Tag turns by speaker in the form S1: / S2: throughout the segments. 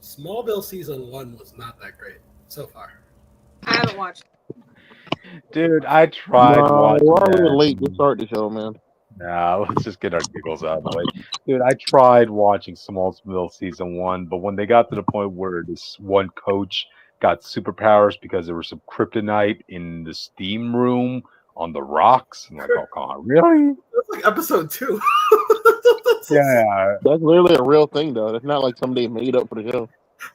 S1: Smallville season 1 was not that great so far.
S2: I haven't watched.
S3: Dude, I tried watching
S4: we're already
S3: that.
S4: late to start the show, man.
S3: Nah, let's just get our giggles out of the way. Dude, I tried watching Smallville season 1, but when they got to the point where this one coach got superpowers because there was some kryptonite in the steam room on the rocks, I'm like, oh, come on, really?
S1: That's like episode 2.
S3: Yeah.
S4: That's literally a real thing, though. It's not like somebody made up for the show.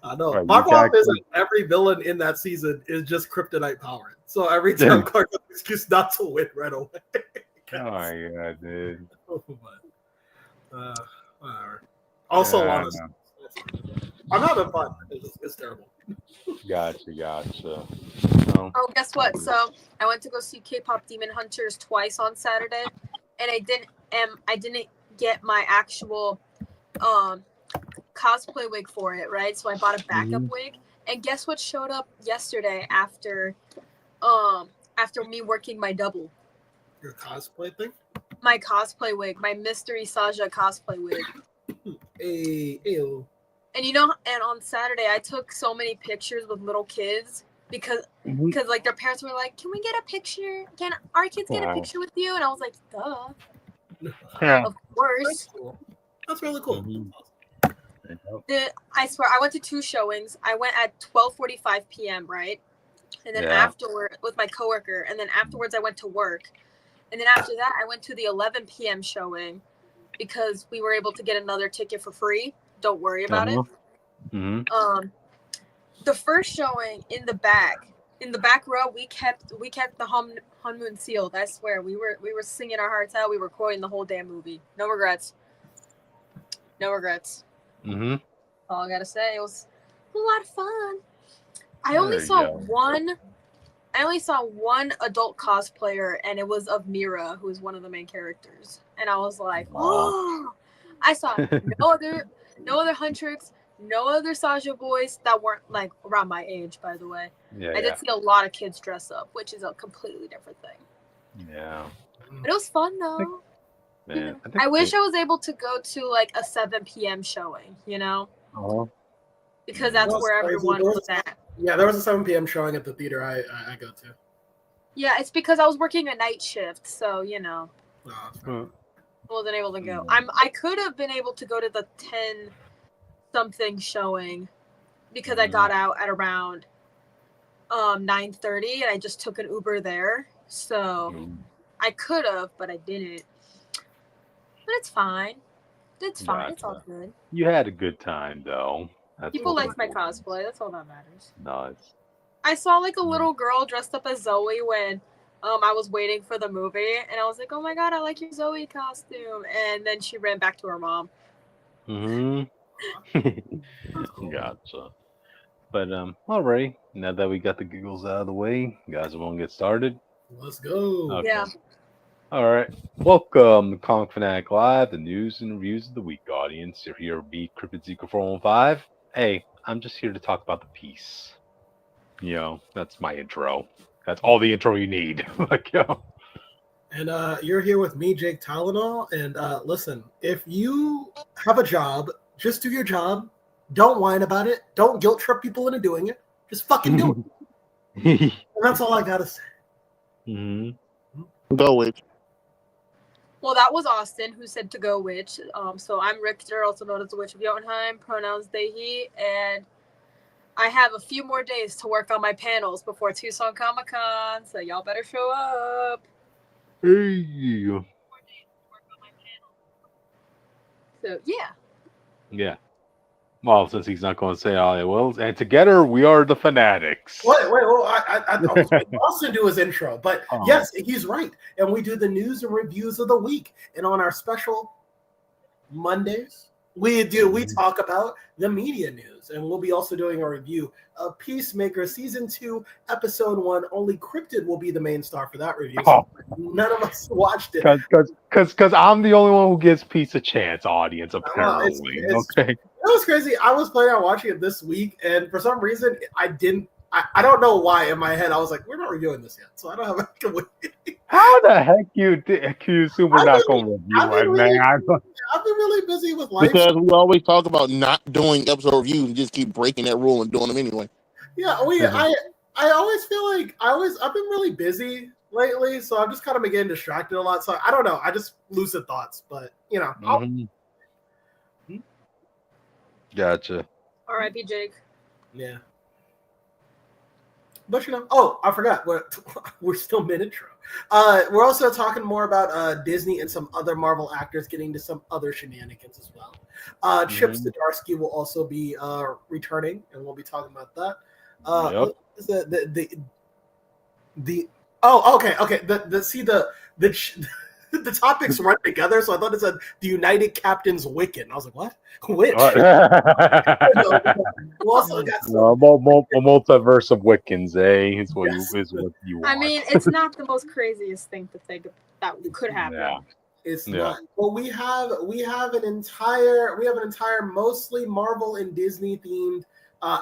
S1: I know.
S3: Right,
S1: My
S3: you
S1: problem is
S3: actually-
S1: that every villain in that season is just kryptonite powered. So every time Clark has an excuse not to win right away.
S3: Oh my god, dude.
S1: Whatever. Also,
S3: Yeah,
S1: honestly, I'm having fun. It's terrible.
S3: Gotcha. No.
S2: Oh, guess what? So I went to go see K-pop Demon Hunters twice on Saturday, and I didn't get my actual cosplay wig for it, right? So I bought a backup wig, and guess what showed up yesterday after me working my double?
S1: Your cosplay thing?
S2: My cosplay wig, my Mystery Saja cosplay wig.
S1: Ew.
S2: And and on Saturday I took so many pictures with little kids because like their parents were like, "Can we get a picture? Can our kids get a picture with you?" And I was like, "Duh,
S3: Yeah.
S2: of course."
S1: That's cool. That's really cool.
S2: I swear, I went to 2 showings. I went at 12:45 p.m. right, and then afterward with my coworker, and then afterwards I went to work, and then after that I went to the 11 p.m. showing because we were able to get another ticket for free. Don't worry about it. The first showing in the back row, we kept the Hunmoon sealed. I swear, we were singing our hearts out. We were quoting the whole damn movie. No regrets. All I gotta say, it was a lot of fun. I only saw one adult cosplayer, and it was of Mira, who is one of the main characters. And I was like, oh, I saw no other Huntrix, no other Saja boys that weren't like around my age, by the way. I did see a lot of kids dress up, which is a completely different thing.
S3: Yeah.
S2: But it was fun though.
S3: Man,
S2: I wish I was able to go to like a 7 p.m. showing, because that's where everyone was at.
S1: Yeah, there was a 7 p.m. showing at the theater I go to.
S2: Yeah, it's because I was working a night shift, so
S1: Oh,
S2: wasn't able to go. I could have been able to go to the 10 something showing because I got out at around 9:30 and I just took an Uber there. So I could have, but I didn't. But it's fine. It's fine. It's all good.
S3: You had a good time though.
S2: People liked my cosplay. That's all that matters.
S3: Nice.
S2: I saw like a little girl dressed up as Zoe when I was waiting for the movie, and I was like, "Oh my god, I like your Zoe costume!" And then she ran back to her mom.
S3: Gotcha. But alrighty. Now that we got the giggles out of the way, guys, we're gonna get started.
S1: Let's go.
S3: Okay.
S2: Yeah.
S3: All right. Welcome to Comic Fanatic Live, the news and reviews of the week, audience. You're here with me, Cryptid Zika 415. Hey, I'm just here to talk about the piece. That's my intro. That's all the intro you need.
S1: And you're here with me, Jake Tylenol. And listen, if you have a job, just do your job. Don't whine about it. Don't guilt trip people into doing it. Just fucking do it. And that's all I gotta say.
S4: Go Witch.
S2: Well, that was Austin who said to go witch. So I'm Richter, also known as the Witch of Jotunheim, pronouns they, he, and I have a few more days to work on my panels before Tucson Comic Con, so y'all better show up.
S3: Hey.
S2: So yeah.
S3: Yeah. Well, since he's not going to say all I will, and together we are the Fanatics.
S1: Wait, I thought Austin do his intro, but yes, he's right. And we do the news and reviews of the week. And on our special Mondays, we talk about the media news. And we'll be also doing a review of Peacemaker Season 2, Episode 1. Only Cryptid will be the main star for that review. So none of us watched it.
S3: Because I'm the only one who gives Peace a chance, audience, apparently. Okay.
S1: That was crazy. I was planning on watching it this week, and for some reason, I I don't know why in my head I was like, we're not reviewing this yet, so I don't have to wait.
S3: How the heck you assume we're not going to review it, man?
S1: I've been really busy with life.
S4: Because we always talk about not doing episode reviews and just keep breaking that rule and doing them anyway.
S1: Yeah, I always feel like I've been really busy lately, so I'm just kind of been getting distracted a lot. So I don't know. I just lucid thoughts, but you know.
S3: Gotcha.
S2: R.I.P. Jake.
S1: Yeah. But you know, oh, I forgot. We're still mid-intro. We're also talking more about Disney and some other Marvel actors getting to some other shenanigans as well. Chip Zdarsky will also be returning, and we'll be talking about that. The topics run together, so I thought it said the United Captains Wiccan. I was like, what? Which? We also got
S3: a multiverse of Wiccans, eh? Is what you want.
S2: I mean, it's not the most craziest thing to think that could happen.
S3: Yeah.
S1: It's not. But we have an entire mostly Marvel and Disney themed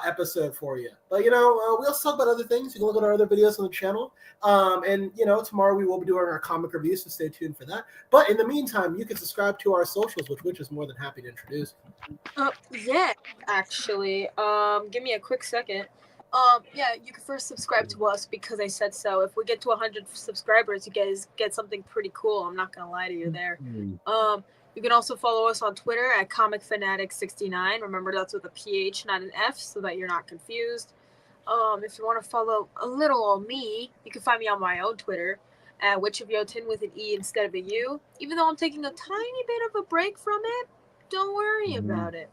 S1: episode for you. But you know, we also talk about other things. You can look at our other videos on the channel. And you know, tomorrow we will be doing our comic reviews, so stay tuned for that. But in the meantime, you can subscribe to our socials, which is more than happy to introduce.
S2: Yeah, actually. Give me a quick second. Yeah, you can first subscribe to us because I said so. If we get to 100 subscribers, you guys get something pretty cool. I'm not gonna lie to you there. You can also follow us on Twitter at Comic Phanatics 69. Remember, that's with a PH, not an F, so that you're not confused. If you want to follow a little on me, you can find me on my own Twitter at Witch of Jotun with an E instead of a U. Even though I'm taking a tiny bit of a break from it, don't worry about it.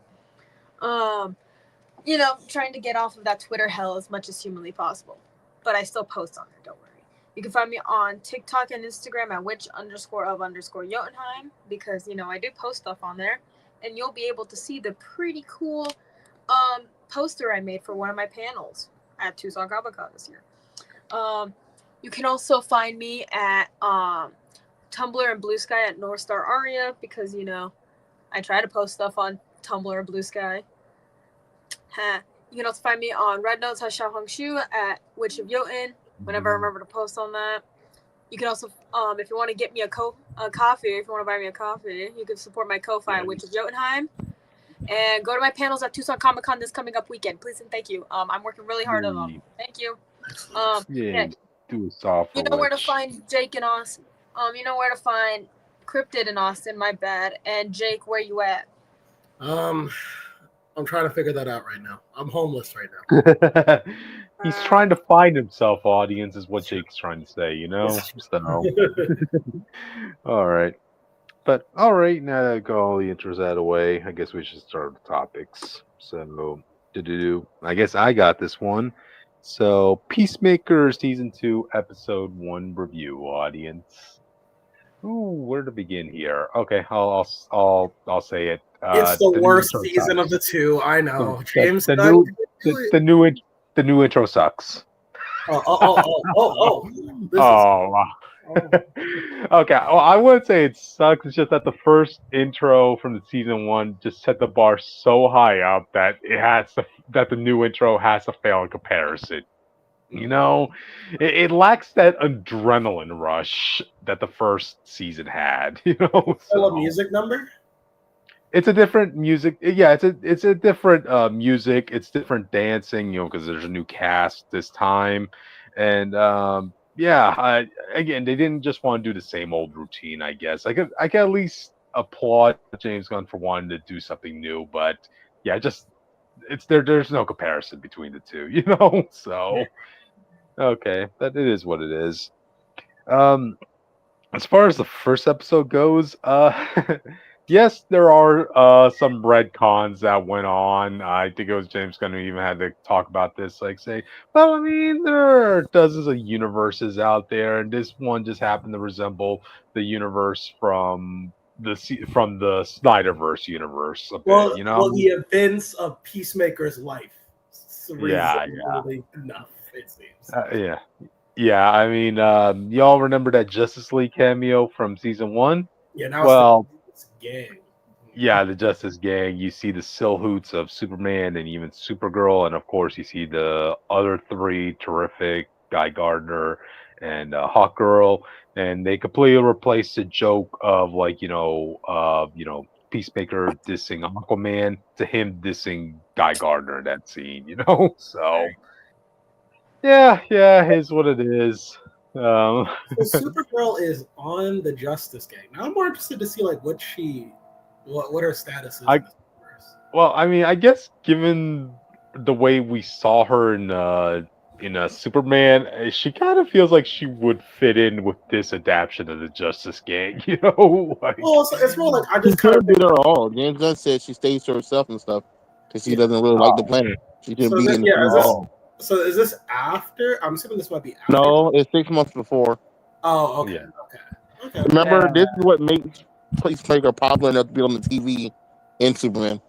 S2: You know, trying to get off of that Twitter hell as much as humanly possible. But I still post on there, don't worry. You can find me on TikTok and Instagram at witch_of_Jotunheim because, you know, I do post stuff on there. And you'll be able to see the pretty cool poster I made for one of my panels at Tucson Comic Con this year. You can also find me at Tumblr and Blue Sky at North Star Aria because, you know, I try to post stuff on Tumblr and Blue Sky. You can also find me on Red Notes Hashao Hong Shu at Witch of Jotun whenever I remember to post on that. You can also, if you want to get me a coffee, if you want to buy me a coffee, you can support my Ko-Fi at Witch of Jotunheim. And go to my panels at Tucson Comic Con this coming up weekend. Please and thank you. I'm working really hard on them. Thank you.
S3: Do a soft.
S2: You know where to find Jake and Austin. You know where to find Cryptid and Austin, my bad. And Jake, where you at?
S1: I'm trying to figure that out right now. I'm homeless right now.
S3: He's trying to find himself, audience, is what Jake's trying to say, you know? So. All right. But, all right, now that I've got all the intros out of the way, I guess we should start with topics. So, I guess I got this one. So, Peacemaker Season 2, Episode 1 review, audience. Ooh, where to begin here? Okay, I'll say it.
S1: It's the worst season of the two. I know. James,
S3: the new intro sucks. Okay. Well, I wouldn't say it sucks. It's just that the first intro from the season 1 just set the bar so high up that that the new intro has to fail in comparison. You know, it lacks that adrenaline rush that the first season had. You know,
S1: a music number.
S3: It's a different music. Yeah, it's a different music. It's different dancing. You know, because there's a new cast this time, and again, they didn't just want to do the same old routine. I guess I can at least applaud James Gunn for wanting to do something new, but yeah, there's no comparison between the two. You know, so okay, that it is what it is. As far as the first episode goes, yes, there are some retcons that went on. I think it was James Gunn who even had to talk about this, like say, well, I mean, there are dozens of universes out there, and this one just happened to resemble the universe from the Snyderverse universe a bit, you know?
S1: Well, the events of Peacemaker's life.
S3: Yeah.
S1: Enough, it seems.
S3: Yeah. I mean, y'all remember that Justice League cameo from season 1?
S1: Yeah, now it's the gang.
S3: yeah, the Justice Gang. You see the silhouettes of Superman and even Supergirl, and of course you see the other three terrific Guy Gardner and Hawkgirl, and they completely replaced the joke of like Peacemaker dissing Aquaman to him dissing Guy Gardner in that scene. So yeah, is what it is.
S1: So Supergirl is on the Justice Gang. Now I'm more interested to see like what her status is.
S3: Well, I mean, I guess given the way we saw her in Superman, she kind of feels like she would fit in with this adaptation of the Justice Gang. Like,
S1: well, it's more like I
S4: She
S1: just kind of
S4: could be her all. James Gunn said she stays to herself and stuff because she doesn't really like the planet. She didn't be in the
S1: So is this after? I'm assuming this might be after.
S4: No, it's 6 months before.
S1: Oh, okay.
S3: Yeah.
S1: Okay.
S4: Remember, this is what makes Peacemaker popular enough to be on the TV in Superman.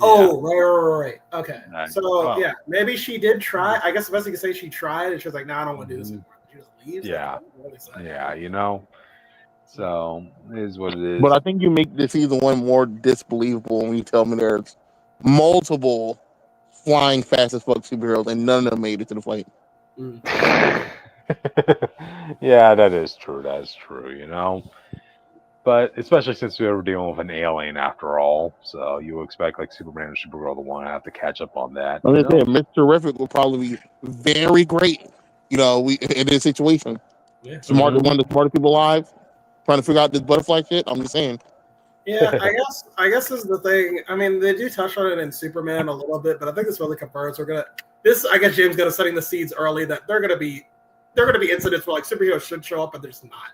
S1: Oh, right. Okay.
S3: Nice.
S1: So yeah, maybe she did try. I guess the best you could say she tried, and she was like, "No, I don't want to do this anymore." She just leaves.
S3: Yeah. So it is what it is.
S4: But I think you make the season 1 more disbelievable when you tell me there's multiple flying fast as fuck superheroes and none of them made it to the fight.
S3: Yeah, that is true. But especially since we were dealing with an alien after all, so you expect like Superman and Supergirl to want to have to catch up on that.
S4: I mean, Mr. Terrific will probably be very great, in this situation.
S1: Yeah.
S4: One of the smartest people alive, trying to figure out this butterfly shit. I'm just saying.
S1: Yeah, I guess this is the thing. I mean, they do touch on it in Superman a little bit, but I think this really confirms I guess James Gunn is setting the seeds early that they're gonna be incidents where like superheroes should show up, but there's not.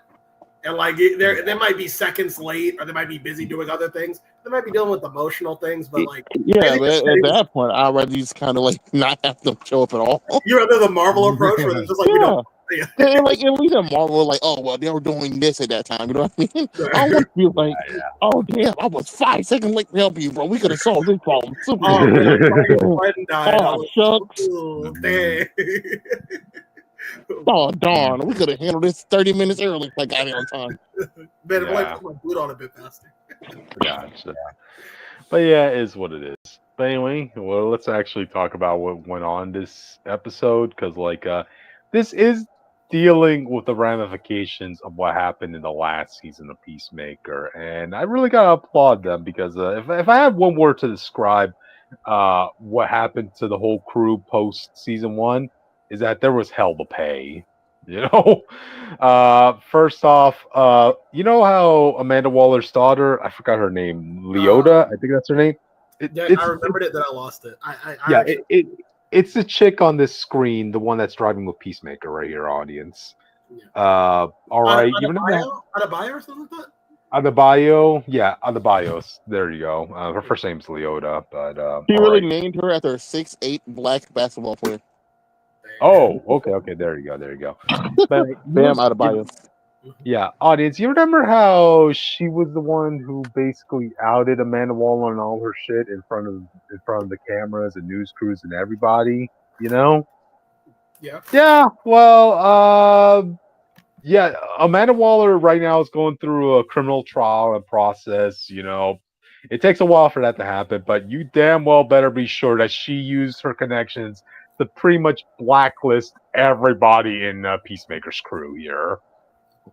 S1: And like they might be seconds late, or they might be busy doing other things. They might be dealing with emotional things, but like
S4: but at that point, I'd rather just kind of like not have them show up at all.
S1: You're rather the Marvel approach, where it's just like we don't.
S4: Yeah. And like at least in Marvel, like, oh well, they were doing this at that time. You know what I mean? I want to be like, oh damn, I was 5 seconds late to help you, bro. We could have solved this problem.
S1: Oh,
S4: shucks.
S1: Dang.
S4: Oh darn, we could have handled this 30 minutes early. I got here on time.
S1: Better put my boot on a bit faster.
S3: Gotcha. But yeah, it is what it is. But anyway, well, let's actually talk about what went on this episode, because like this is dealing with the ramifications of what happened in the last season of Peacemaker, and I really gotta applaud them, because if I had one word to describe what happened to the whole crew post season 1, is that there was hell to pay. First off, how Amanda Waller's daughter, I forgot her name, Leota, I think that's her name.
S1: I remembered it, that I lost it.
S3: It's the chick on this screen, the one that's driving with Peacemaker right here, audience. All right.
S1: Adebayo or something like that?
S3: Adebayo, yeah, Adebayos. There you go. Her first name's Leota, but
S4: he really named her after a 6'8" black basketball player.
S3: Oh, okay. There you go. But
S4: Bam Adebayo.
S3: Yeah, audience, you remember how she was the one who basically outed Amanda Waller and all her shit in front of the cameras and news crews and everybody,
S1: Yeah.
S3: Yeah. Well, Amanda Waller right now is going through a criminal trial and process. It takes a while for that to happen, but you damn well better be sure that she used her connections to pretty much blacklist everybody in Peacemaker's crew here.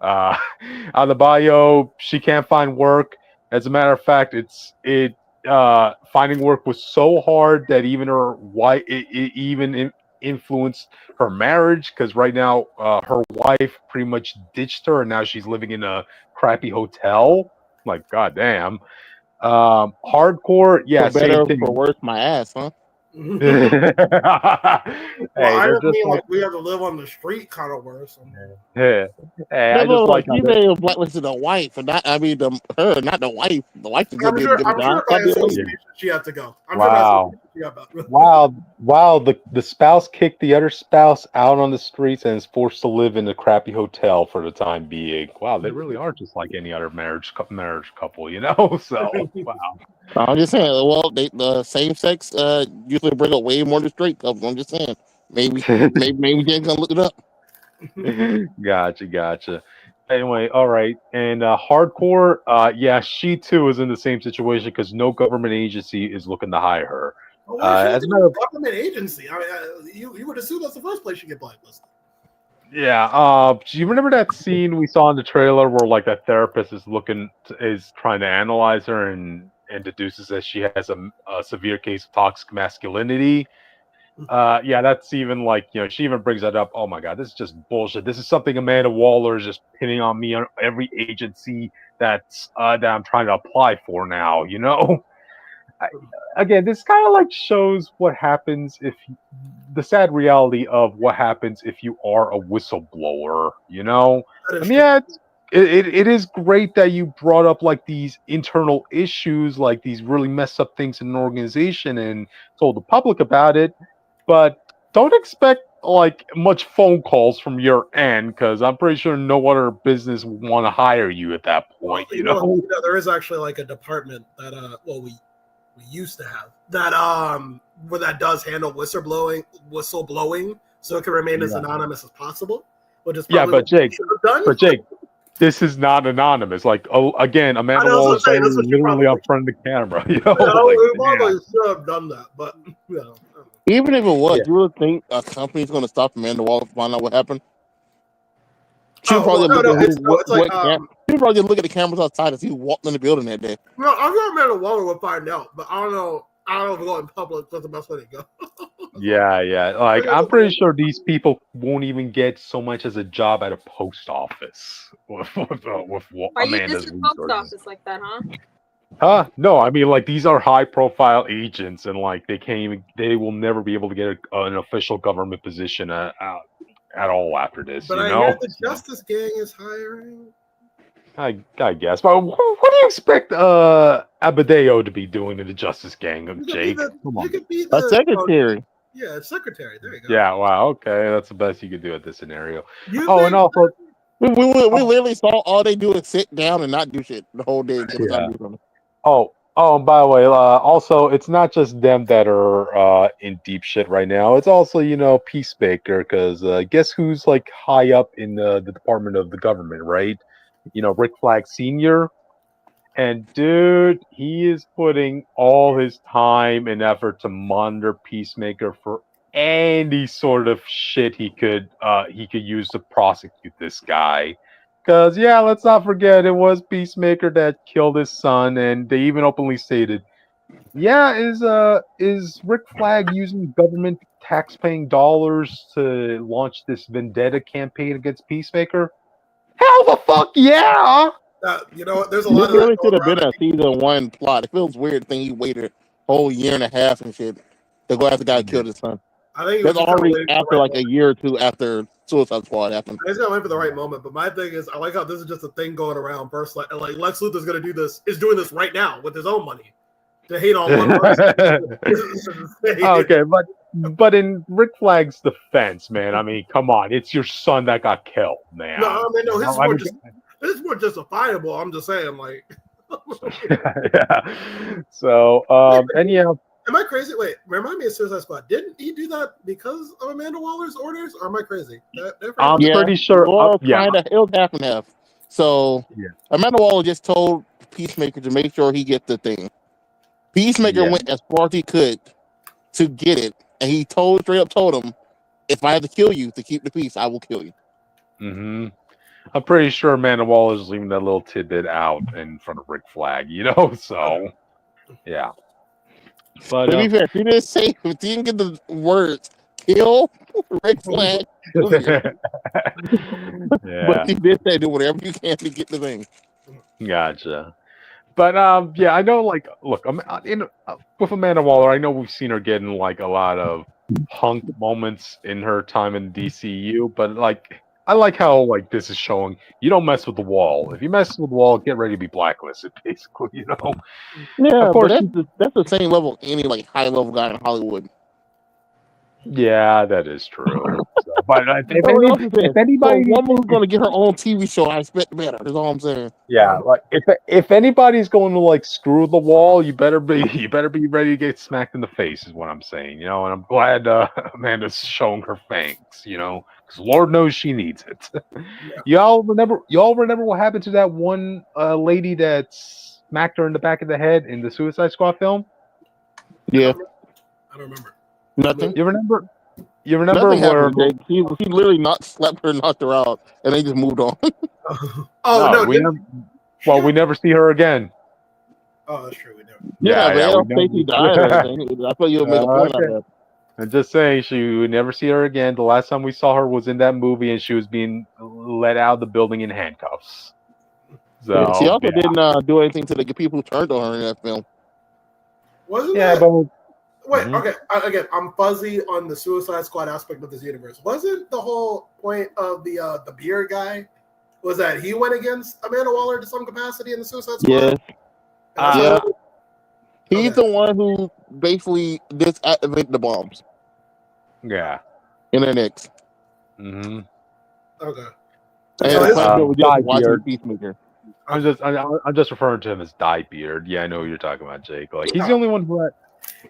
S3: On the bio, she can't find work. As a matter of fact, finding work was so hard that even her wife, it even influenced her marriage, because right now her wife pretty much ditched her, and now she's living in a crappy hotel. Like, goddamn. Hardcore, yeah.
S4: For better for worse, my ass, huh?
S1: Well, I don't mean like we have to live on the street, kind of worse.
S3: Yeah. Hey,
S4: I just like you may have blacklisted the wife, and not the wife. The wife is
S1: I'm sure she had to go.
S3: Wow. The spouse kicked the other spouse out on the streets and is forced to live in a crappy hotel for the time being. Wow, they really are just like any other marriage couple, So wow.
S4: I'm just saying. Well, the same sex usually bring up way more than straight couples. I'm just saying. Maybe James gonna look it up.
S3: Gotcha. Anyway, all right, and hardcore. Yeah, she too is in the same situation because no government agency is looking to hire her.
S1: Well, why should
S3: As
S1: it
S3: a
S1: be
S3: matter of
S1: a government agency? I mean, you would assume that's the first place you get blacklisted.
S3: Yeah. Do you remember that scene we saw in the trailer where like that therapist is trying to analyze her and deduces that she has a severe case of toxic masculinity? Yeah, that's even like she even brings that up. Oh my god, this is just bullshit. This is something Amanda Waller is just pinning on me on every agency that I'm trying to apply for now. I, again, this kind of like shows what happens if the sad reality of what happens if you are a whistleblower.
S1: That
S3: I
S1: is
S3: mean,
S1: true.
S3: yeah, it is great that you brought up like these internal issues, like these really messed up things in an organization, and told the public about it. But don't expect like much phone calls from your end because I'm pretty sure no other business would want to hire you at that
S1: Well,
S3: point. You know.
S1: there is actually like a department that we used to have that where that does handle whistleblowing, so it can remain as
S3: Yeah.
S1: anonymous as possible. Which is
S3: Yeah,
S1: probably
S3: but
S1: what we
S3: Jake,
S1: should have done.
S3: but Jake, this is not anonymous. Like, again,
S1: I
S3: Amanda
S1: know, that's what
S3: Waller
S1: I'm
S3: is
S1: saying. That's what you
S3: literally
S1: probably
S3: up front of the camera.
S1: Yeah,
S3: Like,
S1: we probably
S3: damn.
S1: should have done that, but
S4: Even if it was,
S3: Yeah.
S4: you really think a company's going to stop Amanda Waller to find out what happened? She'll
S1: Oh,
S4: probably
S1: well,
S4: look at
S1: it's like
S4: she'll probably look at the cameras outside and see who walked in the building that day.
S1: no, I'm not Amanda Waller will find out, but I don't know. I don't know if going public is the best way to go.
S3: Yeah. Like, I'm pretty sure these people won't even get so much as a job at a post office with
S2: Why you
S3: Amanda's
S2: diss the post
S3: resources.
S2: office like that, huh?
S3: Huh? No, I mean, like, these are high-profile agents, and like they will never be able to get an official government position at all after this.
S1: But I hear the Justice Gang is hiring.
S3: I guess. But what do you expect Abadeo to be doing in the Justice Gang, Jake?
S1: You could be
S4: A secretary.
S1: Yeah, secretary. There you go.
S3: Yeah, wow, okay. That's the best you could do at this scenario.
S1: You
S3: Oh,
S1: think-
S3: and also
S4: We literally saw all they do is sit down and not do shit the whole day until it's time to do something.
S3: and by the way, also it's not just them that are in deep shit right now. It's also, Peacemaker, because guess who's like high up in the Department of the Government, right? Rick Flag Sr. And dude, he is putting all his time and effort to monitor Peacemaker for any sort of shit he could use to prosecute this guy. Cause yeah, let's not forget it was Peacemaker that killed his son, and they even openly stated, yeah, is Rick Flag using government tax-paying dollars to launch this vendetta campaign against Peacemaker? Hell the fuck yeah!
S1: There's a lot of
S4: It
S1: that
S4: should have
S1: going
S4: been
S1: around.
S4: a season one plot. It feels weird thing he waited a whole year and a half and shit to go after the guy who killed his son.
S1: I think
S4: That's already after like a year or two after Suicide Squad happened.
S1: I just gotta wait for the right moment. But my thing is, I like how this is just a thing going around. First, like Lex Luthor's gonna do this, is doing this right now with his own money to hate on one person.
S3: Okay, but in Rick Flag's defense, man, I mean, come on, it's your son that got killed, man.
S1: No, this is more justifiable. I'm just saying, like.
S3: Yeah. So, and yeah.
S1: Am I crazy? Wait, remind me of Suicide Squad. Didn't he do that because of Amanda Waller's orders, or am I crazy?
S3: I'm pretty sure.
S4: Well,
S3: yeah.
S4: it was half and half. So
S3: Yeah.
S4: Amanda Waller just told Peacemaker to make sure he gets the thing. Peacemaker went as far as he could to get it, and he straight up told him, "If I have to kill you to keep the peace, I will kill you."
S3: Mm-hmm. I'm pretty sure Amanda Waller is leaving that little tidbit out in front of Rick Flag, So, yeah. But
S4: to be fair, she didn't say. She didn't get the words "kill Rick Flag."
S3: Yeah.
S4: But she did say, "Do whatever you can to get the thing."
S3: Gotcha. But yeah, I know. Like, look, with Amanda Waller, I know we've seen her getting like a lot of punk moments in her time in DCU. But like, I like how like this is showing you don't mess with the wall. If you mess with the wall, get ready to be blacklisted. Basically,
S4: Yeah,
S3: of course,
S4: but that's the same level any like high level guy in Hollywood.
S3: Yeah, that is true. So, But if
S4: For a
S3: anybody,
S4: woman who's going to get her own TV show, I expect better. That's all I'm saying.
S3: yeah, like if anybody's going to like screw the wall, you better be ready to get smacked in the face, is what I'm saying. You know, and I'm glad Amanda's showing her fangs. You know, because Lord knows she needs it. Y'all remember what happened to that one lady that smacked her in the back of the head in the Suicide Squad film?
S4: Yeah,
S1: I don't remember.
S4: nothing.
S3: You remember?
S4: Nothing
S3: Where?
S4: happened. Jake. He literally slapped her, knocked her out, and they just moved on.
S3: We never see her again.
S1: Oh, that's true. We never.
S4: Yeah, but they don't say she died or
S3: never.
S4: anything. I thought you would make a point out of that.
S3: I'm just saying, we would never see her again. The last time we saw her was in that movie, and she was being let out of the building in handcuffs. So
S4: she also didn't do anything to the people who turned on her in that film.
S1: Wasn't
S3: yeah,
S1: that?
S3: but
S1: Wait, okay. Again, I'm fuzzy on the Suicide Squad aspect of this universe. Wasn't the whole point of the beard guy was that he went against Amanda Waller to some capacity in the Suicide Squad?
S4: Yeah. He's the one who basically disactivated the bombs.
S3: Yeah.
S4: In their necks.
S3: Mm-hmm.
S1: Okay.
S3: And
S4: watching Peacemaker.
S3: I'm just referring to him as Diebeard. Yeah, I know what you're talking about, Jake. Like he's the only one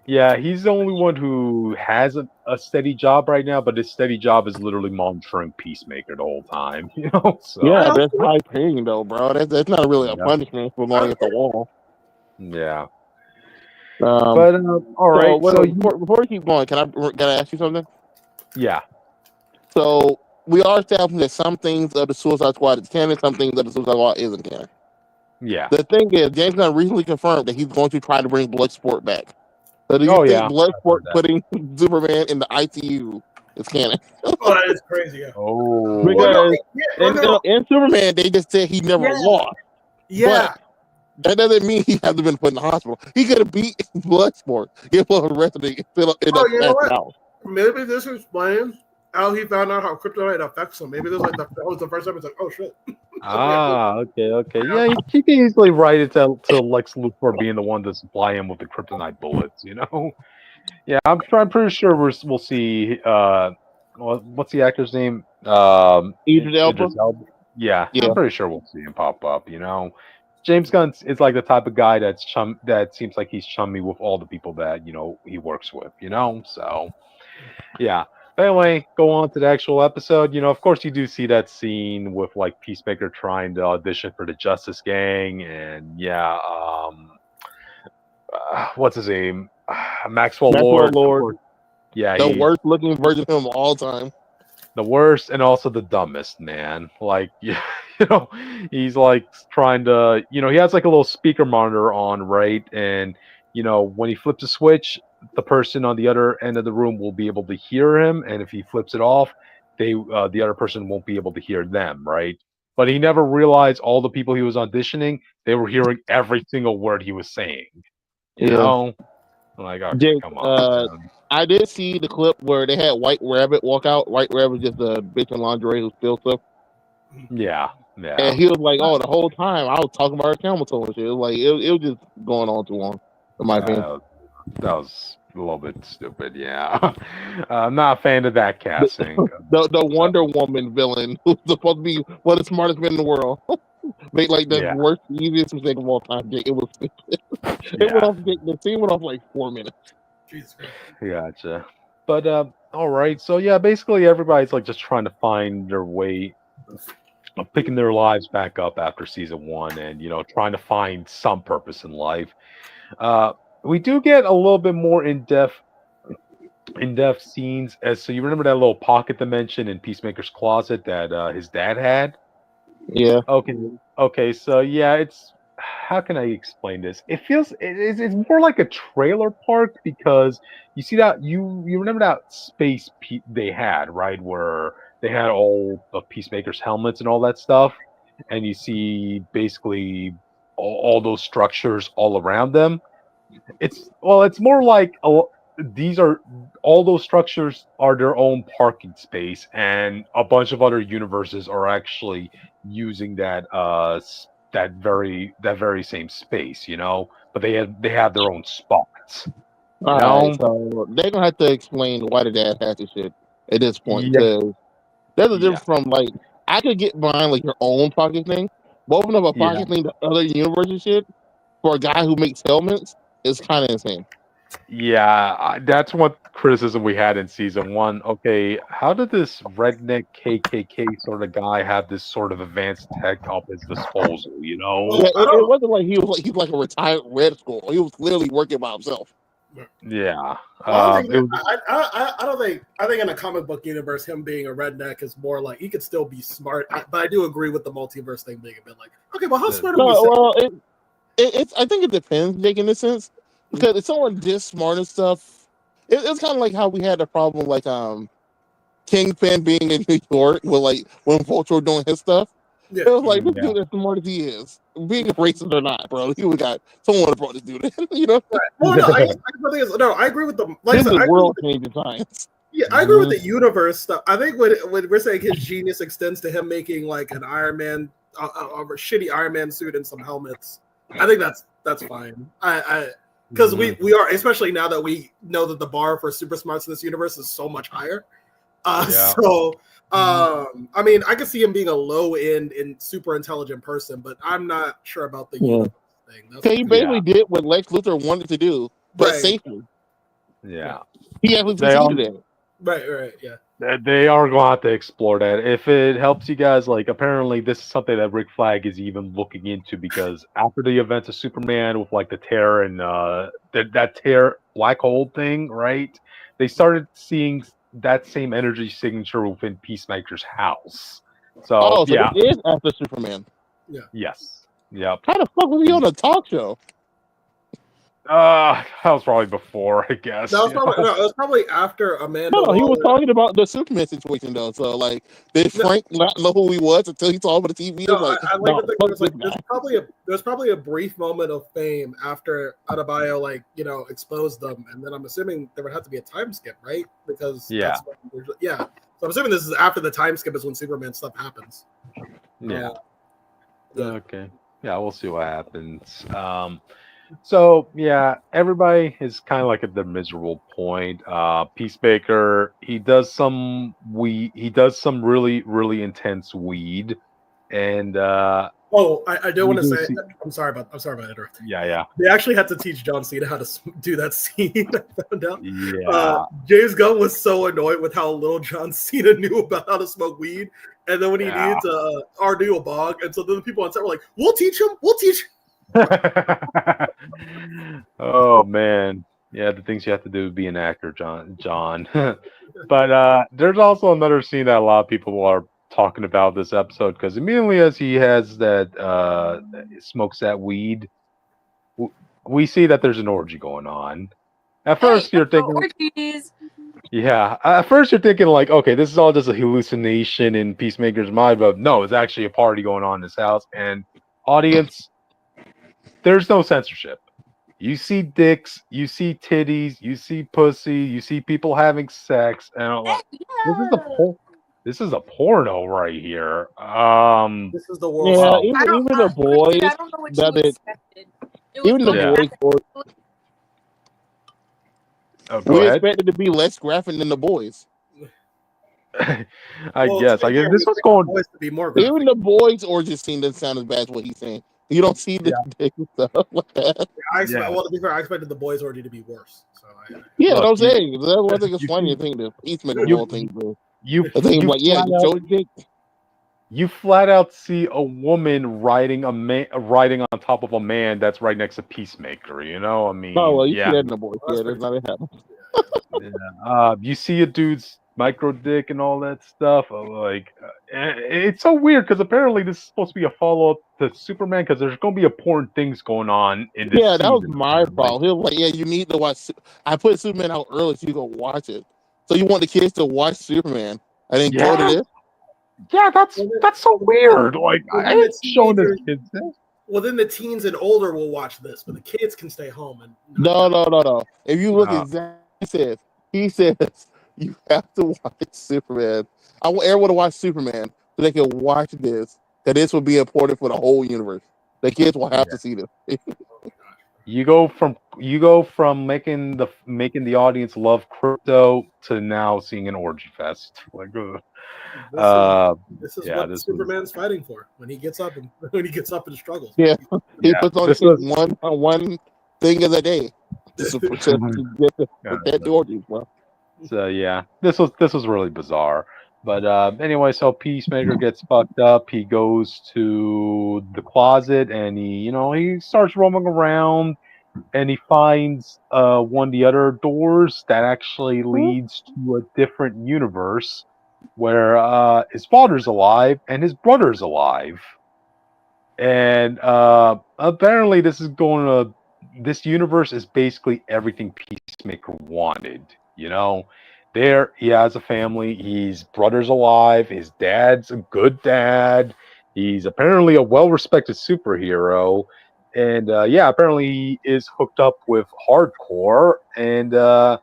S3: he's the only one who has a steady job right now, but his steady job is literally monitoring Peacemaker the whole time. You know? So,
S4: yeah, that's high paying though, bro. That's not really a punishment for going at the wall.
S3: Yeah.
S4: But
S3: all right. So
S4: before we keep going, can I ask you something?
S3: Yeah.
S4: So we are establishing that some things of the Suicide Squad is canon, some things of the Suicide Squad isn't canon.
S3: Yeah.
S4: The thing is, James Gunn recently confirmed that he's going to try to bring Bloodsport back. So do you think Bloodsport putting Superman in the ICU is canon?
S1: Oh, that is crazy. Yeah.
S3: Oh.
S4: Because in Superman, they just said he never lost.
S1: Yeah.
S4: But that doesn't mean he hasn't been put in the hospital. He could have beat Bloodsport, get arrested,
S1: out. Maybe this explains how he found out how kryptonite affects him. Maybe this that was the first time it's like, oh shit.
S3: Okay. Yeah, he can easily write it to Lex Luthor being the one to supply him with the kryptonite bullets, you know? Yeah, I'm pretty sure we'll see what's the actor's name?
S4: Idris Elba.
S3: Yeah, I'm pretty sure we'll see him pop up, you know. James Gunn is like the type of guy that seems like he's chummy with all the people that, you know, he works with, you know? So yeah. Anyway, go on to the actual episode. You know, of course, you do see that scene with like Peacemaker trying to audition for the Justice Gang, and what's his name? Maxwell Lord. Yeah,
S4: the worst looking version of him of all time.
S3: The worst and also the dumbest, man. Like, you know, he's like trying to, you know, he has like a little speaker monitor on, right? And you know, when he flips a switch, the person on the other end of the room will be able to hear him, and if he flips it off, the other person won't be able to hear them, right? But he never realized all the people he was auditioning, they were hearing every single word he was saying. You know? Like, okay,
S4: Jake,
S3: come on.
S4: I did see the clip where they had White Rabbit walk out. White Rabbit just a bitch in lingerie who spilled stuff.
S3: Yeah.
S4: And he was like, "Oh, the whole time I was talking about her camel toe and shit." It was like it was just going on too long, in my opinion.
S3: That was a little bit stupid. Yeah, I'm not a fan of that casting.
S4: The Wonder Woman villain, who's supposed to be one of the smartest men in the world, made like the worst, easiest mistake of all time. It was stupid. The scene went off like 4 minutes.
S1: Jesus Christ.
S3: Gotcha. But all right. So yeah, basically everybody's like just trying to find their way, picking their lives back up after season 1, and you know, trying to find some purpose in life. We do get a little bit more in-depth scenes. So you remember that little pocket dimension in Peacemaker's closet that his dad had?
S4: Yeah.
S3: Okay. So yeah, it's, how can I explain this? It feels it's more like a trailer park, because you see that you remember that space they had, right, where they had all of Peacemaker's helmets and all that stuff, and you see basically all those structures all around them. It's more like these are all those structures are their own parking space, and a bunch of other universes are actually using that very same space, you know, but they have their own spots.
S4: All right, so they're gonna have to explain why the dad has this shit at this point, because There's a difference from like I could get behind like your own pocket thing, but open up a pocket thing to other universe and shit for a guy who makes helmets is kind of insane.
S3: Yeah, that's what criticism we had in season 1. Okay, how did this redneck KKK sort of guy have this sort of advanced tech at his disposal? You know?
S4: Yeah, it wasn't like he's like a retired Red Skull. He was clearly working by himself.
S3: Yeah.
S1: I think in a comic book universe, him being a redneck is more like he could still be smart. But I do agree with the multiverse thing being a bit like, okay, well, how smart are we?
S4: Well, it's I think it depends, Jake, in this sense, because if someone this smart and stuff, it's kind of like how we had the problem like Kingpin being in New York with like when Vulture doing his stuff.
S1: Yeah.
S4: It was like this dude as smart as he is, being racist or not, bro. He got someone brought this dude in, you know.
S1: Right. Well, no, I agree with the
S4: this is world changing science.
S1: Yeah, I agree with the universe stuff. I think when we're saying his genius extends to him making like an Iron Man, a shitty Iron Man suit and some helmets, I think that's fine. Because we are, especially now that we know that the bar for super smarts in this universe is so much higher. So I mean, I could see him being a low end and super intelligent person, but I'm not sure about the universe thing.
S4: Okay, he basically did what Lex Luthor wanted to do, but safely.
S3: Yeah,
S4: he actually succeeded in it.
S1: Right, yeah.
S3: They are going to have to explore that. If it helps you guys, like, apparently this is something that Rick Flag is even looking into, because after the events of Superman with, like, the tear and that tear black hole thing, right? They started seeing that same energy signature within Peacemaker's house. So
S4: it is after Superman.
S1: Yeah.
S3: Yes. Yep.
S4: How the fuck was he on a talk show?
S3: That was probably before, I guess.
S1: It was probably after Amanda.
S4: No, he was talking about the Superman situation though. So like, did Frank not know who he was until he saw him on the TV?
S1: There's probably a brief moment of fame after Adebayo exposed them, and then I'm assuming there would have to be a time skip, right? Because So I'm assuming this is after the time skip is when Superman stuff happens.
S3: Yeah. Okay. Yeah, we'll see what happens. So yeah, everybody is kind of like at the miserable point. Peacemaker, he does some really, really intense weed, and
S1: I do want to say I'm sorry about interrupting.
S3: Yeah.
S1: They actually had to teach John Cena how to do that scene. I found out.
S3: Yeah.
S1: James Gunn was so annoyed with how little John Cena knew about how to smoke weed, and then when he needed to do a bong, and so then the people on set were like, "We'll teach him. We'll teach him."
S3: Oh man, yeah, the things you have to do to be an actor, John. But there's also another scene that a lot of people are talking about this episode, because immediately as he has that smokes that weed, we see that there's an orgy going on. At first you're thinking at first you're thinking like, okay, this is all just a hallucination in Peacemaker's mind, but no, it's actually a party going on in his house. And audience, there's no censorship. You see dicks, you see titties, you see pussy, you see people having sex, and I'm like, this is a porno right here.
S1: This is the world.
S4: Yeah, even the boys.
S2: I don't know what you expected.
S4: Even the boys. We expected to be less graphic than the boys.
S3: I guess this was going
S1: to be more graphic.
S4: Even the boys' origin scene doesn't sound as bad as what he's saying. You don't see the dick and stuff like that.
S1: To be fair, I expected the boys' orgy to be worse. So
S4: what I'm saying. That's what I think is funny. Thing the Peacemaker whole thing.
S3: You flat out see a woman riding on top of a man that's right next to Peacemaker. You know, I mean,
S4: you see that in the boys. Yeah, that's not happening.
S3: You see a dude's micro dick and all that stuff. It's so weird, because apparently this is supposed to be a follow-up to Superman, because there's going to be important things going on in this season.
S4: That was my problem. He was like, you need to watch. I put Superman out early so you can watch it. So you want the kids to watch Superman and then go to this?
S3: Yeah, that's so weird. Like, I ain't showing this kids this.
S1: Well, then the teens and older will watch this, but the kids can stay home. And
S4: no. If you look at Zach, he says you have to watch Superman. I want everyone to watch Superman so they can watch this. That this will be important for the whole universe. The kids will have to see this.
S3: You go from making the audience love crypto to now seeing an orgy fest. Like,
S1: This is
S3: yeah,
S1: what
S3: this was
S1: Superman's fighting for when he gets up and struggles.
S4: Yeah, he
S3: yeah,
S4: puts on
S3: this
S4: his
S3: was
S4: one thing of the day to get the
S3: yeah,
S4: protect the orgies, bro.
S3: so yeah, this was really bizarre. But anyway, so Peacemaker gets fucked up. He goes to the closet and he starts roaming around and he finds one of the other doors that actually leads to a different universe where his father's alive and his brother's alive. And apparently this universe is basically everything Peacemaker wanted, you know. There he has a family, his brother's alive, his dad's a good dad, he's apparently a well-respected superhero, and yeah, apparently he is hooked up with hardcore, and that's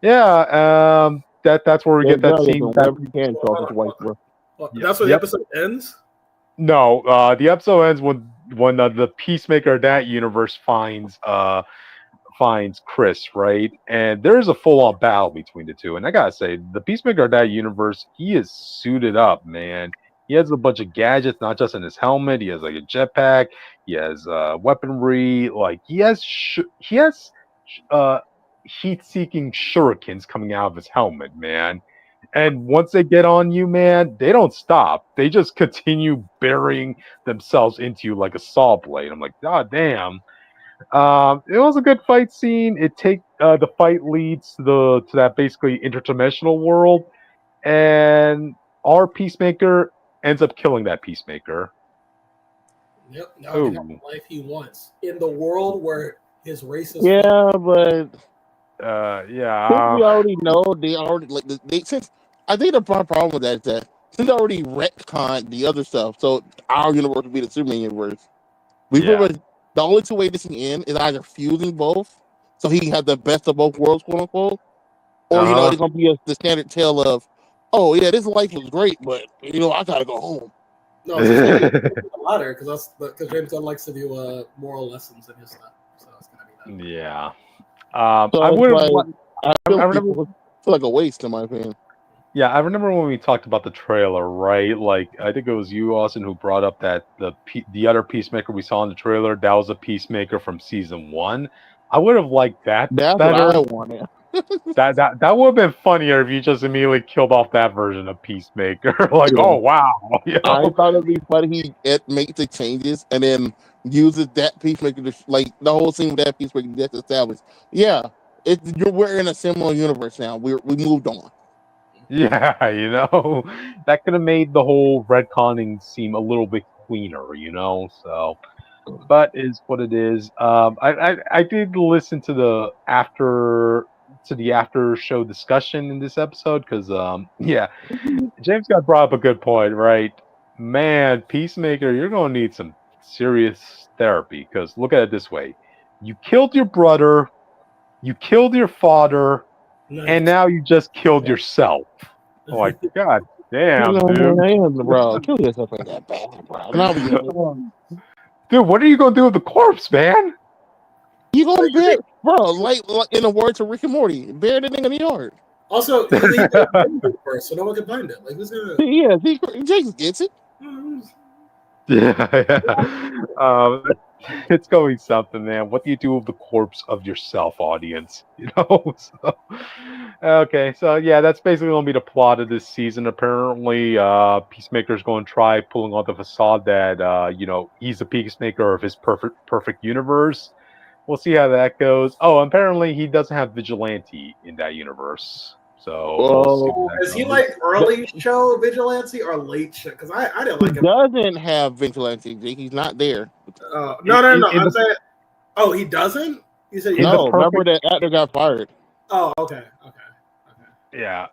S3: where we
S4: Yeah,
S3: get that
S4: girl,
S3: scene
S4: listen,
S3: that
S4: whatever you can, Charles, his wife, bro.
S1: That's where the
S3: yep.
S1: episode ends.
S3: No, the episode ends when the Peacemaker of that universe finds Chris, right? And there's a full on battle between the two. And I gotta say, the Peacemaker of that universe, he is suited up, man. He has a bunch of gadgets, not just in his helmet. He has like a jetpack. He has weaponry. Like he has heat-seeking shurikens coming out of his helmet, man. And once they get on you, man, they don't stop. They just continue burying themselves into you like a saw blade. I'm like, God damn. It was a good fight scene. The fight leads to that basically interdimensional world, and our Peacemaker ends up killing that Peacemaker.
S1: Yep. Now he can have the life he wants in the world where his race is.
S4: Yeah, but
S3: yeah.
S4: since we already know, they already since I think the problem with that is that since they already retconned the other stuff, so our universe would be the Superman universe. The only two ways this can end is either fusing both, so he can have the best of both worlds, quote unquote, or it's gonna be the standard tale of, oh yeah, this life was great, but I gotta go home.
S1: No, it's the latter because James Gunn likes to do moral lessons in his stuff, so it's gonna be that.
S3: Yeah.
S4: So
S3: I would.
S4: I feel like a waste, in my opinion.
S3: Yeah, I remember when we talked about the trailer, right? Like, I think it was you, Austin, who brought up that the other Peacemaker we saw in the trailer, that was a Peacemaker from season 1. I would have liked that
S4: That's
S3: better.
S4: what I wanted.
S3: that would have been funnier if you just immediately killed off that version of Peacemaker. Like, oh wow.
S4: I thought it'd be funny it makes the changes and then uses that Peacemaker to like the whole scene with that Peacemaker that's established. Yeah, we're in a similar universe now. We moved on.
S3: Yeah, that could have made the whole retconning seem a little bit cleaner, so but is what it is. I did listen to the after show discussion in this episode because yeah, James got brought up a good point, right? Man, Peacemaker, you're gonna need some serious therapy because look at it this way: you killed your brother, you killed your father, and now you just killed yourself. Like, God damn, dude.
S4: Bro, kill yourself ain't that bad, bro.
S3: Dude, what are you gonna do with the corpse, man?
S4: You gonna bury, bro? Like in the words of Rick and Morty, bury the thing in the yard.
S1: Also, he leaves it first, so no one can find it. Like, who's gonna?
S4: Yeah, Jason gets it.
S3: Yeah. It's going something, man. What do you do with the corpse of yourself, audience? So, okay, so yeah, that's basically gonna be the plot of this season. Apparently, Peacemaker's going to try pulling off the facade that he's the Peacemaker of his perfect universe. We'll see how that goes. Oh, apparently he doesn't have Vigilante in that universe. So
S1: is he like early show Vigilante or late show? Because I didn't like him.
S4: Doesn't have Vigilante. He's not there.
S1: No. I'm saying, he doesn't. You said
S4: no. Remember that actor got fired.
S1: Oh, okay.
S3: Yeah.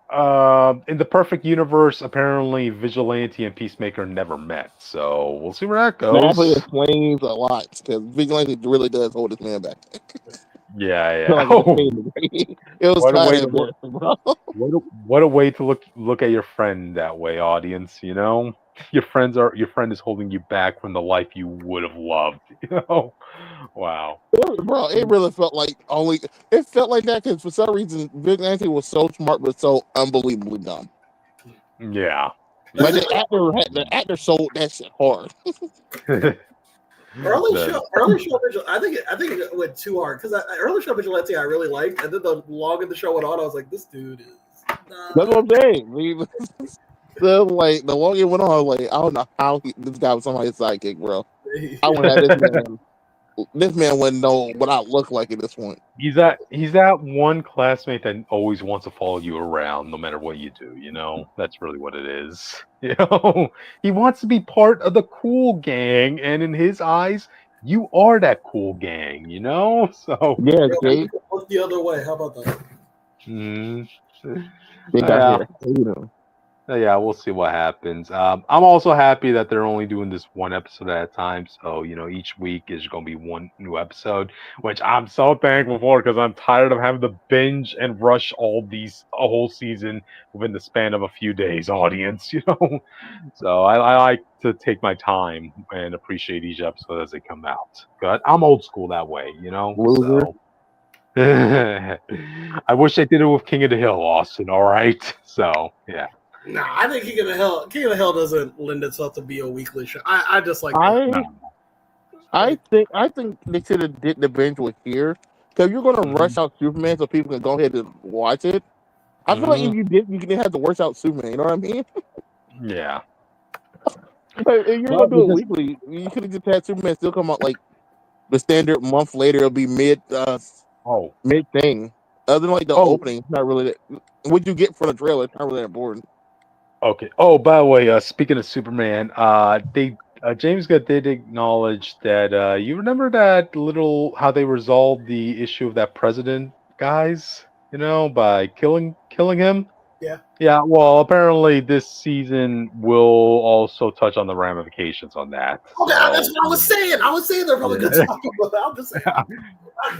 S3: In the perfect universe, apparently Vigilante and Peacemaker never met. So we'll see where that goes.
S4: That actually explains a lot because Vigilante really does hold his man back.
S3: Yeah.
S4: It was kind of embarrassing, bro.
S3: What a way to look at your friend that way, audience. Your friend is holding you back from the life you would have loved. Wow.
S4: Bro, it really felt like it felt like that because for some reason Vigilante was so smart but so unbelievably dumb.
S3: Yeah.
S4: Like the actor sold that shit hard.
S1: Early show vigilante. I think it went too hard because early show vigilante I really liked, and then the longer the show went on, I was like, this dude is.
S4: That's what I'm saying. The longer it went on, I was like, I don't know how this guy was somebody's sidekick, bro. I wouldn't have this man. This man wouldn't know what I look like at this point.
S3: He's that one classmate that always wants to follow you around no matter what you do, you know? That's really what it is. You know? He wants to be part of the cool gang, and in his eyes, you are that cool gang, you know? So
S4: Yeah, Jake.
S1: Look the other way. How about that?
S4: They got here. You know.
S3: Yeah, we'll see what happens. I'm also happy that they're only doing this one episode at a time. So, you know, each week is going to be one new episode, which I'm so thankful for because I'm tired of having to binge and rush a whole season within the span of a few days, audience, you know? So I like to take my time and appreciate each episode as they come out. But I'm old school that way, you know?
S4: Loser.
S3: So. I wish they did it with King of the Hill, Austin, all right? So, yeah.
S1: Nah, I think King of the Hill doesn't lend itself to be a weekly show. I just like
S4: I think they should have did the binge with here. Because you're gonna rush out Superman so people can go ahead and watch it. I feel like if you didn't have to rush out Superman, you know what I mean?
S3: Yeah.
S4: If you're gonna do it weekly, you could have just had Superman still come out like the standard month later, it'll be mid thing. Other than like the opening, it's not really that, what you get from the trailer, it's not really that important.
S3: Okay. Oh, by the way, speaking of Superman, James Gunn did acknowledge that you remember that little how they resolved the issue of that president, guys, you know, by killing him.
S1: Yeah.
S3: Yeah. Well, apparently this season will also touch on the ramifications on that.
S1: Oh, so, that's what I was saying. I was saying they're probably going to talk about that. I'm just saying.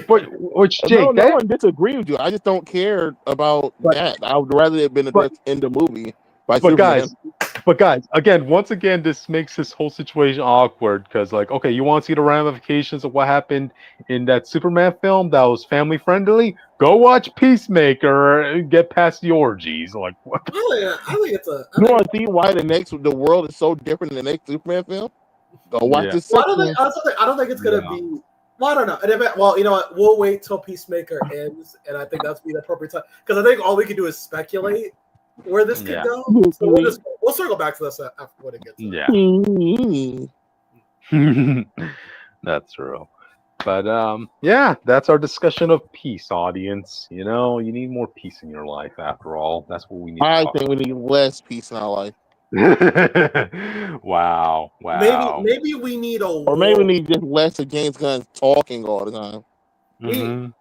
S3: But which Jake,
S4: no one disagrees with you. I just don't care about that. I would rather it have been addressed in the movie. But
S3: guys, once again, this makes this whole situation awkward because, like, okay, you want to see the ramifications of what happened in that Superman film that was family friendly? Go watch Peacemaker and get past the orgies. Like, what?
S1: I think it's a.
S4: You want to see why the world is so different in the next Superman film? Go watch this.
S1: Well, I don't think it's gonna be. Well, I don't know. Well, you know what? We'll wait till Peacemaker ends, and I think that's the appropriate time because I think all we can do is speculate where this could go. So we'll circle back to this after when it gets.
S3: Yeah. That's true. But yeah, that's our discussion of peace, audience. You know, you need more peace in your life. After all, that's what we need.
S4: I think we need less peace in our life.
S3: Wow.
S1: Maybe we need
S4: or maybe we need just less of James Gunn talking all the time.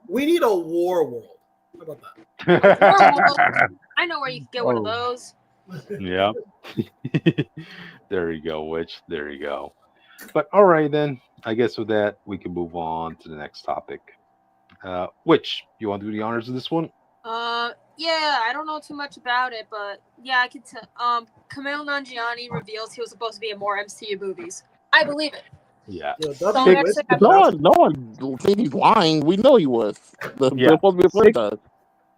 S1: We need a war world. How about that?
S2: I know where you can get one of those.
S3: Yeah. There you go, Witch. There you go. But all right then. I guess with that we can move on to the next topic. Witch, you want to do the honors of this one?
S2: Yeah, I don't know too much about it, but yeah, I can tell. Kumail Nanjiani reveals he was supposed to be in more MCU movies. I believe it.
S3: Yeah.
S4: No one think he's lying. We know he was. They're supposed to be a franchise.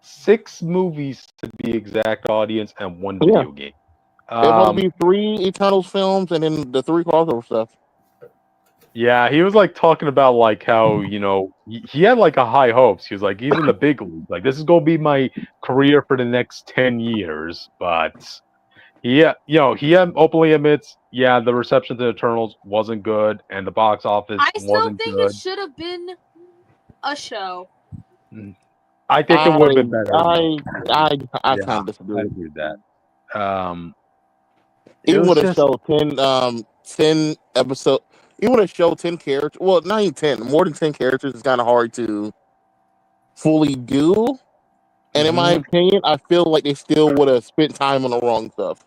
S3: 6 movies to be exact, audience, and 1 video game.
S4: There will be 3 Eternals films and then the 3 crossover stuff.
S3: Yeah, he was like talking about like how, you know, he had like a high hopes. He was like, he's in the big league. Like, this is gonna be my career for the next 10 years. But he openly admits, the reception to Eternals wasn't good, and the box office wasn't good.
S2: I still think it should have been a show.
S3: I think it would have been better.
S4: I kind of disagree.
S3: I agree with that.
S4: It would have showed 10 episodes. It would have showed 10 characters. Well, not even 10. More than 10 characters is kind of hard to fully do. And in my opinion, I feel like they still would have spent time on the wrong stuff.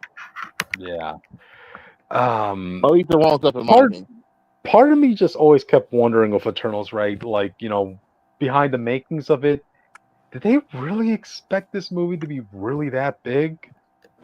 S3: Yeah.
S4: At least the wrong stuff in my opinion.
S3: Part of me just always kept wondering if Eternals, right? Like, you know, behind the makings of it, did they really expect this movie to be really that big?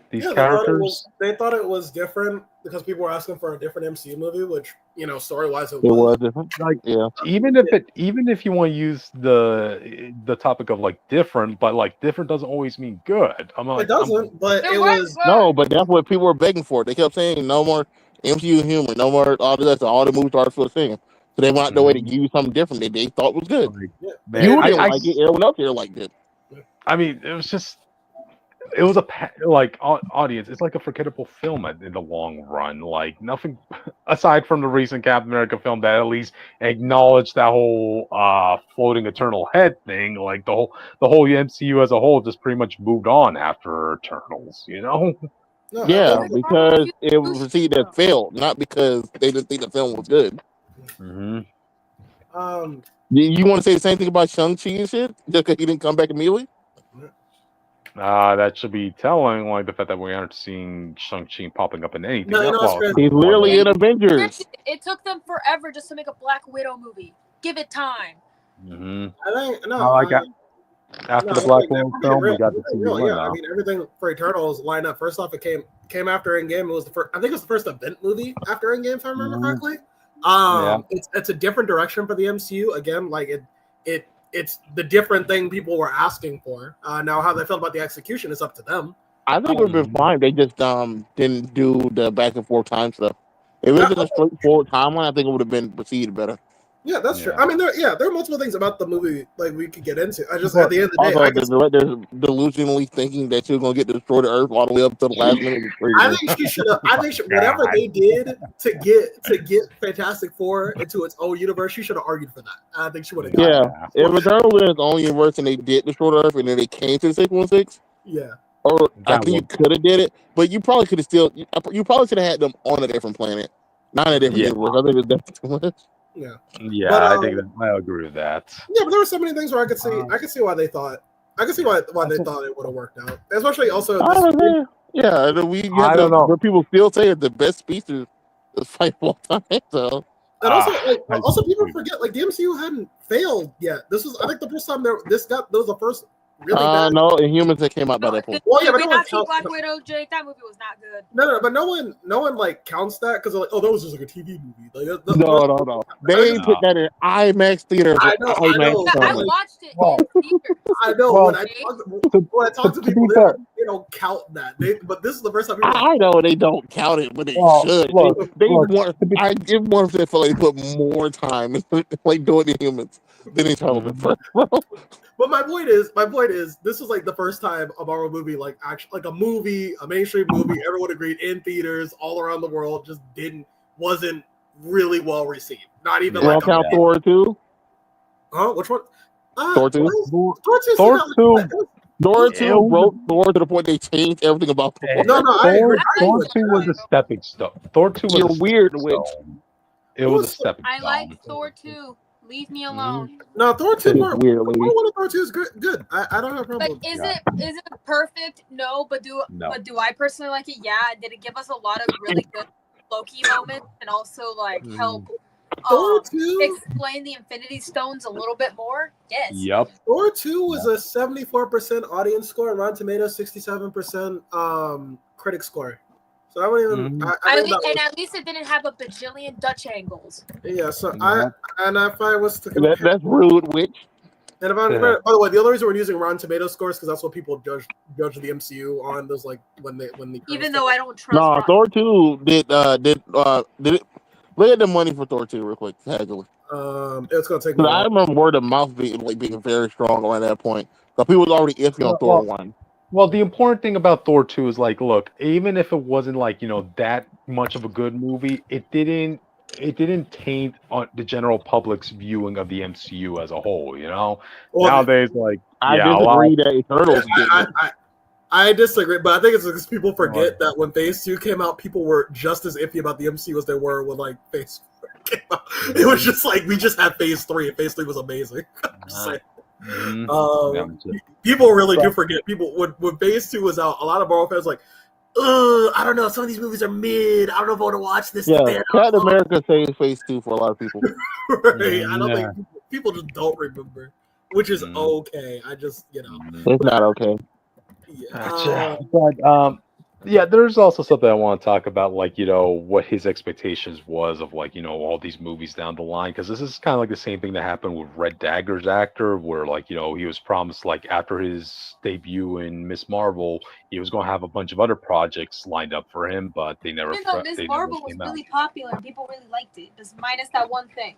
S3: These characters?
S1: They thought it was different because people were asking for a different MCU movie, which story-wise, it
S4: was different.
S3: Like,
S4: Yeah.
S3: even if you want to use the topic of like different, but like different doesn't always mean good.
S1: It doesn't, but
S2: It
S1: it
S2: was
S1: was.
S4: No, but that's what people were begging for. They kept saying no more MCU humor, no more all the movie stars were saying. So they went out the way to give you something different that they thought was good.
S3: Like,
S1: Yeah.
S3: man,
S4: You didn't like it. Everyone else here liked it.
S3: I mean, it was audience. It's like a forgettable film in the long run. Like nothing aside from the recent Captain America film that at least acknowledged that whole floating eternal head thing. Like the whole MCU as a whole just pretty much moved on after Eternals.
S1: No,
S4: Yeah, because it was received that failed, not because they didn't think the film was good.
S3: Mm-hmm.
S4: You want to say the same thing about Shang-Chi and shit? Just because he didn't come back immediately?
S3: That should be telling, like the fact that we aren't seeing Shang-Chi popping up in anything.
S4: He's literally in Avengers.
S2: It took them forever just to make a Black Widow movie. Give it time.
S3: Mm-hmm.
S1: I think
S3: after the Black Widow film, we got to see
S1: I mean, everything for Eternals lined up. First off, it came after Endgame. It was the first. I think it was the first event movie after Endgame, if I remember correctly. It's a different direction for the MCU. Again, like it's the different thing people were asking for. Now, how they felt about the execution is up to them.
S4: I think it would have been fine. They just didn't do the back and forth time stuff. If it was just a straightforward timeline, I think it would have been received better.
S1: Yeah, that's true. I mean, there are multiple things about the movie like we could get into. I just at the end of the day,
S4: also, the director delusionally thinking that she was gonna get to destroy the Earth all the way up to the last minute.
S1: I think she should have. Whatever they did to get Fantastic Four into its own universe, she should have argued for that. I think she would have.
S4: Yeah, if Eternal was its own universe and they did destroy the Earth and then they came to the 616.
S1: Yeah.
S4: Or I think you could have did it, but you probably could have still. You probably could have had them on a different planet, not in a different universe. I think it's definitely too much.
S1: Yeah,
S3: but, I agree with that.
S1: Yeah, but there were so many things where I could see why they thought. I could see why they thought it would have worked out. Especially also.
S4: I don't know. Where people still say it's the best speech to fight of all time. So.
S1: And also, people forget like the MCU hadn't failed yet. This was, I think, the first time there was the first. Really bad.
S4: No, Inhumans that came out by that point.
S1: Well, yeah, but
S2: no one counts Black Widow, Jake. That movie was not good.
S1: No, but no one like counts that because like, that was just like a TV movie. Like,
S4: no. They put that in IMAX theater.
S1: I know.
S2: I watched it in theaters.
S1: I know. When I talk to people, they don't count that. But this is the first time.
S4: I know they don't count it, but they should. I give more to feel like they put more time into like doing the Humans than Eternal first, bro.
S1: But my point is, this was like the first time a Marvel movie, like actually, like a mainstream movie, everyone agreed in theaters all around the world, just wasn't really well received. Not even like
S4: count Thor 2.
S1: Huh? Which one?
S4: Thor 2.
S3: Thor 2.
S4: Thor 2 wrote Thor to the point they changed everything about Thor.
S1: No,
S3: Thor 2 was a stepping stone. Thor 2 was
S4: weird.
S3: It was a stepping stone.
S2: I like Thor 2. Leave me alone.
S1: No, Thor 2. Thor 2 is good. I don't have a problem.
S2: But is it perfect? No. But do I personally like it? Yeah. Did it give us a lot of really good Loki moments and also like help explain the Infinity Stones a little bit more? Yes.
S3: Yep.
S1: Thor 2 was a 74% audience score and Rotten Tomatoes 67% critic score. So I wouldn't even.
S2: At least it didn't have a bajillion Dutch angles.
S1: Yeah. So if I was to
S4: compare, that's rude, witch.
S1: And if I remember, by the way, the only reason we're using Rotten Tomatoes scores because that's what people judge the MCU on. Those like when the
S2: even though I don't trust.
S4: No, Thor 2 did it? Look at the money for Thor 2 real quick. Casually.
S1: It's gonna take.
S4: I remember word of mouth being very strong around that point. But people was already iffy on Thor 1.
S3: Well, the important thing about Thor 2 is like, look, even if it wasn't like, that much of a good movie, it didn't taint on the general public's viewing of the MCU as a whole, Well, nowadays, like,
S4: I disagree that Eternals did.
S1: I disagree, but I think it's because people forget that when Phase 2 came out, people were just as iffy about the MCU as they were when like Phase 4 came out. It was just like we just had Phase 3, and Phase 3 was amazing. People really do forget. People when Phase 2 was out, a lot of Marvel fans like, I don't know. Some of these movies are mid. I don't know if I want to watch this.
S4: Yeah, Captain America saved Phase 2 for a lot of people.
S1: Right? I don't think people just don't remember, which is okay. I just
S4: it's not okay.
S1: Yeah.
S3: Yeah, there's also something I want to talk about, like, what his expectations was of, like, all these movies down the line, because this is kind of like the same thing that happened with Red Dagger's actor, where, like, he was promised, like, after his debut in Miss Marvel, he was going to have a bunch of other projects lined up for him, but they never,
S2: Miss
S3: they never
S2: Marvel was
S3: came out.
S2: really popular and people really liked it, just minus that one thing.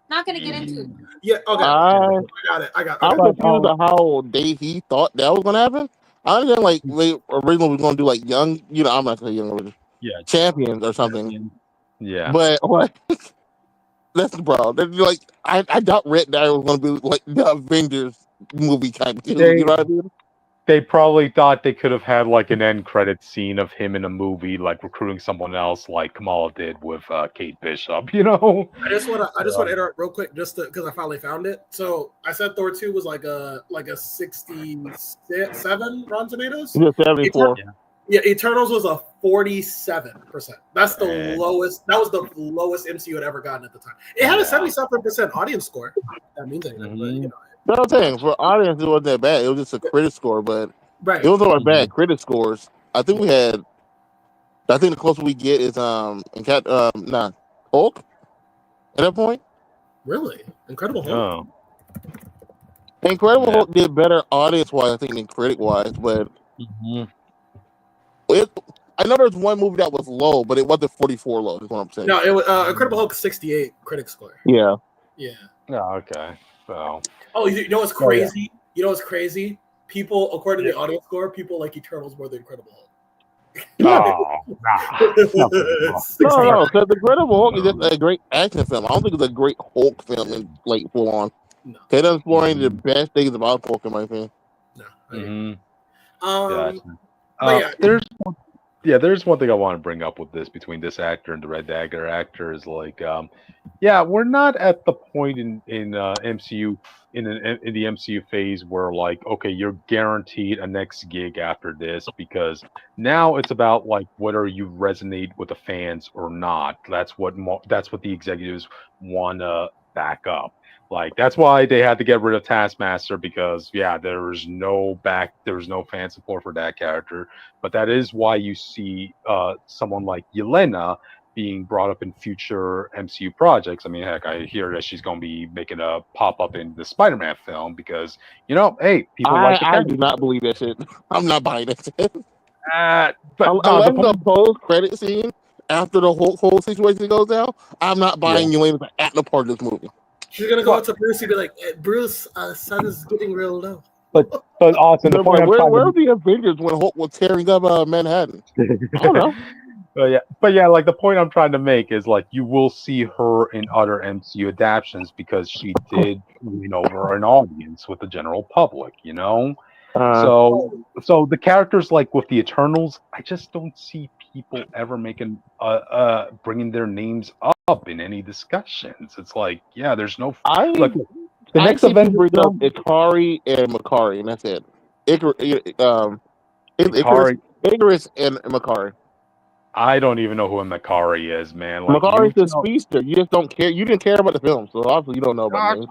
S2: Not gonna get into it.
S1: Yeah, okay. I got it.
S4: I'm confused about how he thought that was gonna happen. I understand, like, they originally were gonna do like young, I'm not saying young, champions or something.
S3: Yeah,
S4: but like, that's like, I doubt Red Dagger was gonna be like the Avengers movie kind of thing. You know what I mean?
S3: They probably thought they could have had like an end credit scene of him in a movie, like recruiting someone else, like Kamala did with Kate Bishop.
S1: I just want to interrupt real quick, just because I finally found it. So I said Thor 2 was like a 67 Rotten Tomatoes.
S4: 74.
S1: Yeah, Eternals was a 47%. That's the lowest. That was the lowest MCU had ever gotten at the time. It had a 77% audience score. That means anything,
S4: but I'm saying, for audience, it wasn't that bad. It was just a critic score, but it wasn't like bad critic scores. I think the closest we get is Hulk at that point.
S1: Really? Incredible Hulk.
S4: Incredible Hulk did better audience wise, I think, than critic wise, but I know there's one movie that was low, but it wasn't 44 low. Is what I'm saying.
S1: No, it was Incredible Hulk 68 critic score.
S4: Yeah.
S3: Oh, okay. So.
S1: Oh, you know what's crazy? You know what's crazy? People, according to the audience score, people like Eternals more than Incredible Hulk.
S3: No,
S4: because the Incredible Hulk is just a great action film. I don't think it's a great Hulk film in like full on. No. They're exploring the best things about Hulk, in my opinion.
S3: There's one thing I want to bring up with this, between this actor and the Red Dagger actor, is like, we're not at the point in MCU in the MCU phase where, like, okay, you're guaranteed a next gig after this, because now it's about, like, whether you resonate with the fans or not. That's what the executives want to back up. Like, that's why they had to get rid of Taskmaster, because there was no fan support for that character. But that is why you see someone like Yelena being brought up in future MCU projects. I mean, heck, I hear that she's going to be making a pop up in the Spider-Man film, because hey, people like the character.
S4: I do not believe that shit. I'm not buying that shit.
S3: But
S4: the post-credit scene after the whole situation goes down, I'm not buying Yelena at the part of this movie.
S1: She's gonna go up to Bruce and be like, "Bruce, sun is getting real low."
S3: But Austin, the point
S4: where are the Avengers when Hulk was tearing up Manhattan? I don't know.
S3: But like, the point I'm trying to make is, like, you will see her in other MCU adaptations, because she did win over an audience with the general public. So the characters, like with the Eternals, I just don't see people ever making bringing their names up in any discussions. It's like, there's no the next event
S4: bring up Ikari and Makari, and that's it. Icarus and Makari.
S3: I don't even know who a Makari is, man. Like,
S4: Makari's the speedster. You just don't care. You didn't care about the film, so obviously you don't know about me.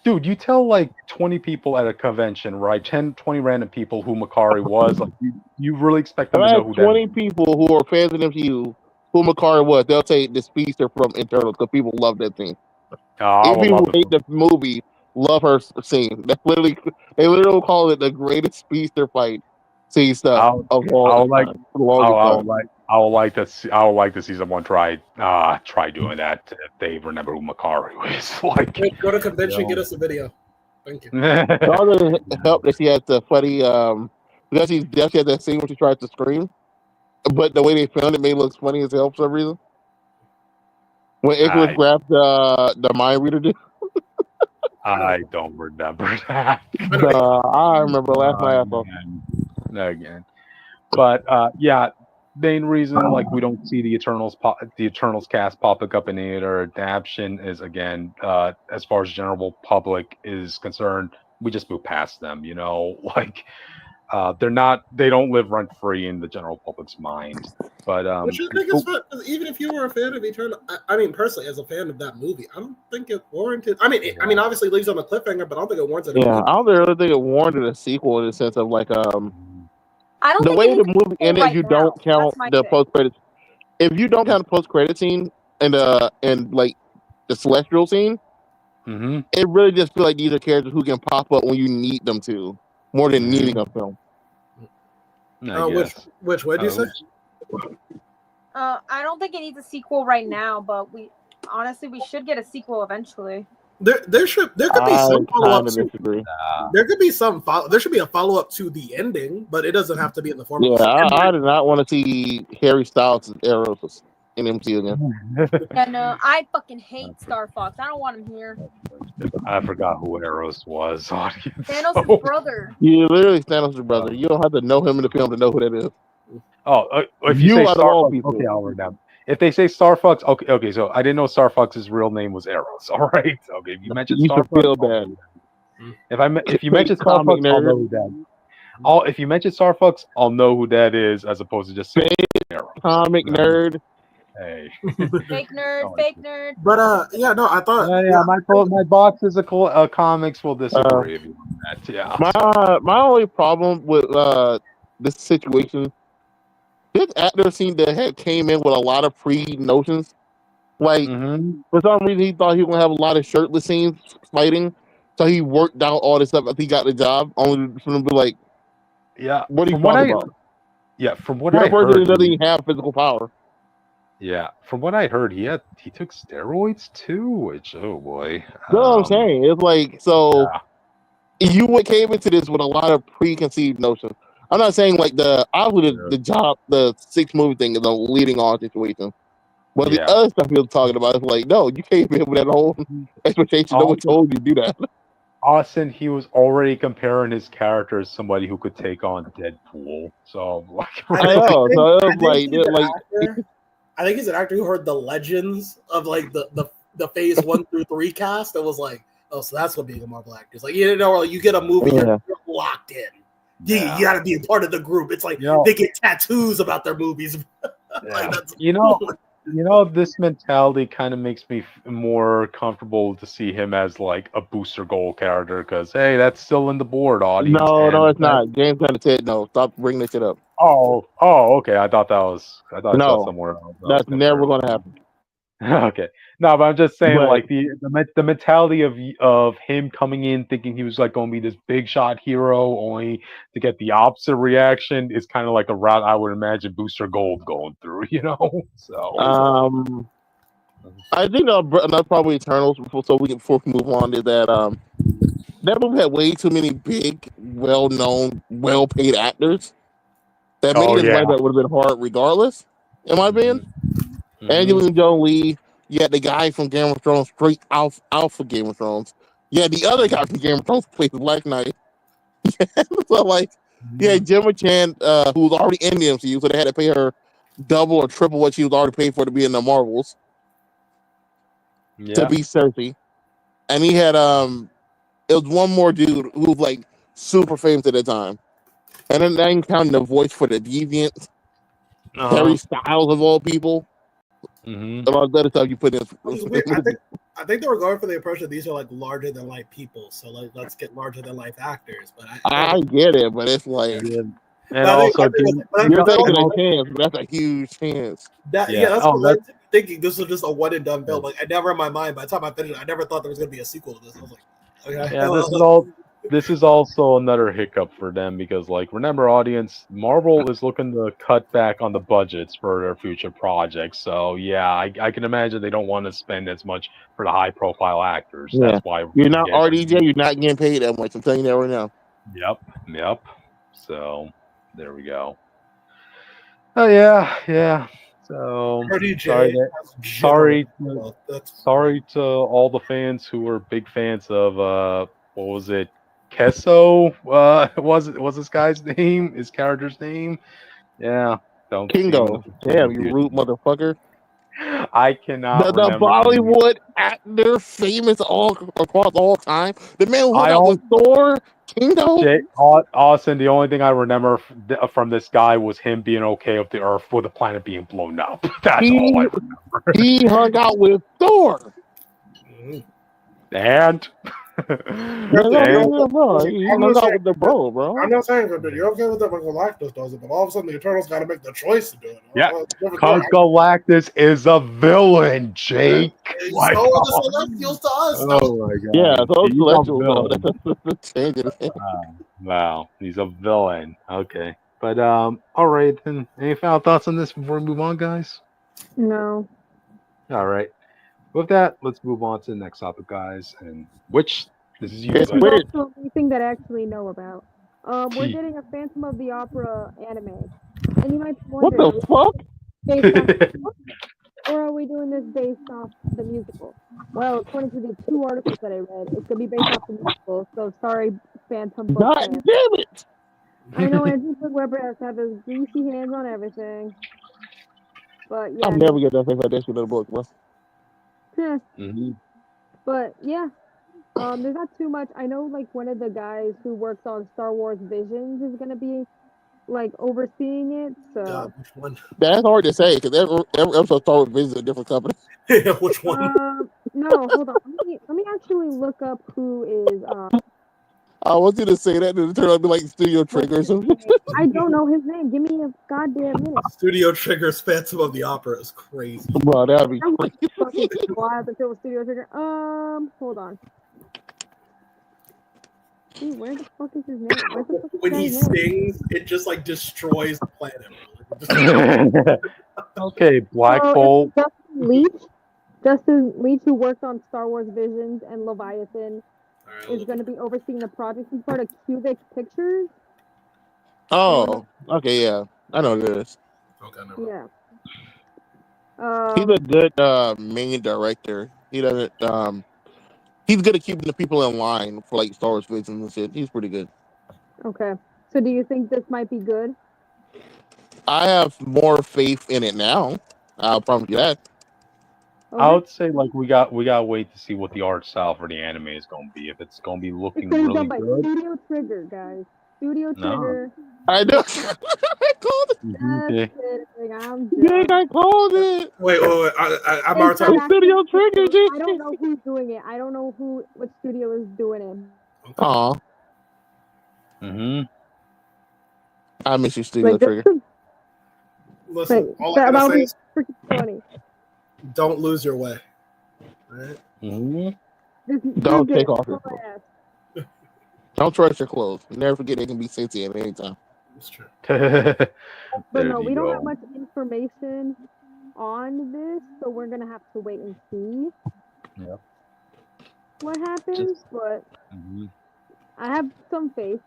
S3: Dude, you tell like 20 people at a convention, right? 20 random people who Makari was. Like, you really expect them to know who
S4: 20 people who are fans of MCU who Makari was. They'll take the speedster from Eternals, because people love that scene. If people who hate the movie love her scene. They literally call it the greatest speedster fight scene stuff of all time.
S3: I would like to see someone try doing that if they remember who Makari was. Like,
S1: go to convention, get us a video. Thank you.
S4: It also helped that she had the funny because she's deaf. She had that scene when she tries to scream, but the way they filmed it made it look funny as hell for some reason. When Icarus grabbed the mind reader, dude.
S3: I don't remember that.
S4: I remember last night.
S3: Again, but main reason, like, we don't see the Eternals cast popping up in any other adaptation is, again, as far as general public is concerned, we just move past them. Like, they don't live rent free in the general public's mind. But
S1: which I think is fun, even if you were a fan of Eternal, I mean, personally, as a fan of that movie, I don't think it warranted. I mean, obviously, it leaves on a cliffhanger, but I don't think it warranted.
S4: I don't really think it warranted a sequel in the sense of like
S2: I don't
S4: The
S2: think
S4: way
S2: it
S4: the
S2: needs
S4: movie
S2: to
S4: ended,
S2: right
S4: you
S2: now.
S4: don't count
S2: That's my
S4: the
S2: thing.
S4: post credits. If you don't count the post credit scene and like the celestial scene,
S3: Mm-hmm.
S4: it really just feels like these are characters who can pop up when you need them to, more than needing a film.
S3: I guess.
S1: Which what did you say?
S2: I don't think it needs a sequel right now, but we should get a sequel eventually.
S1: There could be some follow up.
S4: Disagree.
S1: There could be some there should be a follow up to the ending, but it doesn't have to be in the form of.
S4: I do not want to see Harry Styles and Arrows in MCU again.
S2: Yeah, no, I fucking hate Star Fox. I don't want him here.
S3: I forgot who Eros was.
S2: Thanos' brother.
S4: You literally Thanos' brother. You don't have to know him in the film to know who that is.
S3: Oh, if you say Star Fox, okay, I'll remember. If they say Star Fox, okay. So I didn't know Star Fox's real name was Eros. All right. Okay. If you mentioned Star Fox,
S4: feel bad.
S3: If you mention Star Fox, I'll know who that is. If you mention Star Fox, I'll know who that is, as opposed to just saying Eros.
S4: Comic nerd.
S3: Hey.
S2: Fake nerd.
S1: But I thought.
S3: My boxes of comics will disagree with you on that. Yeah.
S4: My only problem with this situation, this actor seemed to have came in with a lot of pre-notions. Like for some reason he thought he was gonna have a lot of shirtless scenes fighting, so he worked out all this stuff after he got the job, only for him to be like,
S3: yeah,
S4: what are you talking about?
S3: Yeah, from what I heard,
S4: he doesn't even have physical power.
S3: Yeah, from what I heard, he took steroids too, which oh boy.
S4: That's what I'm saying. It's like you came into this with a lot of preconceived notions. I'm not saying like the job, the 6 movie thing is a leading on situation. But the other stuff he was talking about is like, no, you came in with that whole expectation. No one told you to do that.
S3: Austin, he was already comparing his character as somebody who could take on Deadpool. So
S1: I think he's an actor who heard the legends of like the phase 1 through 3 cast and was like, oh, so that's what being a Marvel actor is like. You know, you get a movie, you're locked in. You got to be a part of the group. It's like they get tattoos about their movies. Like,
S3: this mentality kind of makes me more comfortable to see him as like a booster goal character because hey, that's still in the board audience.
S4: No, it's not. James kind of said no. Stop bringing this shit up.
S3: Oh, okay. I thought I saw somewhere else.
S4: That's never going to happen.
S3: Okay, no, but I'm just saying, like the mentality of him coming in thinking he was like going to be this big shot hero, only to get the opposite reaction, is kind of like a route I would imagine Booster Gold going through, you know. So,
S4: I think that's probably Eternals. Before we move on, is that that movie had way too many big, well-known, well-paid actors that made it like that would have been hard regardless. In my opinion. Angelina Jolie, you had the guy from Game of Thrones, straight alpha Game of Thrones. You had the other guy from Game of Thrones played the Black Knight. So like, Gemma Chan, who was already in the MCU, so they had to pay her double or triple what she was already paid for to be in the Marvels. To be Cersei. And he had it was one more dude who was like super famous at the time. And then I counting the voice for the Deviant, Harry Styles of all people. About the other stuff you put in.
S1: I think they were going for the approach that these are like larger than life people, so like let's get larger than life actors. But
S4: I get it, but it's like,
S3: and also
S4: you're taking a chance, but that's a huge chance.
S1: That's what I'm thinking. This was just a one and done film. Like I never in my mind, by the time I finished, I never thought there was going to be a sequel to this. I was like, okay.
S3: Yeah, this is also another hiccup for them because, like, remember, audience, Marvel is looking to cut back on the budgets for their future projects. So, I can imagine they don't want to spend as much for the high-profile actors. Yeah. That's why
S4: you're not RDJ. You're not getting paid that much. I'm telling you that right now.
S3: Yep. So, there we go. Oh yeah. So sorry to all the fans who were big fans of what was it? Kesso was this guy's name? His character's name? Yeah.
S4: Kingo. Damn, you rude motherfucker.
S3: I cannot
S4: the Bollywood actor, famous all across all time. The man who hung out with Thor, Kingo.
S3: Austin, the only thing I remember from this guy was him being okay with the Earth with the planet being blown up. That's all I remember.
S4: He hung out with Thor.
S3: And
S4: Bro. He hung out with the bro.
S1: I'm not saying that you're okay with it when Galactus does it, but all of a sudden the Eternals got to make the choice to do it.
S3: Yeah, because Galactus is a villain, Jake.
S1: So are the Celestials to us.
S3: Oh my god!
S4: Yeah, those
S3: He's
S4: Celestials.
S3: a villain.
S4: That's changing it.
S3: Wow, he's a villain. Okay, but all right then. Any final thoughts on this before we move on, guys?
S2: No.
S3: All right. With that, let's move on to the next topic, guys. And which this is you.
S4: It's
S3: guys.
S4: weird.
S2: Also, anything that I actually know about. We're getting a Phantom of the Opera anime, and you might be
S4: What
S2: wondering,
S4: the fuck?
S2: based off the book, or are we doing this based off the musical? Well, according to the 2 articles that I read, it's gonna be based off the musical. So sorry, Phantom book
S4: God
S2: fans.
S4: damn it!
S2: I know Andrew Weber has to have his greasy hands on everything, but yeah.
S4: I'm never gonna think like that shit in the book, bro.
S2: But yeah, there's not too much. I know like one of the guys who works on Star Wars Visions is gonna be like overseeing it. So
S1: which one?
S4: That's hard to say because every episode Star Wars visits a different company.
S1: Which one?
S2: No, hold on. Let me actually look up who is.
S4: I want you to say that and it turn out to be like Studio Trigger or something.
S2: I don't know his name. Give me a goddamn minute.
S1: Studio Trigger's Phantom of the Opera is crazy.
S4: Bro, that'd be crazy.
S2: Fucking wild until Studio Trigger. Hold on. Dude, where the fuck is his name? Where's the fuck is
S1: When he
S2: his name?
S1: sings, it just like destroys the planet.
S3: Okay, Black Bolt.
S2: Justin Leach, who worked on Star Wars Visions and Leviathan, is going to be overseeing the project. He's part of Cubic Pictures.
S4: Oh, okay, yeah. I know what it is.
S1: Okay,
S2: Yeah.
S4: He's a good main director. He doesn't he's good at keeping the people in line for like Star Wars Visions and shit. He's pretty good.
S2: Okay. So do you think this might be good?
S4: I have more faith in it now. I'll promise you that.
S2: Okay.
S3: I would say like we got to wait to see what the art style for the anime is going to be. If it's going to be looking
S2: It's
S3: really
S2: done by
S3: good.
S2: Studio Trigger, guys. Studio
S3: No.
S2: Trigger.
S4: I know. I called it.
S3: Okay.
S2: I'm
S4: Dang, I called it.
S1: Wait. I'm our time.
S4: It's Studio Trigger, dude.
S2: I don't know who's doing it. I don't know what studio is doing it.
S4: Aw. I miss you, Studio Trigger.
S1: Listen, all I gotta say is
S2: freaking funny.
S1: don't lose your way. Right?
S4: Don't take off your clothes. Don't trust your clothes. Never forget they can be sentient at any time.
S1: That's true.
S2: But no, we don't have much information on this, so we're gonna have to wait and see what happens. But I have some faith.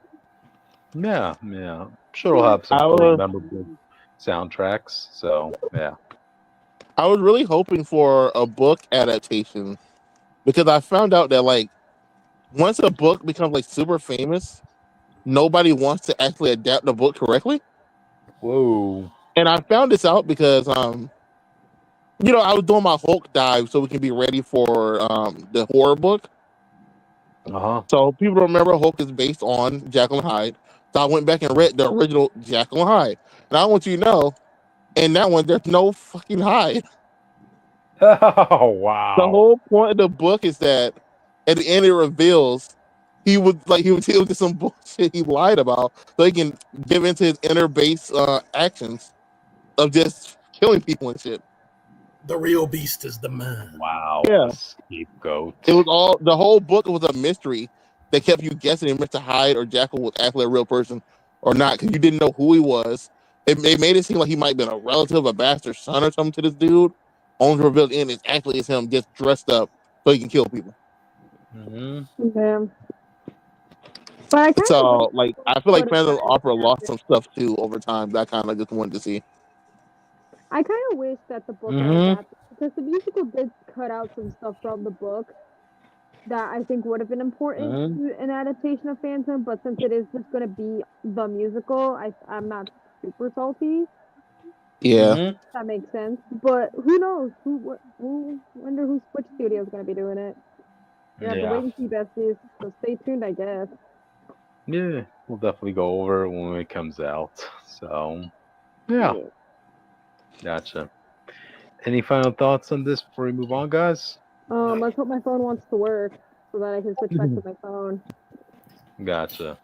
S3: Yeah. I'm sure we'll have some really memorable soundtracks. So yeah.
S4: I was really hoping for a book adaptation because I found out that like once a book becomes like super famous, nobody wants to actually adapt the book correctly.
S3: Whoa.
S4: And I found this out because I was doing my Hulk dive so we can be ready for the horror book. So people remember Hulk is based on Jekyll and Hyde. So I went back and read the original Jekyll and Hyde. And I want you to know, in that one, there's no fucking Hyde.
S3: Oh wow.
S4: The whole point of the book is that at the end it reveals he was just some bullshit he lied about so he can give into his inner base actions of just killing people and shit.
S1: The real beast is the man.
S3: Wow.
S4: Yeah.
S3: Scapegoat.
S4: It was the whole book was a mystery that kept you guessing if Mr. Hyde or Jackal was actually a real person or not because you didn't know who he was. It made it seem like he might have been a relative, a bastard son or something to this dude. Only to reveal in it's actually him just dressed up so he can kill people.
S2: Yeah. But I
S4: I feel like Phantom of the Opera lost some stuff too over time that I kind of just wanted to see.
S2: I kind of wish that the book got adapted because the musical did cut out some stuff from the book that I think would have been important to an adaptation of Phantom. But since it is just going to be the musical, I'm not super salty.
S4: Yeah,
S2: that makes sense. But who knows? Wonder which studio is going to be doing it. We have to wait and see, besties. So stay tuned, I guess.
S3: Yeah, we'll definitely go over it when it comes out. So, yeah. Gotcha. Any final thoughts on this before we move on, guys?
S2: Let's hope my phone wants to work. so that I can switch back to my phone.
S3: Gotcha.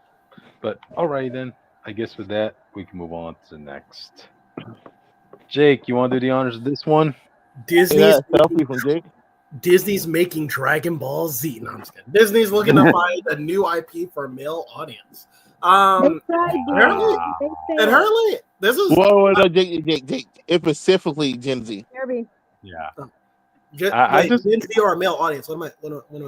S3: But alright then. I guess with that we can move on to the next. Jake, you want to do the honors of this one?
S1: Disney's
S4: selfie from Jake.
S1: Disney's making Dragon Ball Z. No, I'm just kidding. Disney's looking to find a new IP for male audience. Apparently, this is
S4: Whoa, no, Jake, it's specifically Gen Z.
S3: Yeah.
S1: Gen Z or a male audience. What am I?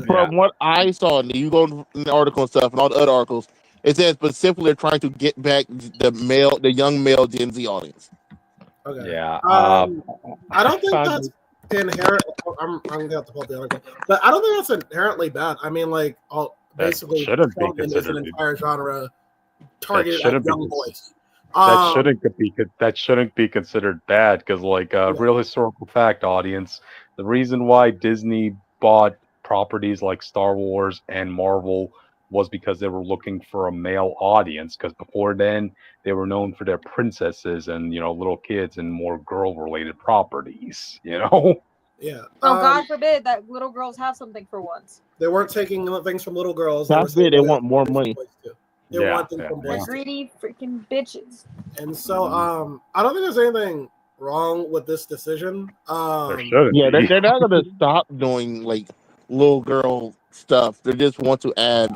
S4: From what I saw, and you go in the article and stuff, and all the other articles, it says specifically they're trying to get back the young male Gen Z audience.
S1: Okay.
S3: Yeah.
S1: I don't think that's inherent. I'm gonna have to pull up the article, but I don't think that's inherently bad. I mean, like, basically,
S3: shouldn't be
S1: is
S3: considered
S1: an entire genre targeted at young boys.
S3: That shouldn't be considered bad because, like, real historical fact, audience, the reason why Disney bought properties like Star Wars and Marvel was because they were looking for a male audience. Because before then, they were known for their princesses and little kids and more girl-related properties.
S1: Yeah.
S2: Oh, God forbid that little girls have something for once.
S1: They weren't taking things from little girls.
S4: That's it. They want more money.
S1: They want things from boys.
S2: Greedy freaking bitches.
S1: And so, I don't think there's anything wrong with this decision.
S4: They're not gonna stop doing like little girl stuff. They just want to add.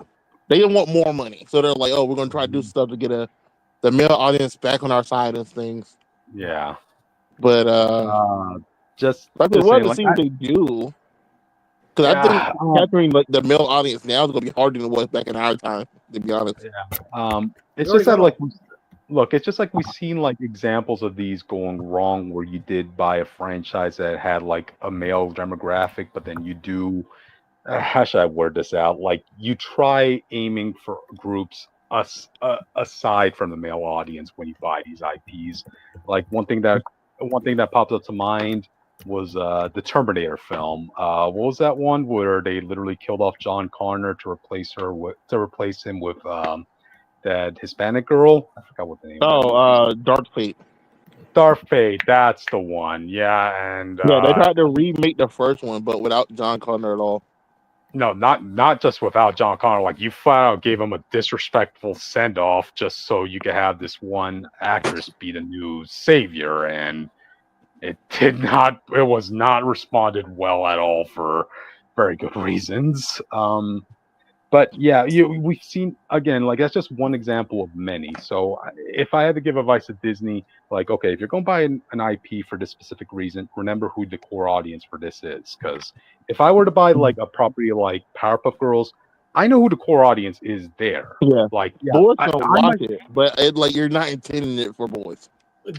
S4: They want more money, so they're like, "Oh, we're gonna try to do stuff to get the male audience back on our side of things."
S3: Yeah,
S4: but
S3: just
S4: I mean, we'll have to see what they do. Because I think capturing like the male audience now is gonna be harder than it was back in our time. To be honest,
S3: it's just that it's just like we've seen like examples of these going wrong where you did buy a franchise that had like a male demographic, but then you do. How should I word this out? Like you try aiming for groups aside from the male audience when you buy these IPs. Like one thing that popped up to mind was the Terminator film. What was that one where they literally killed off John Connor to replace him with that Hispanic girl? I forgot what the name.
S4: Dark Fate.
S3: Dark Fate, that's the one. Yeah, and
S4: they tried to remake the first one, but without John Connor at all.
S3: No, not just without John Connor. Like you flat out gave him a disrespectful send off just so you could have this one actress be the new savior, and it was not responded well at all for very good reasons. But yeah, we've seen again, like that's just one example of many. So if I had to give advice to Disney, like, okay, if you're going to buy an IP for this specific reason, remember who the core audience for this is. Because if I were to buy like a property like Powerpuff Girls, I know who the core audience is there.
S4: Yeah,
S3: like
S4: boys don't watch it, but you're not intending it for boys.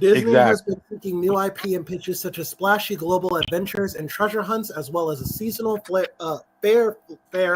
S1: Disney has been seeking new IP and pitches such as splashy global adventures and treasure hunts, as well as a seasonal fair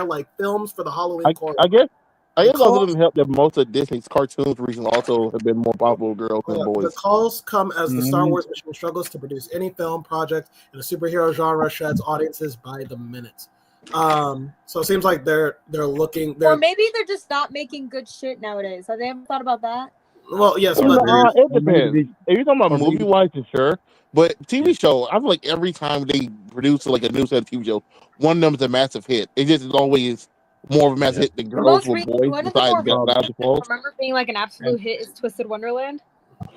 S1: like films for the Halloween.
S4: I guess also doesn't help that most of Disney's cartoons recently also have been more popular girls than boys.
S1: The calls come as the Star Wars mission struggles to produce any film project, and the superhero genre sheds audiences by the minute. So it seems like they're looking.
S2: Or maybe they're just not making good shit nowadays. Have they ever thought about that?
S1: Well, yes,
S4: but it depends. If you're talking about movie wise, sure. But TV show, I feel like every time they produce like a new set of TV show, one of them is a massive hit. It just is always more of a massive hit than girls with boys. Besides,
S2: I remember being like an absolute hit is Twisted Wonderland,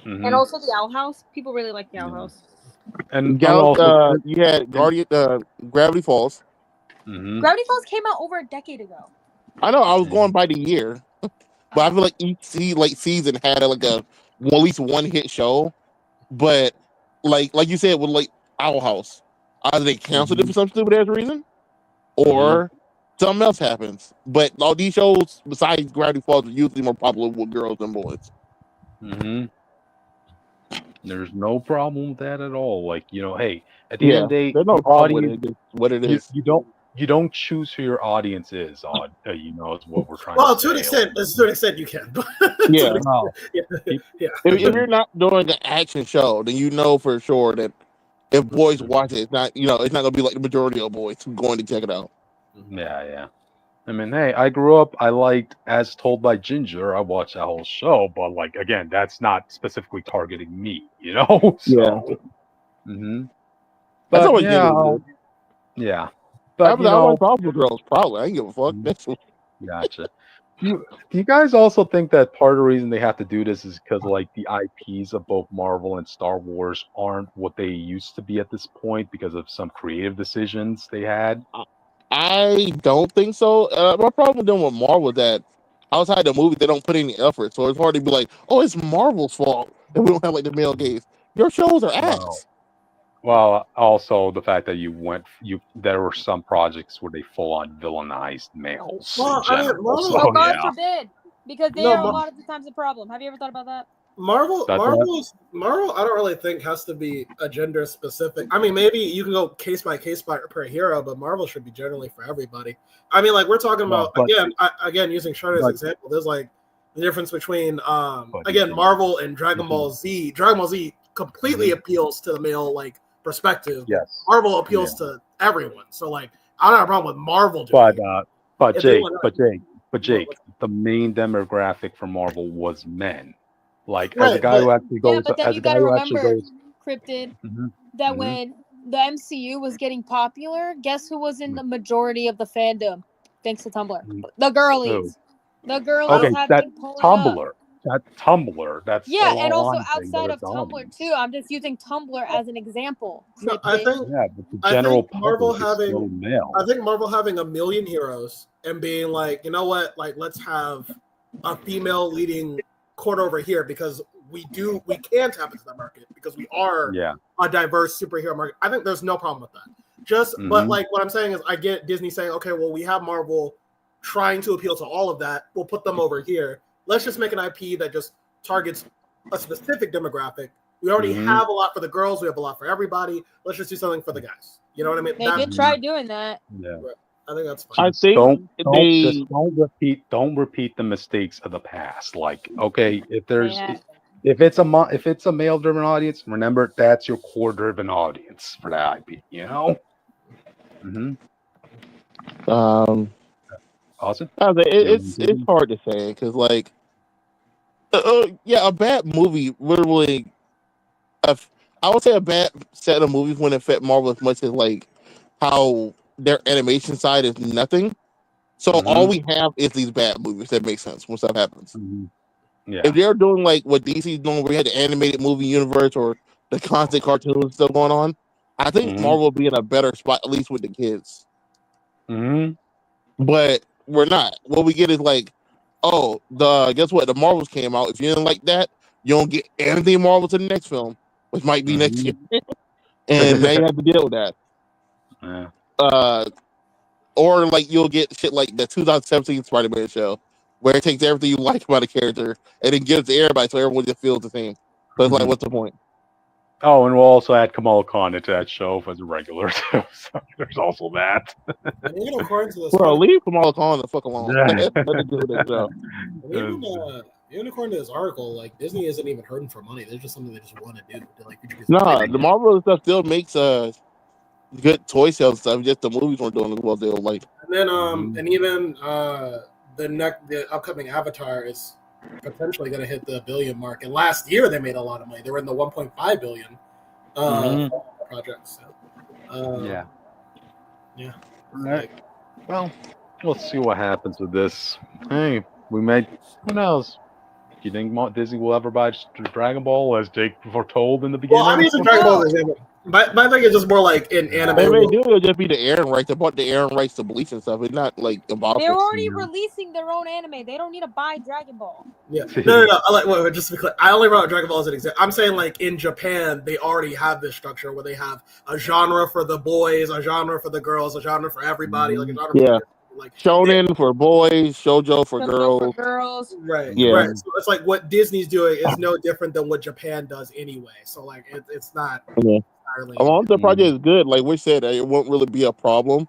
S2: and also the Owl House. People really like the Owl House.
S3: And
S4: you had Gravity Falls.
S2: Gravity Falls came out over a decade ago.
S4: I know. I was going by the year. But I feel like each season had like at least one hit show. But like you said with like Owl House, either they canceled it for some stupid ass reason, or something else happens. But all these shows besides Gravity Falls are usually more popular with girls than boys.
S3: There's no problem with that at all. Like hey, at the end of the day,
S4: there's no problem with it. What it is,
S3: you don't choose who your audience is. Is what we're trying.
S1: Well,
S3: to
S1: an extent, you can.
S4: Yeah. If you're not doing an action show, then you know for sure that if boys watch it, it's not it's not gonna be like the majority of boys who are going to check it out.
S3: Yeah. I mean, hey, I grew up. I liked As Told by Ginger. I watched that whole show, but like again, that's not specifically targeting me. So,
S4: yeah.
S3: But
S4: that's always
S3: yeah. But
S4: I like Powerpuff Girls. Probably, I ain't give a fuck.
S3: Gotcha. Do you guys also think that part of the reason they have to do this is because like the IPs of both Marvel and Star Wars aren't what they used to be at this point because of some creative decisions they had?
S4: I don't think so. My problem with them with Marvel is that outside the movie, they don't put any effort. So it's hard to be like, oh, it's Marvel's fault that we don't have like the male gaze. Your shows are ass.
S3: Well, also the fact that there were some projects where they full on villainized males.
S1: Well, I mean, Marvel,
S2: Oh, God forbid, because they are a lot of the times a problem. Have you ever thought about that?
S1: Marvel, I don't really think has to be a gender specific. I mean, maybe you can go case by per hero, but Marvel should be generally for everybody. I mean, like we're talking about again using Shredder as an example. There's like the difference between again Marvel and Dragon Ball Z. Dragon Ball Z completely appeals to the male like perspective.
S3: Yes.
S1: Marvel appeals to everyone. So like I don't have a problem with Marvel doing
S3: but Jake, the main demographic for Marvel was men. Like as a guy who actually goes,
S2: but then
S3: as
S2: you
S3: a guy
S2: gotta
S3: who actually
S2: remember,
S3: goes,
S2: Cryptid, that when the MCU was getting popular, guess who was in the majority of the fandom? Thanks to Tumblr, the girlies. The girlies have been pulling
S3: Tumblr.
S2: up.
S3: That's Tumblr. That's
S2: and also outside of Tumblr too. I'm just using Tumblr as an example.
S1: No, I think
S3: but the general
S1: Marvel
S3: public is still male.
S1: I think Marvel having a million heroes and being like, you know what, like let's have a female leading court over here because we can tap into that market because we are a diverse superhero market. I think there's no problem with that. But like what I'm saying is I get Disney saying, okay, well we have Marvel trying to appeal to all of that. We'll put them over here. Let's just make an IP that just targets a specific demographic. We already have a lot for the girls. We have a lot for everybody. Let's just do something for the guys. You know what I mean?
S2: They did try doing that.
S3: Yeah.
S1: I think that's fine.
S4: I think
S3: don't repeat the mistakes of the past. Like, okay, if it's a male driven audience, remember that's your core driven audience for that IP. You know. Awesome.
S4: It's hard to say because like, a bad movie literally. I would say a bad set of movies wouldn't affect Marvel as much as like how their animation side is nothing. So all we have is these bad movies. That makes sense when stuff happens.
S3: Yeah.
S4: If they're doing like what DC's doing, where you had the animated movie universe or the constant cartoons stuff going on, I think Marvel will be in a better spot, at least with the kids. But we're not. What we get is like, guess what? The Marvels came out. If you didn't like that, you don't get anything Marvel to the next film, which might be next year. And now you have to deal with that.
S3: Yeah.
S4: Or like you'll get shit like the 2017 Spider-Man show, where it takes everything you like about a character and then gives it to everybody, so everyone just feels the same. So it's like, what's the point?
S3: Oh, and we'll also add Kumail Khan into that show as a regular too. So there's also that.
S4: Bro, leave Kumail Khan the fuck alone.
S1: Even according to this article, like Disney isn't even hurting for money. There's just something they just want to do.
S4: The Marvel stuff still makes good toy sales stuff. Just the movies weren't doing as well. They were like,
S1: and then and even the upcoming Avatar is potentially going to hit the $1 billion mark. And last year they made a lot of money. They were in the 1.5 billion projects. So,
S3: yeah.
S1: Right.
S3: Well, let's see what happens with this. Hey, who knows? Do you think Disney will ever buy Dragon Ball as Jake foretold in the beginning?
S1: Well, I'm using Dragon Ball as an example. But I think it's just more like in anime.
S4: It'll just be the airing rights. They bought the airing rights to Bleach and stuff. It's not like involved.
S2: They're already releasing their own anime. They don't need to buy Dragon Ball.
S1: Yeah. No. Wait, just to be clear, I only wrote Dragon Ball as an example. I'm saying like in Japan, they already have this structure where they have a genre for the boys, a genre for the girls, a genre for everybody, like a genre for like
S4: shonen for boys, shoujo for
S2: girls.
S1: Right. Right. So it's like what Disney's doing is no different than what Japan does anyway. So like it's not.
S4: The project is good. Like we said, it won't really be a problem.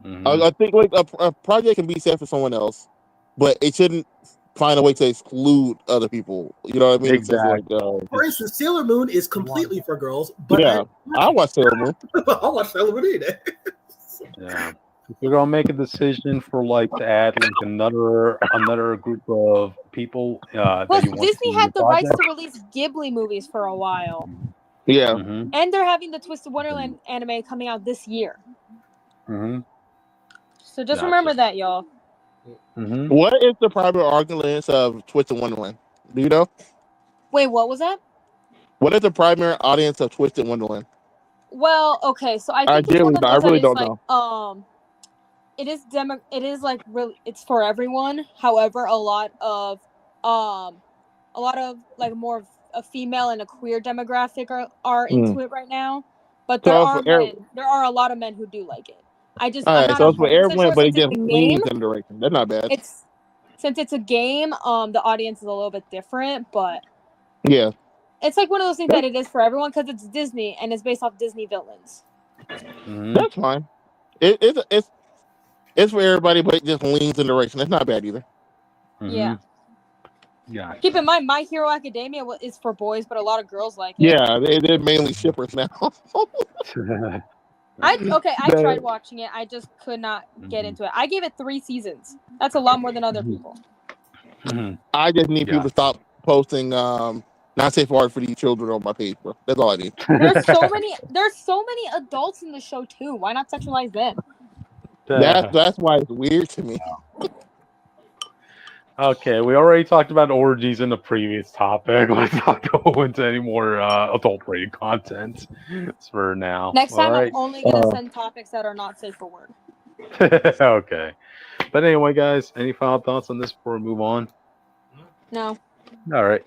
S4: I think like a project can be set for someone else, but it shouldn't find a way to exclude other people. You know what I mean?
S3: Exactly.
S1: For instance, Sailor Moon is completely for girls. But
S4: I watch Sailor Moon.
S1: I watch Sailor Moon any day.
S3: Yeah. If we're gonna make a decision for like to add like another group of people,
S2: plus Disney had the rights to release Ghibli movies for a while.
S4: Yeah,
S2: and they're having the Twisted Wonderland anime coming out this year.
S3: Mm-hmm.
S2: So just
S3: Gotcha.
S2: remember that, y'all.
S3: Mm-hmm.
S4: What is the primary audience of Twisted Wonderland? Do you know?
S2: Wait, what was that?
S4: What is the primary audience of Twisted Wonderland?
S2: Well, okay, so I
S4: I
S2: think it's one
S4: really,
S2: of
S4: I
S2: those that
S4: really
S2: is
S4: don't
S2: like
S4: know.
S2: it is like really it's for everyone. However, a lot of like more of a female and a queer demographic are into it right now. But
S4: So for
S2: there are a lot of men who do like it.
S4: all
S2: I'm
S4: right,
S2: not
S4: so it's for
S2: 100%
S4: everyone,
S2: sure
S4: but
S2: since
S4: it
S2: it's
S4: just
S2: a game.
S4: leans in the direction. That's not bad.
S2: Since it's a game, the audience is a little bit different, but
S4: Yeah,
S2: it's like one of those things that it is for everyone because it's Disney and it's based off Disney villains.
S3: Mm-hmm.
S4: that's fine. It's for everybody, but it just leans in the direction. That's not bad either.
S2: Yeah.
S3: Yeah.
S2: Keep in mind, My Hero Academia is for boys, but a lot of girls like it.
S4: Yeah, they're mainly shippers now.
S2: I tried watching it. I just could not get into it. I gave it 3 seasons. That's a lot more than other people.
S3: Mm-hmm.
S4: I just need people to stop posting not safe for art for these children on my page, bro. That's all I need.
S2: There's so many adults in the show too. Why not sexualize them?
S4: That's why it's weird to me.
S3: Okay, we already talked about orgies in the previous topic. Let's not go into any more adult-rated content for now.
S2: Next time,
S3: All
S2: I'm only gonna send topics that are not safe for work.
S3: right. Okay. But anyway, guys, any final thoughts on this before we move on?
S2: No.
S3: All right.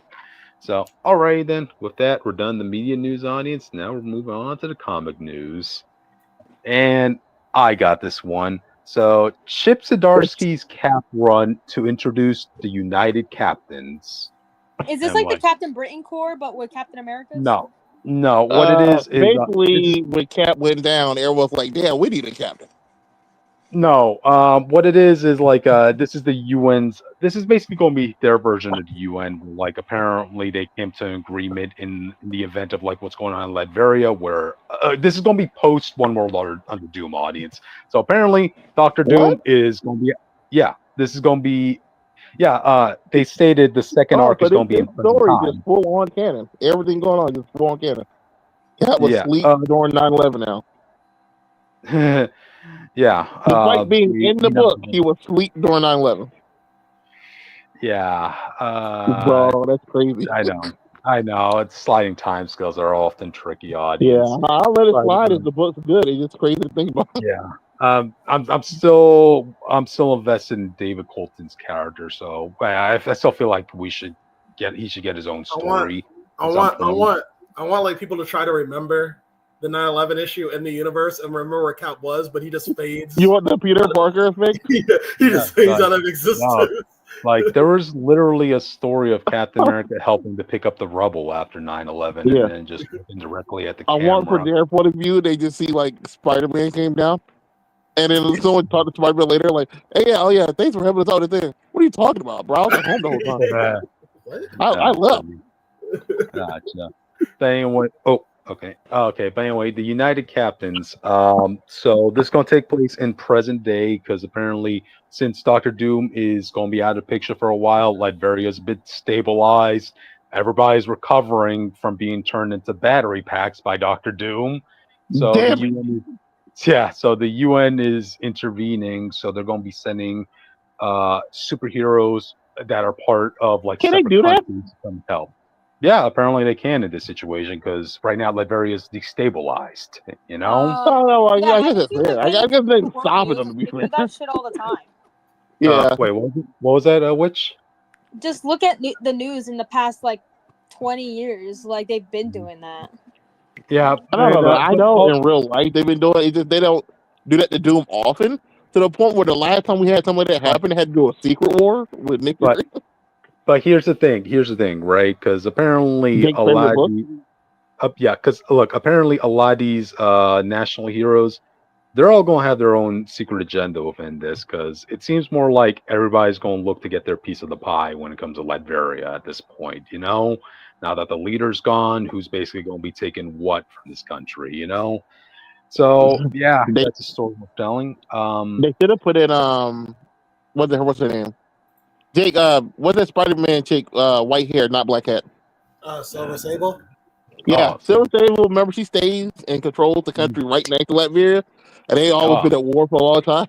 S3: So, all right then. With that, we're done the media news audience. Now we're moving on to the comic news. And I got this one. So, Chip Zdarski's cap run to introduce the United Captains.
S2: Is this like the Captain Britain Corps, but with Captain America's?
S3: No. What it is
S4: basically when Cap went down, everyone's like, "Damn, we need a captain."
S3: No, what it is like this is the UN's. This is basically going to be their version of the UN. Like apparently they came to an agreement in the event of like what's going on in Latveria, where this is going to be post One World Under Doom audience. So apparently Doctor Doom is going to be. Yeah, this is going to be. Yeah, they stated the second arc is going to be in present
S4: story
S3: time.
S4: just full on canon. Everything going on just full on canon. Cap was asleep during 9/11 now.
S3: Yeah.
S4: Despite being in the book, he was asleep during 9/11.
S3: Yeah.
S4: Bro, that's crazy.
S3: I know. It's sliding time scales are often tricky, audience.
S4: Yeah, I'll let it slide if the book's good. It's just crazy to think about.
S3: Yeah. I'm still invested in David Colton's character, so I still feel like he should get his own story.
S1: I want like people to try to remember the 9/11 issue in the universe and remember where Cap was, but he just fades.
S4: You want the Peter Parker effect?
S1: he just fades out of existence.
S3: No. Like there was literally a story of Captain America helping to pick up the rubble after 9/11 and then just looking directly at the camera.
S4: I want from their point of view, they just see like Spider-Man came down, and then someone talked to Spider-Man later, like, "Hey, yeah, thanks for helping us out there." What are you talking about, bro? I was at home the whole time. I left.
S3: Gotcha. But anyway, okay. But anyway, the United Captains. So this is going to take place in present day because apparently, since Doctor Doom is going to be out of the picture for a while, Latveria a bit stabilized. Everybody's recovering from being turned into battery packs by Doctor Doom. So the UN is intervening. So they're going to be sending superheroes that are part of like
S4: Can they do that?
S3: From help. Yeah, apparently they can in this situation because right now Latveria is destabilized. You know?
S4: I guess it's fair. I guess they stop it them to be fair.
S2: Do that shit all the time.
S4: Yeah.
S3: Wait, what was that? Which?
S2: Just look at the news in the past like 20 years. Like they've been doing that.
S3: Yeah,
S4: I know in real life they've been doing it. It's just they don't do that to Doom often. To the point where the last time we had something like that happen, they had to do a secret war with Nick.
S3: But here's the thing, right? Because apparently a lot of these national heroes, they're all going to have their own secret agenda within this. Because it seems more like everybody's going to look to get their piece of the pie when it comes to Latveria at this point. You know, now that the leader's gone, who's basically going to be taking what from this country? You know. So yeah, that's a story we're telling.
S4: They should have put in what's her name? Jake, what's that Spider-Man chick? White hair, not black hat.
S1: Silver Sable.
S4: Yeah,
S3: Oh,
S4: Silver Sable. Remember, she stays and controls the country right next to Latvia, and they always been at war for a long time.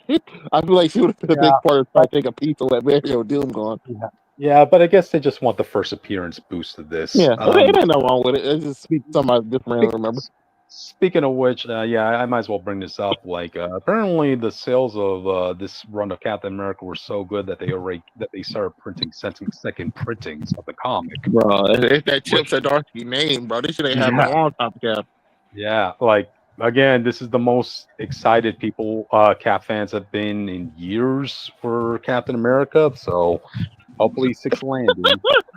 S4: I feel like she would have been a big
S3: yeah,
S4: part of trying to take a piece of Latveria with Doom gone.
S3: yeah, yeah. But I guess they just want the first appearance boost of this.
S4: Yeah, it ain't no wrong with it. It's just something I just randomly remember.
S3: Speaking of which, yeah, I might as well bring this up. Like, apparently, the sales of this run of Captain America were so good that they started printing second printings of the comic.
S4: Bro, it's that Chip Zdarskies name, bro. This shit ain't happened a long time ago.
S3: Yeah, like again, this is the most excited people Cap fans have been in years for Captain America. So hopefully, six landing.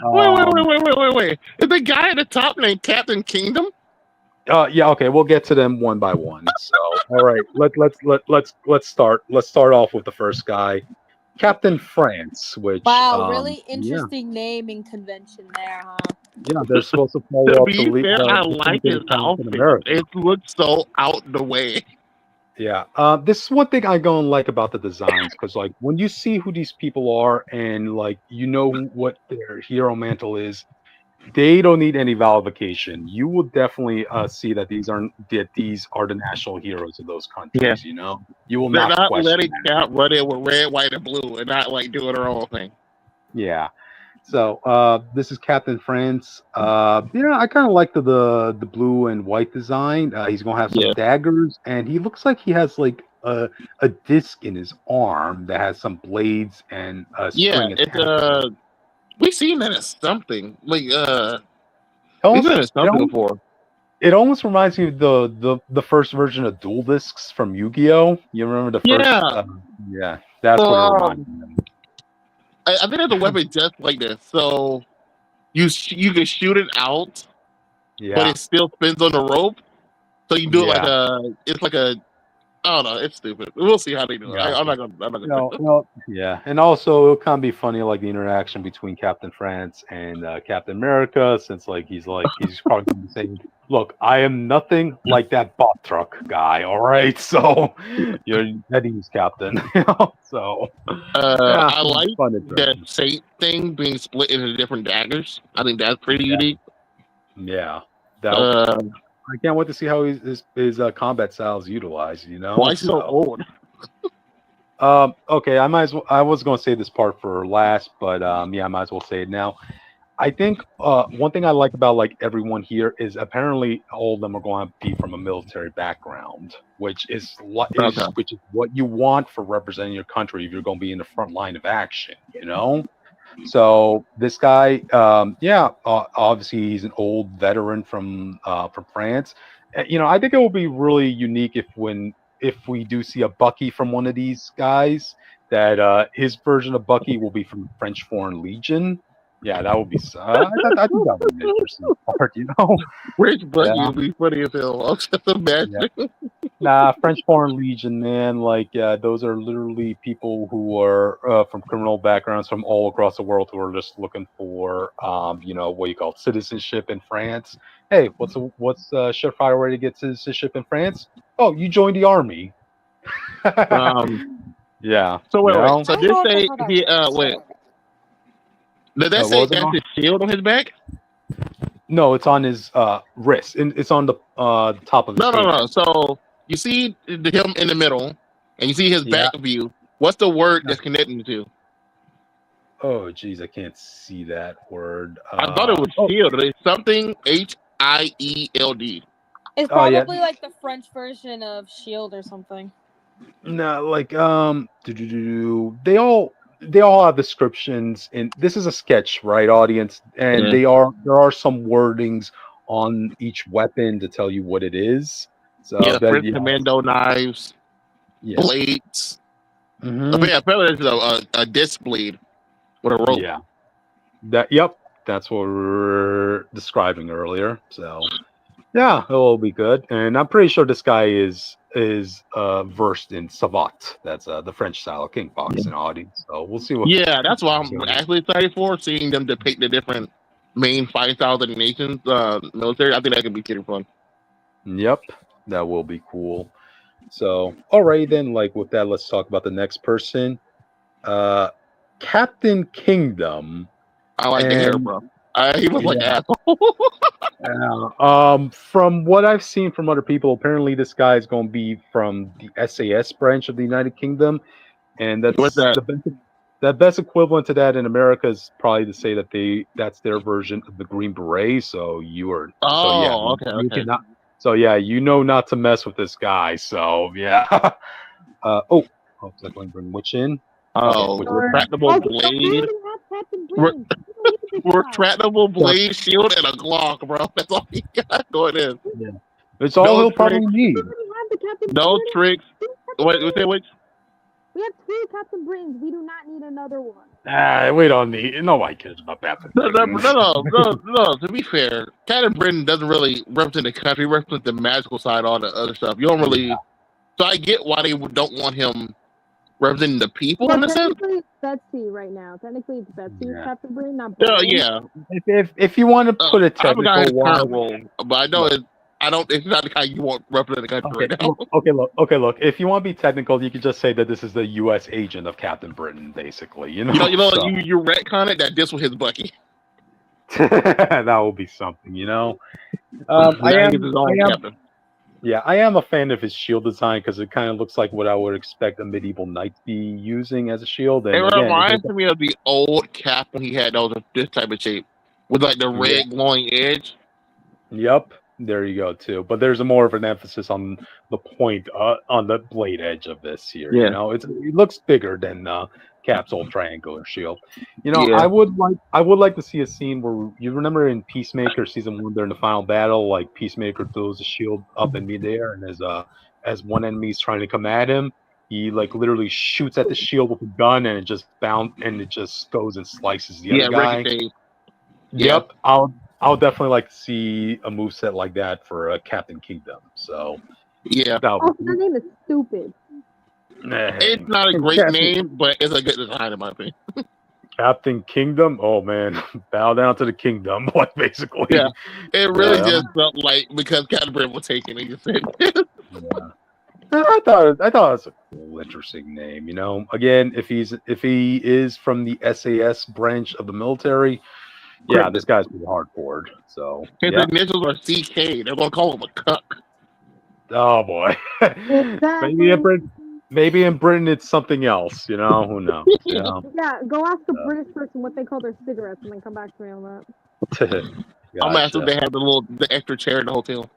S4: Wait. Is the guy at the top named Captain Kingdom?
S3: Yeah, okay, we'll get to them one by one. So, all right, let's start. Let's start off with the first guy, Captain France. Which
S2: really interesting naming convention there, huh?
S3: Yeah, they're supposed to follow
S4: To
S3: up
S4: be fair, I like his
S3: Captain
S4: outfit.
S3: America.
S4: It looks so out the way.
S3: Yeah, this is one thing I go and like about the designs because, like, when you see who these people are and like you know what their hero mantle is, they don't need any validation. You will definitely see that these are the national heroes of those countries.
S4: Yeah.
S3: You know, you will
S4: They're
S3: not
S4: not
S3: question
S4: letting
S3: that.
S4: Cap run in with red, white, and blue and not like doing her own thing.
S3: Yeah. So this is Captain France. Yeah, I kind of like the blue and white design. He's gonna have some daggers, and he looks like he has like a disc in his arm that has some blades and a string attached.
S4: We've seen that as something like we've
S3: Almost,
S4: seen it as something before.
S3: It almost reminds me of the first version of Dual Discs from Yu-Gi-Oh. You remember the first? Yeah, that's what it reminds me of.
S4: I think there's a weapon just like this. So you can shoot it out, but it still spins on the rope. So you do it it's like a I don't know. It's stupid. We'll see how they do it. I'm not gonna.
S3: Yeah, and also it can be funny, like the interaction between Captain France and Captain America, since he's probably going to be saying, "Look, I am nothing like that bot truck guy. All right, so you're Eddie's Captain." So
S4: I like that Saint thing being split into different daggers. I think that's pretty unique.
S3: Yeah, I can't wait to see how his combat style is utilized. You know,
S4: why so old?
S3: Okay, I was going to say this part for last, but yeah, I might as well say it now. I think one thing I like about like everyone here is apparently all of them are going to be from a military background, which is what you want for representing your country if you're going to be in the front line of action. You know. So this guy, obviously he's an old veteran from France. You know, I think it will be really unique if we do see a Bucky from one of these guys, that his version of Bucky will be from French Foreign Legion. Yeah, that would be. I think that would be an interesting part. You know,
S4: French Bucky would be funny as hell. I'll just imagine.
S3: Yeah. Nah, French Foreign Legion, man. Like, those are literally people who are from criminal backgrounds from all across the world who are just looking for, you know, what you call citizenship in France. Hey, what's a surefire way to get citizenship in France? Oh, you join the army. Yeah.
S4: So wait. So this say he wait. Does that say that's his shield on his back?
S3: No, it's on his wrist. It's on the top of his hand.
S4: No. So you see him in the middle, and you see his back view. What's the word that's connecting to?
S3: Oh, geez, I can't see that word.
S4: I thought it was shield. It's something HIELD.
S2: It's probably like the French version of shield or something.
S3: No, like they all have descriptions, and this is a sketch, right, audience? And there are some wordings on each weapon to tell you what it is. So
S4: French commando knives, blades. Apparently there's a disc blade with a rope.
S3: Yeah, that's what we were describing earlier. So yeah, it will be good, and I'm pretty sure this guy is versed in savate. That's the French style of kickboxing, audience. So we'll see what.
S4: Yeah, that's what I'm actually excited for, seeing them depict the different main fighting styles of the nation's military. I think that could be pretty fun.
S3: Yep, that will be cool. So, all right then. Like with that, let's talk about the next person, Captain Kingdom.
S4: I like the hair, bro. He was like asshole.
S3: From what I've seen from other people, apparently this guy is going to be from the SAS branch of the United Kingdom, and that's
S4: What's that?
S3: the best equivalent to that in America is probably to say that that's their version of the Green Beret. So
S4: Okay.
S3: you cannot. So yeah, you know not to mess with this guy. So yeah. Looks like we bring Witch in.
S4: Oh, retractable blade. Retractable blade, shield, and a Glock, bro. That's all he got going in.
S3: Yeah. It's all he'll probably need.
S4: No tricks. Wait, wait.
S5: We have 2 Captain Britons. We do not need another one.
S3: We don't need. Nobody cares about that.
S4: No. To be fair, Captain Britain doesn't really represent the country. He represents the magical side, all the other stuff. You don't really. So I get why they don't want him representing the people in a sense.
S5: Technically, it's Betsy right now. Technically, it's Betsy Captain Britain, not Britain.
S3: Yeah. If you want to put a technical
S4: I forgot his current role, but I know it's not the kind you want representing the country right now.
S3: Look. If you want to be technical, you could just say that this is the U.S. agent of Captain Britain, basically. You
S4: retcon it that this was his Bucky.
S3: That will be something, I am a fan of his shield design because it kind of looks like what I would expect a medieval knight to be using as a shield. And
S4: it reminds me of the old cap when he had those this type of shape with like the red glowing edge.
S3: Yep. There you go too, but there's more of an emphasis on the point on the blade edge of this here.
S4: Yeah.
S3: It looks bigger than Cap's old triangular shield. I would like to see a scene where you remember in Peacemaker season 1 during the final battle, like Peacemaker throws a shield up in midair, and as one enemy is trying to come at him, he like literally shoots at the shield with a gun, and it just goes and slices the other guy. Yep. I'll definitely like to see a moveset like that for Captain Kingdom. So
S5: her name is stupid.
S4: It's not a great name, but it's a good design in my opinion.
S3: Captain Kingdom? Oh man, bow down to the kingdom, like basically.
S4: Yeah, it really just felt like because Captain Britain was taken, and you said.
S3: I thought it was a cool, interesting name. Again, if he is from the SAS branch of the military. Yeah, this guy's pretty hardcore. So
S4: his initials are CK. They're gonna call him a cuck.
S3: Oh boy. Maybe in Britain it's something else. Who knows?
S5: Yeah, go ask a British person what they call their cigarettes, and then come back to me on that.
S3: Gotcha.
S4: I'm asking if they have the extra chair in the hotel.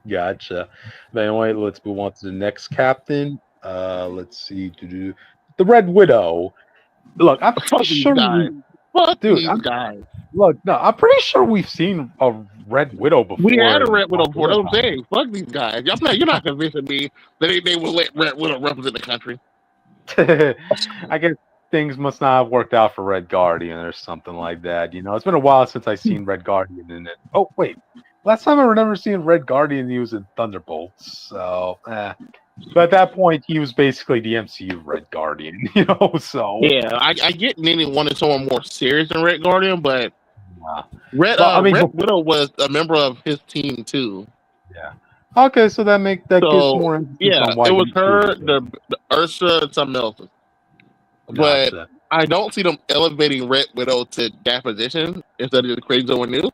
S3: Gotcha. But anyway, let's move on to the next captain. Let's see. The Red Widow. Look, I'm sure. I'm pretty sure we've seen a Red Widow before.
S4: We had a Red Widow before. That's what I'm saying. Fuck these guys. You're not convincing me that they will let Red Widow represent the country.
S3: I guess things must not have worked out for Red Guardian or something like that. It's been a while since I've seen Red Guardian in it. Oh, wait. Last time I remember seeing Red Guardian, he was in Thunderbolts. So, But at that point, he was basically the MCU Red Guardian, so...
S4: Yeah, I get Nene wanted someone more serious than Red Guardian, but Red Widow was a member of his team, too.
S3: Yeah. Okay, so that gives more...
S4: Yeah, it was her, the Ursa, and something else. But I don't see them elevating Red Widow to that position instead of just creating someone new.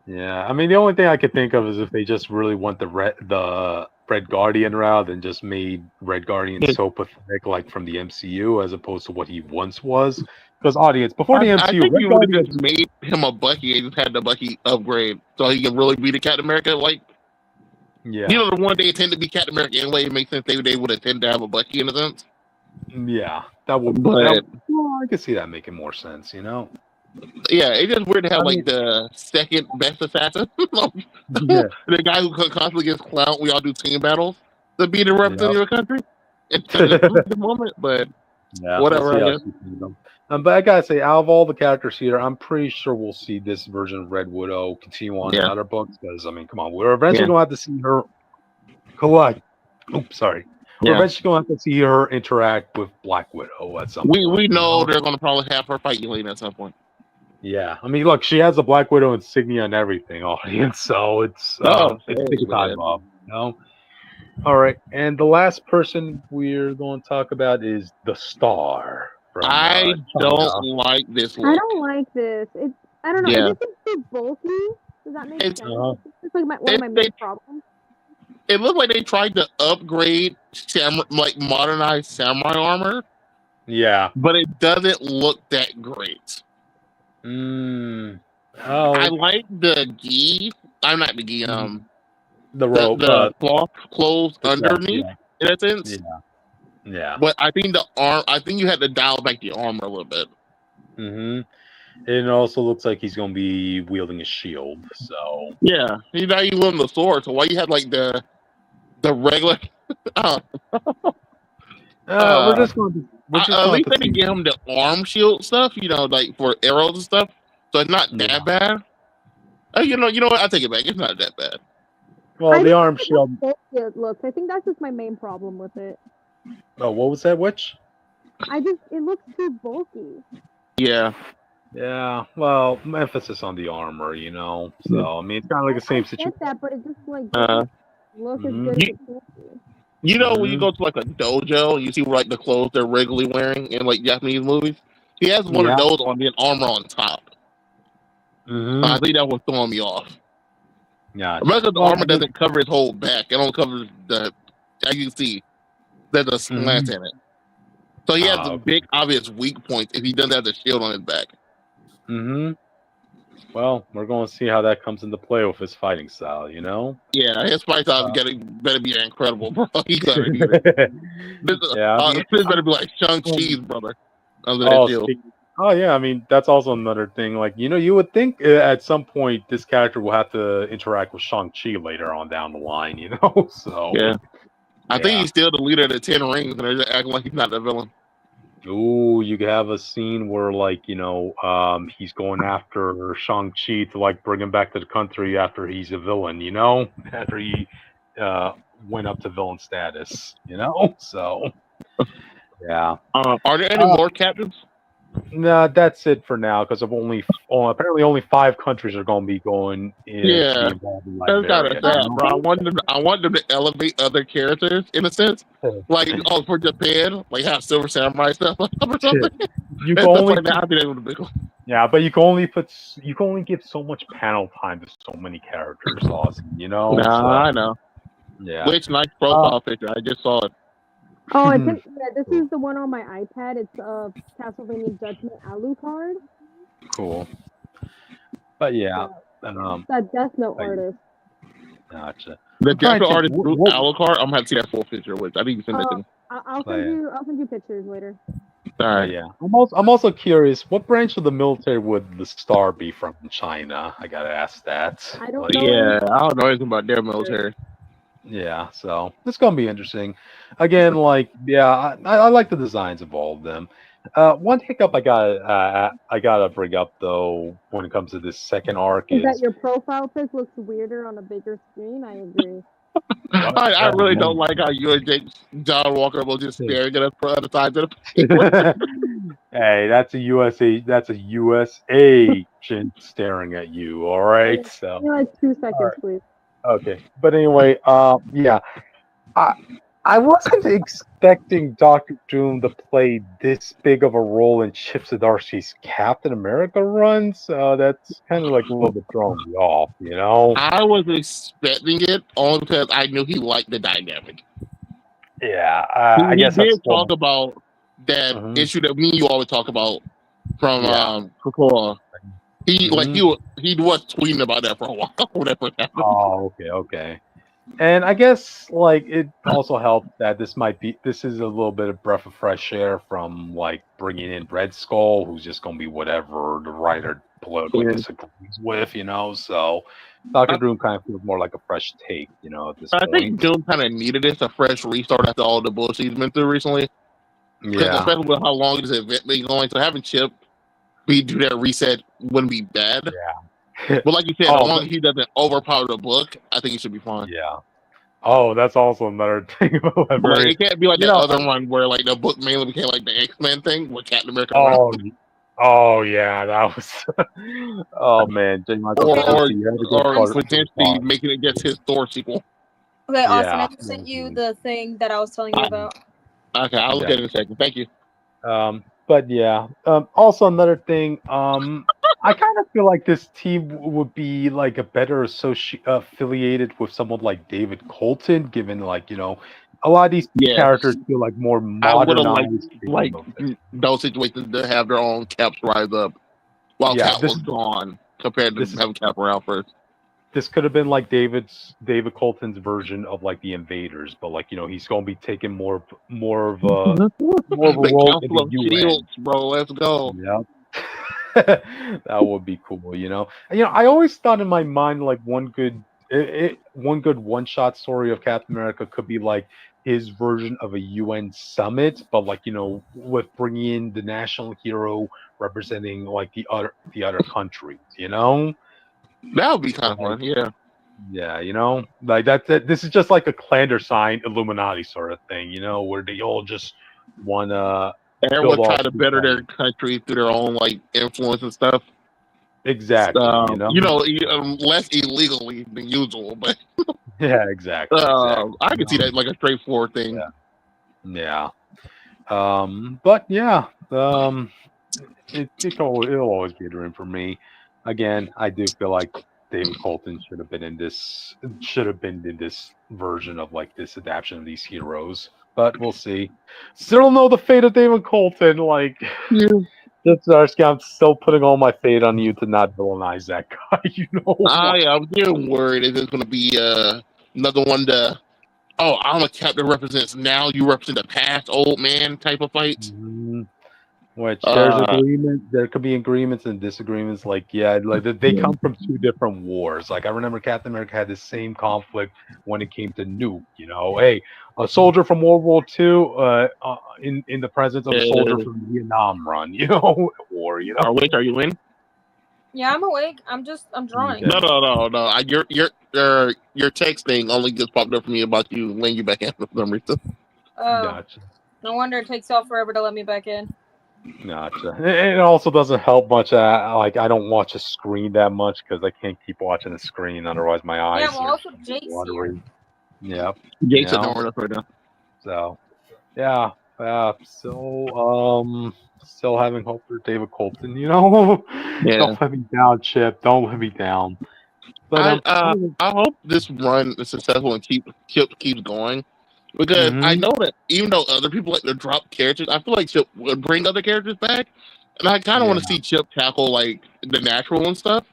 S3: Yeah, the only thing I could think of is if they just really want the Red Guardian route and just made Red Guardian so pathetic, like from the MCU, as opposed to what he once was. Because before the MCU,
S4: I think you would have just made him a Bucky and just had the Bucky upgrade so he can really be the Captain America. Like, the one they intend to be Captain America anyway. It makes sense they would intend to have a Bucky in a sense.
S3: Yeah, that would. I could see that making more sense.
S4: Yeah, it's just weird to have the second best assassin, the guy who constantly gets clowned. We all do team battles to be the representative of your country. It's the moment, but whatever. I guess.
S3: But I gotta say, out of all the characters here, I'm pretty sure we'll see this version of Red Widow continue on in other books. Because come on, we're eventually going to have to see her collide. Oops, sorry. We're eventually going to have to see her interact with Black Widow at some point.
S4: We know they're going to probably have her fight Yelena at some point.
S3: Yeah, look, she has a Black Widow insignia and everything, audience. So it's big time, Bob. All right, and the last person we're going to talk about is the Star. from.
S4: I don't
S3: China.
S4: like this
S5: I
S4: look.
S5: don't like this. I don't know.
S4: Yeah.
S5: It just seems too bulky. Does that make sense? It's like one of my main problems.
S4: It looked like they tried to upgrade modernized samurai armor.
S3: Yeah.
S4: But it doesn't look that great. I like the gi. I'm not the gi.
S3: The rope.
S4: The cloth clothes underneath.
S3: Yeah.
S4: In a sense.
S3: Yeah.
S4: But I think the arm. I think you had to dial back the armor a little bit.
S3: It also looks like he's going to be wielding a shield. So
S4: yeah, he's not even wielding the sword. So why you had like the regular?
S3: we're just going to.
S4: At least they didn't give him the arm shield stuff. You know, like for arrows and stuff. So it's not that bad. You know what? I take it back. It's not that bad.
S3: Well, the arm shield.
S5: It looks. I think that's just my main problem with it.
S3: Oh, what was that? Which?
S5: It looks too bulky.
S4: Yeah.
S3: Yeah. Well, emphasis on the armor, you know. So I mean, it's kind of like the same situation.
S5: I get that, but it just like doesn't look as good as it should be.
S4: You know when you go to like a dojo and you see like the clothes they're regularly wearing in like Japanese movies? He has one of those on the armor on top. I think that was throwing me off.
S3: Yeah.
S4: Remember the armor doesn't cover his whole back. It don't cover the, as you can see, there's a slant in it. So he has a big obvious weak point if he doesn't have the shield on his back.
S3: Well, we're going to see how that comes into play with his fighting style, you know?
S4: Yeah, his fighting style better be incredible, bro. He better do it. This better be like Shang-Chi's brother.
S3: Oh, yeah, I mean, that's also another thing. Like, you know, you would think at some point this character will have to interact with Shang-Chi later on down the line, you know? So
S4: yeah. I think he's still the leader of the 10 Rings, and they're just acting like he's not the villain.
S3: Ooh, you could have a scene where, like, you know, he's going after Shang-Chi to, like, bring him back to the country after he's a villain, you know? After he went up to villain status, you know? So, yeah.
S4: Are there any more captains?
S3: No, that's it for now, because of apparently only 5 countries are going to be going in.
S4: Yeah, that's kind of sad, bro. I want them to elevate other characters in a sense, like for Japan, like have Silver Samurai stuff or something.
S3: You can only yeah, but you can only give so much panel time to so many characters, Austin. You know?
S4: I know.
S3: Yeah.
S4: Which nice profile picture? I just saw it.
S5: Oh, I think this is the one on my iPad. It's Castlevania Judgment Alucard.
S3: Cool. But yeah,
S5: that Death Note artist.
S3: Gotcha.
S4: The Death Note artist Alucard. I'm gonna have to see that full picture. Which I think you sent it to me.
S5: I'll send you pictures later.
S4: All right.
S3: Yeah. I'm also curious. What branch of the military would the star be from in China? I gotta ask that.
S5: I don't know.
S4: Yeah, I don't know anything about their military.
S3: Yeah, so it's gonna be interesting. Again, like, yeah, I like the designs of all of them. One hiccup I gotta bring up though when it comes to this second arc is
S5: that your profile pic looks weirder on a bigger screen. I agree.
S4: I really don't like how you and John Walker will just staring at us for other sides of the
S3: Hey, that's a US agent staring at you. All right, so
S5: like 2 seconds, please.
S3: Okay, but anyway, yeah, I wasn't expecting Dr. Doom to play this big of a role in Chip Zdarsky's Captain America run, so that's kind of like a little bit throwing me off, you know?
S4: I was expecting it only because I knew he liked the dynamic.
S3: Yeah, I guess
S4: he did talk about that issue that me and you always talk about from Krakoa. He he was tweeting about that for a while. Whatever happened.
S3: Oh, okay. And I guess like it also helped that this is a little bit of breath of fresh air from like bringing in Red Skull, who's just gonna be whatever the writer politically disagrees with, you know. So Dr. Doom kind of feels more like a fresh take, you know. At this point.
S4: I think Doom kind of needed this, a fresh restart after all the bullshit he's been through recently.
S3: Yeah,
S4: especially with how long this event been going. So having Chip do that reset wouldn't be bad.
S3: Yeah.
S4: But like you said, as long as he doesn't overpower the book, I think he should be fine.
S3: Yeah. Oh, that's also another thing.
S4: Like, it can't be like the other one where like the book mainly became like the X-Men thing with Captain America.
S3: Oh yeah, that was. Oh man,
S4: or potentially making it just his Thor sequel.
S2: Okay, Austin, I just sent you the thing that I was telling you about.
S4: Okay, I'll look at it in a second. Thank you.
S3: But yeah. Also another thing. I kind of feel like this team would be like a better affiliated with someone like David Colton, given like a lot of these
S4: Yes.
S3: characters feel like more
S4: I would have
S3: modernized.
S4: like those situations to have their own Caps rise up while
S3: Yeah,
S4: Cap was gone compared to having Cap around first.
S3: This could have been like David Colton's version of like the Invaders, but like he's going to be taking more of a role in
S4: Council
S3: the
S4: of
S3: UN.
S4: Shields, bro. Let's go.
S3: Yeah. That would be cool, I always thought in my mind like one good one-shot story of Captain America could be like his version of a UN summit, but like with bringing in the national hero representing like the other countries,
S4: That would be kind of fun, yeah.
S3: Yeah, like that. This is just like a clandestine Illuminati sort of thing, where they all just want to.
S4: Everyone try to better their country through their own like influence and stuff.
S3: Exactly.
S4: Less illegally than usual, but
S3: yeah, exactly.
S4: I can see that like a straightforward thing.
S3: Yeah. But yeah. It'll always be a dream for me. Again, I do feel like David Colton should have been in this version of like this adaptation of these heroes. But we'll see. Still don't know the fate of David Colton. Like, Zdarskies, I'm still putting all my fate on you to not villainize that guy.
S4: I'm getting worried. Is this going to be another one to? Oh, I'm a captain represents now. You represent the past, old man type of fight.
S3: Mm-hmm. Which there's agreement. There could be agreements and disagreements. Like, they come from two different wars. Like, I remember Captain America had the same conflict when it came to Nuke. Hey, a soldier from World War II, in the presence of a soldier from the Vietnam run. War.
S4: Are you in?
S2: Yeah, I'm awake. I'm drawing.
S4: No. Your text thing only just popped up for me about you letting you back in for some reason.
S3: Gotcha.
S2: No wonder it takes y'all forever to let me back in.
S3: Gotcha. It also doesn't help much. Like, I don't watch a screen that much because I can't keep watching the screen. Otherwise, my eyes.
S2: Yeah, well, also Jake's here.
S3: Yep.
S4: Jake's at nowhere right now.
S3: So, yeah. Still having hope for David Colton.
S4: Yeah.
S3: Don't let me down, Chip. Don't let me down. But
S4: I hope this run is successful and keeps going. Because I know that even though other people like to drop characters, I feel like Chip would bring other characters back. And I kind of want to see Chip tackle like the natural and stuff.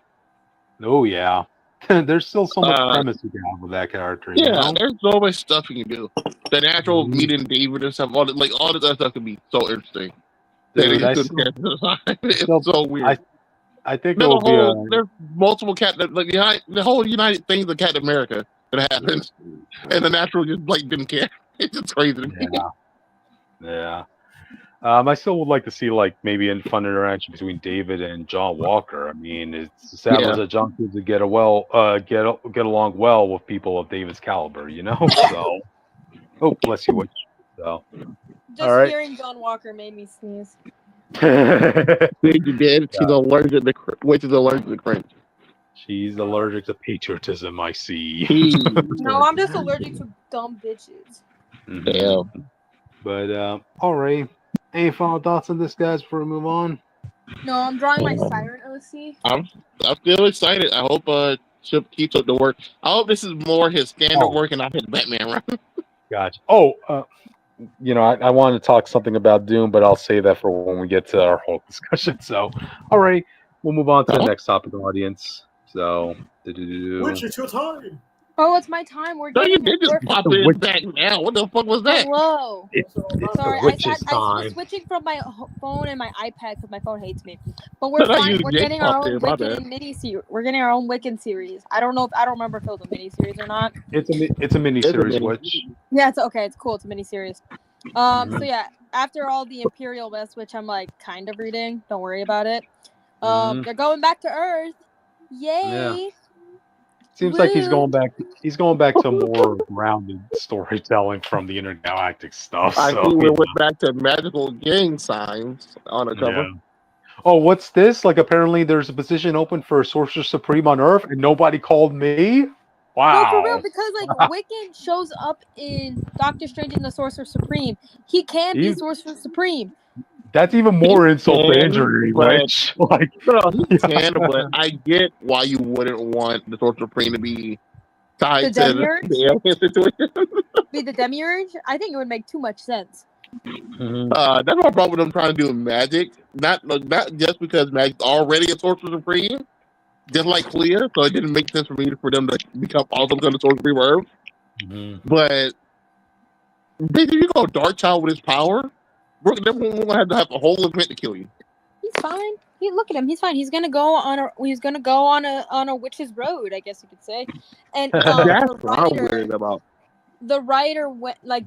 S3: Oh, yeah. There's still so much premise you can have with that character.
S4: Yeah, there's so much stuff you can do. The natural meeting David and stuff, all this other stuff can be so interesting.
S3: Dude,
S4: it's so weird.
S3: I think there's
S4: there's multiple the whole United things of Captain America that happens, and the natural just like didn't care. It's just crazy to me.
S3: Yeah. I still would like to see like maybe a fun interaction between David and John Walker. I mean, it's established that John seems to get along well with people of David's caliber, So, oh, bless you, Witch. So,
S2: just hearing John Walker made me sneeze.
S4: You did. She's allergic to Witch is allergic to cringe.
S3: She's allergic to patriotism. I see.
S2: No, I'm just allergic to dumb bitches.
S4: Yeah.
S3: But all right. Any final thoughts on this, guys, before we move on?
S2: No, I'm drawing my Siren OC.
S4: I'm still excited. I hope Chip keeps up the work. I hope this is more his standard work and not his Batman run.
S3: Gotcha. Oh, I wanted to talk something about Doom, but I'll save that for when we get to our whole discussion. So, all right, we'll move on to the next topic, audience. So,
S1: which is your time?
S2: Oh, it's my time. We're
S4: you
S2: getting
S4: did just pop in back now. What the fuck was that?
S2: Hello.
S3: It's
S2: Sorry,
S3: the witch's time.
S2: I was switching from my phone and my iPad because my phone hates me. But we're fine. We're getting our own Wiccan mini series. We're getting our own Wiccan series. I don't remember if it was a mini series or not.
S3: It's a mini series, which
S2: yeah, it's okay. It's cool. It's a mini series. So yeah, after all the Imperial mess, which I'm like kind of reading, don't worry about it. They're going back to Earth. Yay!
S3: Yeah. Seems like he's going back to more grounded storytelling from the intergalactic stuff.
S4: I think we went back to magical gang signs on a cover.
S3: Yeah. Oh, what's this? Like, apparently there's a position open for Sorcerer Supreme on Earth, and nobody called me. Wow.
S2: No, for real, because like Wiccan shows up in Doctor Strange and the Sorcerer Supreme. He can be Sorcerer Supreme.
S3: That's even more insult to injury,
S4: but-
S3: Witch. Like,
S4: No, he can, but I get why you wouldn't want the Sorcerer Supreme to be tied
S2: The
S4: to the
S2: Demiurge?
S4: alien situation.
S2: Be the Demiurge? I think it would make too much sense.
S4: That's my problem with them trying to do magic. Not just because magic's already a Sorcerer Supreme, just like Clea, so it didn't make sense for them to become also become the Sorcerer Supreme Herb. But if you go Dark Child with his power, we're gonna have to have a whole event to kill you.
S2: He's fine. Look at him. He's fine. He's gonna go on a witch's road, I guess you could say. And
S4: That's what I'm worried about.
S2: the writer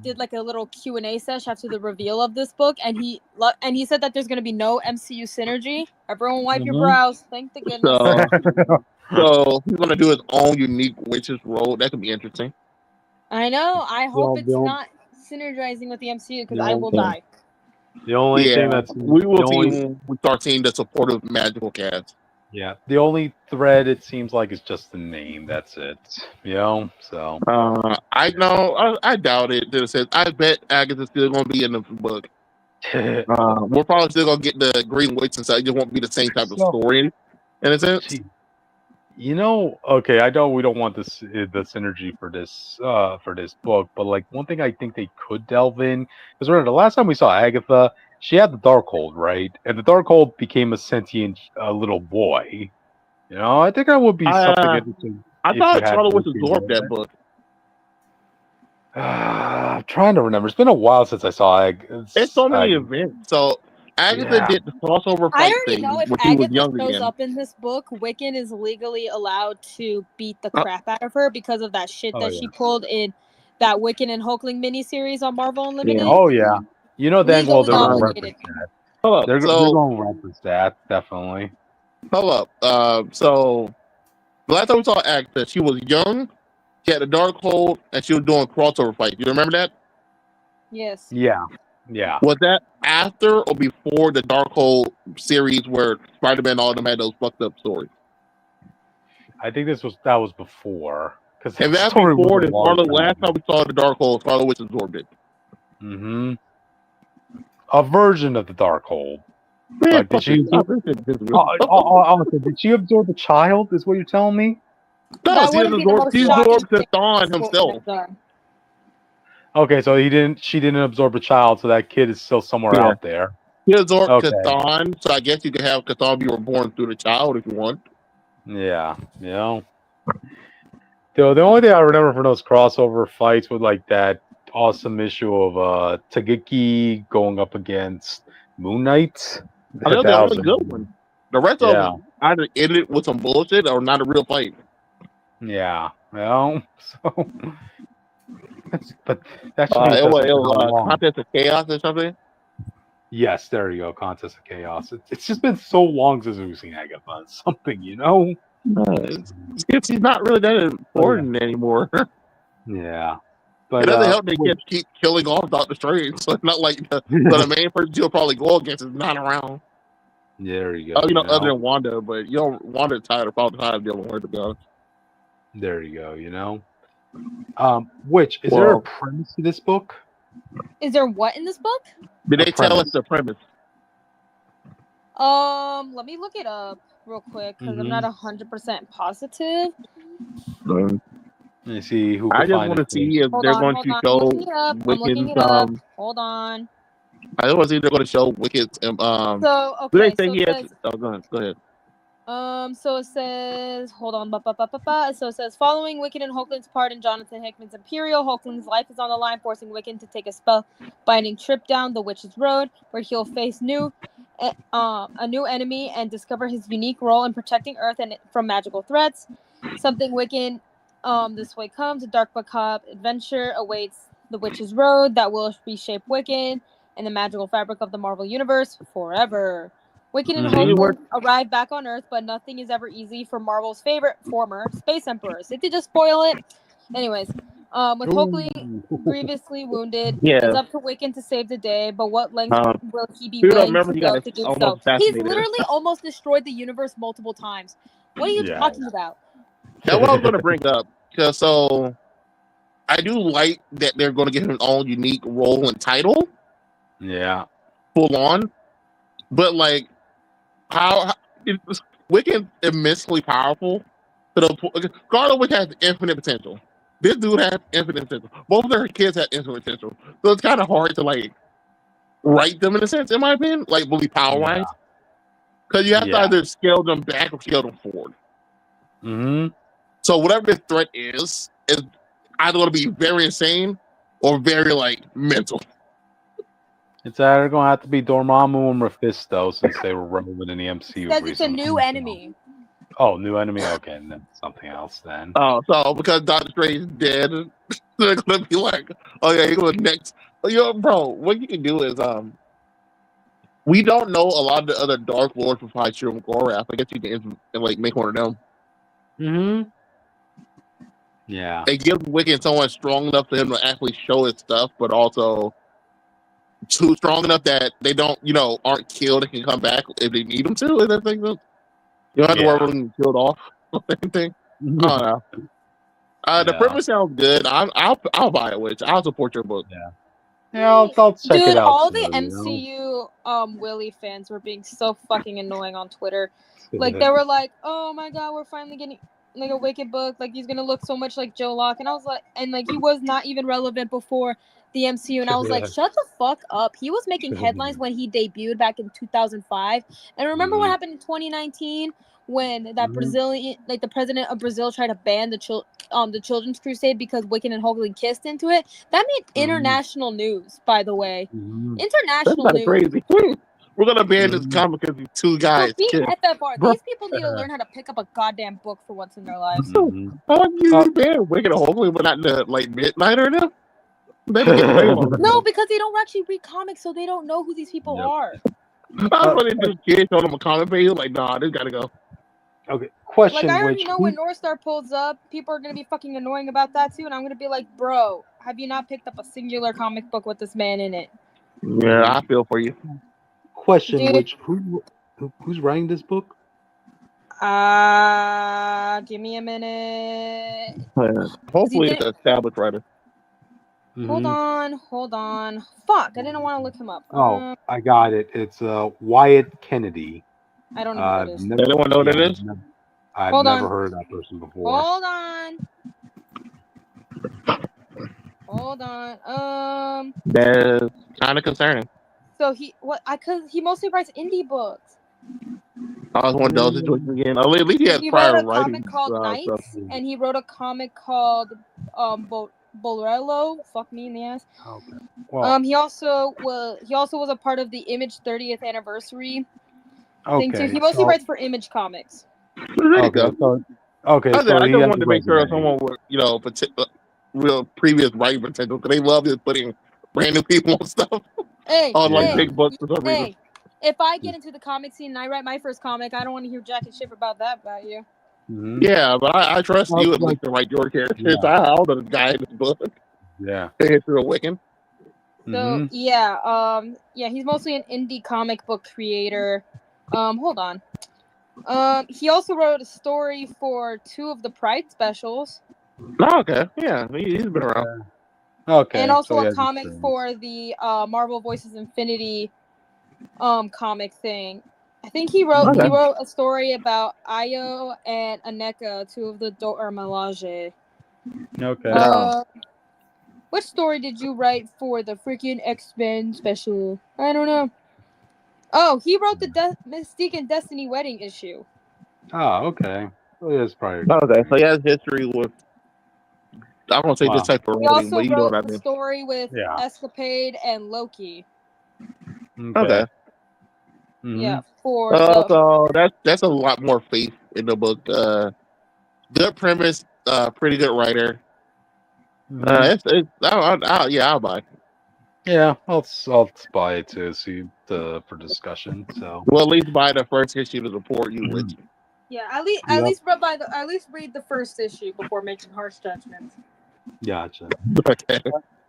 S2: did a little Q&A session after the reveal of this book, and he said that there's gonna be no MCU synergy. Everyone wipe your brows. Thank the goodness.
S4: So he's gonna do his own unique witch's road. That could be interesting.
S2: I know. I hope it's not synergizing with the MCU because I will die.
S3: The only thing that's
S4: we will see when we start seeing the supportive magical cast.
S3: Yeah, the only thread it seems like is just the name. That's it. You know, so
S4: I know. I doubt it. That it says. I bet Agatha's still gonna be in the book. We're probably still gonna get the Green Witch and stuff. It just won't be the same type of story in a sense.
S3: You know, okay, I know we don't want this the synergy for this book, but like one thing I think they could delve in, because remember the last time we saw Agatha, she had the Darkhold, right? And the Darkhold became a sentient little boy. You know, I think that would be something interesting.
S4: I thought Charlotte was absorbed that book.
S3: I'm trying to remember. It's been a while since I saw Agatha.
S4: There's so many events. So Agatha did the crossover fight
S2: I already know if Agatha shows up in this book, Wiccan is legally allowed to beat the crap out of her because of that shit that she pulled in that Wiccan and Hulkling miniseries on Marvel Unlimited.
S3: Yeah. Oh yeah, you know dang well they're going to reference that. They're going to reference that definitely.
S4: Hold up. So the last time we saw Agatha, she was young, she had a Darkhold, and she was doing crossover fight. You remember that?
S2: Yes.
S3: Yeah.
S4: Was that after or before the Darkhold series where Spider-Man and all of them had those fucked up stories?
S3: I think that was before.
S4: If that's before, then last time we saw the Darkhold, Scarlet Witch absorbed it.
S3: Mm-hmm. A version of the Darkhold. Like, did she absorb the child? Is what you're telling me?
S4: No, she absorbed Thawne himself.
S3: Okay, so she didn't absorb the child, so that kid is still somewhere out there.
S4: He absorbed Chthon, so I guess you could have Chthon be reborn through the child if you want.
S3: Yeah, you know. The only thing I remember from those crossover fights was like that awesome issue of Tagiki going up against Moon Knight.
S4: That was the only good one. The rest of them either ended with some bullshit or not a real fight.
S3: Yeah, well, so. But that's
S4: Contest of Chaos or something.
S3: Yes, there you go. Contest of Chaos. It's just been so long since we've seen Agatha. Something, you know.
S4: She's not really that important anymore.
S3: Yeah, but
S4: it doesn't help they keep killing off Doctor Strange. So it's not like the main person you'll probably go against is not around.
S3: Yeah, there you go.
S4: You know, other than Wanda, but you know, Wanda's tired of probably tired of dealing with her to be honest.
S3: There you go. You know. Which is there a premise to this book?
S2: Is there what in this book?
S4: Did they tell us the premise?
S2: Let me look it up real quick because I'm not 100% positive.
S3: Let me see who.
S4: I just want to see if they're going to show Wiccan's.
S2: Hold on.
S4: I just want to see if they're going to show Wiccan's.
S2: So okay.
S4: Go ahead.
S2: So it says, hold on, So it says, following Wiccan and Hulkling's part in Jonathan Hickman's Imperial, Hulkling's life is on the line, forcing Wiccan to take a spell-binding trip down the Witch's Road, where he'll face a new enemy and discover his unique role in protecting Earth and from magical threats. Something Wiccan, this way comes, a dark macabre adventure awaits the Witch's Road that will reshape Wiccan and the magical fabric of the Marvel Universe forever. Wiccan and Hulkling arrive back on Earth, but nothing is ever easy for Marvel's favorite former space emperors. Did they just spoil it? Anyways, with Hulkling grievously wounded, it's up to Wiccan to save the day, but what lengths will he be willing to go to do so? He's literally almost destroyed the universe multiple times. What are you talking about?
S4: That's what I was going to bring up. So, I do like that they're going to give him his own unique role and title.
S3: Yeah.
S4: Full on. but like how Wiccan immensely powerful. Scarlet Witch has infinite potential. This dude has infinite potential. Both of their kids have infinite potential. So it's kind of hard to like write them in a sense, in my opinion, like really power wise. Because you have to either scale them back or scale them forward.
S3: Mm-hmm.
S4: So whatever the threat is either going to be very insane or very like mental.
S3: It's either going to have to be Dormammu and Mephisto since they were relevant in the MCU.
S2: Because it's a new enemy.
S3: Oh, new enemy? Okay, and then something else then.
S4: Oh, so because Doctor Strange is dead, they're going to be like, oh yeah, you're going next. Yo, bro, what you can do is, we don't know a lot of the other Dark Lords besides Shiro Gorath. I guess you can like make one of them.
S3: Mm-hmm. Yeah.
S4: They give Wiccan someone strong enough for him to actually show his stuff, but also too strong enough that they don't, aren't killed and can come back if they need them to. And everything. You don't have to worry about them killed off or anything. I don't know. The premise sounds good. I'll buy it, which I'll support your book.
S3: Yeah, I'll check it out.
S2: Dude, all the MCU Willy fans were being so fucking annoying on Twitter. Like, they were like, oh my god, we're finally getting like a Wicked book. Like, he's gonna look so much like Joe Locke. And I was like, and like, he was not even relevant before the MCU. And I was like, shut the fuck up. He was making headlines when he debuted back in 2005. And remember what happened in 2019 when that Brazilian, like the president of Brazil, tried to ban the Children's Crusade because Wiccan and Hoagland kissed into it? That made international news, by the way. International news.
S4: Crazy. We're gonna ban this comic because these two guys.
S2: FFR. These people need to learn how to pick up a goddamn book for once in their lives.
S4: How you ban Wiccan and Hoagland, but not the like Midnight or no?
S2: No, because they don't actually read comics, so they don't know who these people are.
S4: I was when this kid showed them a comic page, like, nah, this gotta go.
S3: Okay, question.
S2: Like, I already know when North Star pulls up, people are gonna be fucking annoying about that too, and I'm gonna be like, bro, have you not picked up a singular comic book with this man in it?
S4: Yeah, I feel for you.
S3: Question, dude. Who's writing this book?
S2: Give me a minute.
S4: Hopefully it's an established writer.
S2: Hold on. Fuck, I didn't want to look him up.
S3: Oh, I got it. It's Wyatt Kennedy.
S2: I don't know who that is.
S4: Anyone know what it is?
S3: I've never heard of that person before.
S2: Hold on.
S4: That's kind of concerning.
S2: So he mostly writes indie books.
S4: I was one of those situations again. At least he has prior writing.
S2: He wrote a comic called Nights, and he wrote a comic called Bolero. Fuck me in the ass.
S3: Okay. Well,
S2: he also was a part of the Image 30th anniversary thing too. He mostly writes for Image Comics.
S3: Okay. So
S4: I just wanted to make sure someone with real previous writing potential, because they love just putting brand new people on stuff. Big books for some reason.
S2: If I get into the comic scene and I write my first comic, I don't want to hear jack and shit about you.
S3: Mm-hmm.
S4: Yeah, but I trust you at least to write your characters. Yeah. I don't know the guy in this book.
S3: Yeah.
S4: They're a Wiccan.
S2: So he's mostly an indie comic book creator. Hold on. He also wrote a story for 2 of the Pride specials.
S4: Oh, okay. Yeah, he's been around.
S3: Okay.
S2: And also a comic for the Marvel Voices Infinity comic thing. I think he wrote a story about Io and Aneka, 2 of the Dora Milaje.
S3: Okay.
S2: Which story did you write for the freaking X-Men special? I don't know. Oh, he wrote the Mystique and Destiny wedding issue.
S3: Oh, okay. Well, yeah, it's probably
S4: okay. So he has history with. I won't say this type of writing, but you know what I mean.
S2: He also wrote a story with Escapade and Loki.
S4: Okay.
S3: Mm-hmm.
S2: Yeah.
S4: So that's a lot more faith in the book. Good premise. Pretty good writer. I'll buy.
S3: Yeah, I'll buy it to see for discussion. So
S4: at least buy the first issue to support you with.
S2: Yeah, at least read the first issue before making harsh judgments.
S3: Gotcha.
S4: Okay.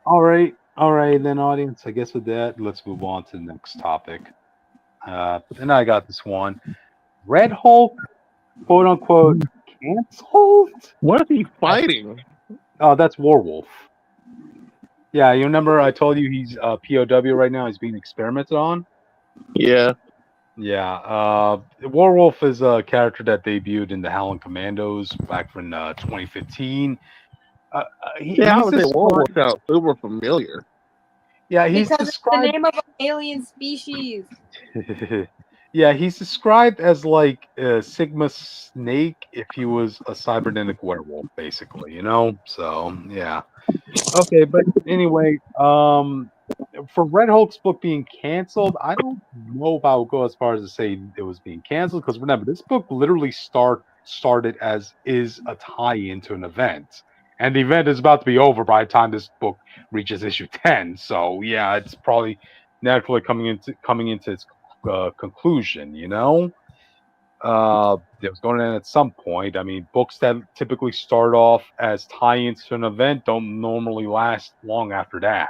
S3: All right, then, audience. I guess with that, let's move on to the next topic. And I got this one. Red Hulk, quote unquote, canceled.
S4: What is he fighting?
S3: Oh, that's Werewolf. Yeah, you remember I told you he's POW right now. He's being experimented on.
S4: Yeah.
S3: Yeah, Werewolf is a character that debuted in the Howling Commandos back in 2015.
S4: Yeah, I
S3: He's
S4: would say Werewolf
S3: described.
S4: sounds super familiar.
S3: Yeah, he's
S2: Because it's the
S3: described.
S2: name of an alien species.
S3: Yeah, he's described as like a Sigma Snake if he was a cybernetic werewolf, basically. So yeah. Okay, but anyway, for Red Hulk's book being canceled, I don't know if I would go as far as to say it was being canceled because remember, this book literally started as is a tie-in to an event, and the event is about to be over by the time this book reaches issue 10. So yeah, it's probably naturally coming into its conclusion. It was going to end at some point. I mean, books that typically start off as tie-ins to an event don't normally last long after that.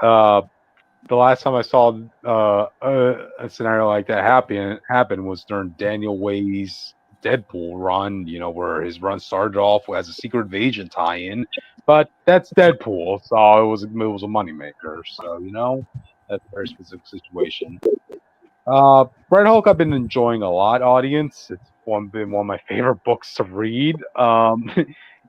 S3: uh, the last time I saw a scenario like that happen was during Daniel Way's Deadpool run. Where his run started off as a secret invasion tie-in, but that's Deadpool, so it was a moneymaker. So that's a very specific situation. Red Hulk, I've been enjoying a lot, audience. It's been one of my favorite books to read.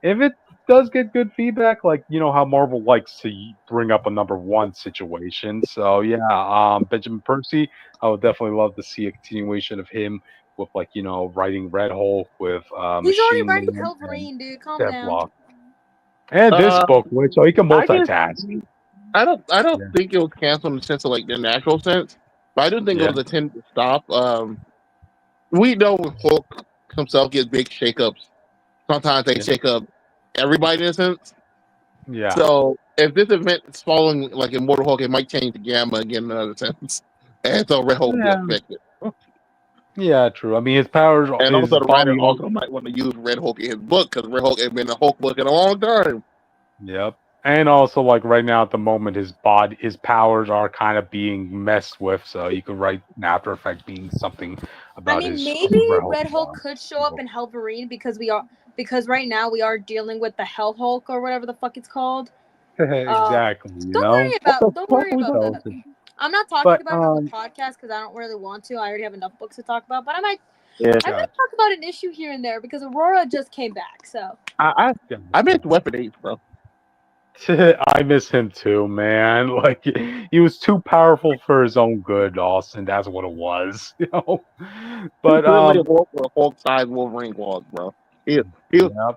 S3: If it does get good feedback, like how Marvel likes to bring up a number one situation. So yeah, Benjamin Percy, I would definitely love to see a continuation of him with like writing Red Hulk with
S2: He's already
S3: Machine
S2: writing
S3: Man and
S2: Wolverine, dude. Calm down.
S3: Deathlock, and this
S4: Uh,
S3: book, which so he can
S4: I guess
S3: multitask.
S4: I don't
S3: Yeah,
S4: think it was canceled in the sense of like the natural sense, but I do think it
S3: yeah,
S4: was intended to stop. We know when Hulk himself gets big shakeups, sometimes they
S3: yeah,
S4: shake up everybody in a sense.
S3: yeah.
S4: So if this event is following like Immortal Hulk, it might change the gamma again in another sense, and so Red Hulk will be
S3: Yeah,
S4: affected.
S3: yeah, true. I mean, his powers,
S4: And
S3: his
S4: also the writer
S3: body.
S4: also might want to use Red Hulk in his book because Red Hulk has been a Hulk book in a long time.
S3: Yep. And also, like right now at the moment, his powers are kind of being messed with. So you could write an After Effect being something
S2: I
S3: about
S2: mean,
S3: his
S2: maybe
S3: Red Hulk
S2: Red Hulk could show up in Wolverine because right now we are dealing with the Hell Hulk or whatever the fuck it's called.
S3: exactly.
S4: What
S2: Don't
S4: the fuck
S2: worry
S4: was
S2: about
S4: that?
S2: that. I'm not talking
S3: But
S2: about it on the podcast because I don't really want to. I already have enough books to talk about, but I might
S3: gotcha.
S2: talk about an issue here and there because Aurora just came back. So
S4: I missed Weapon H, bro.
S3: I miss him too, man. Like he was too powerful for his own good, Austin. That's what it was.
S4: He's
S3: But
S4: literally a Hulk size Wolverine was, bro. He, he, was-
S3: yeah,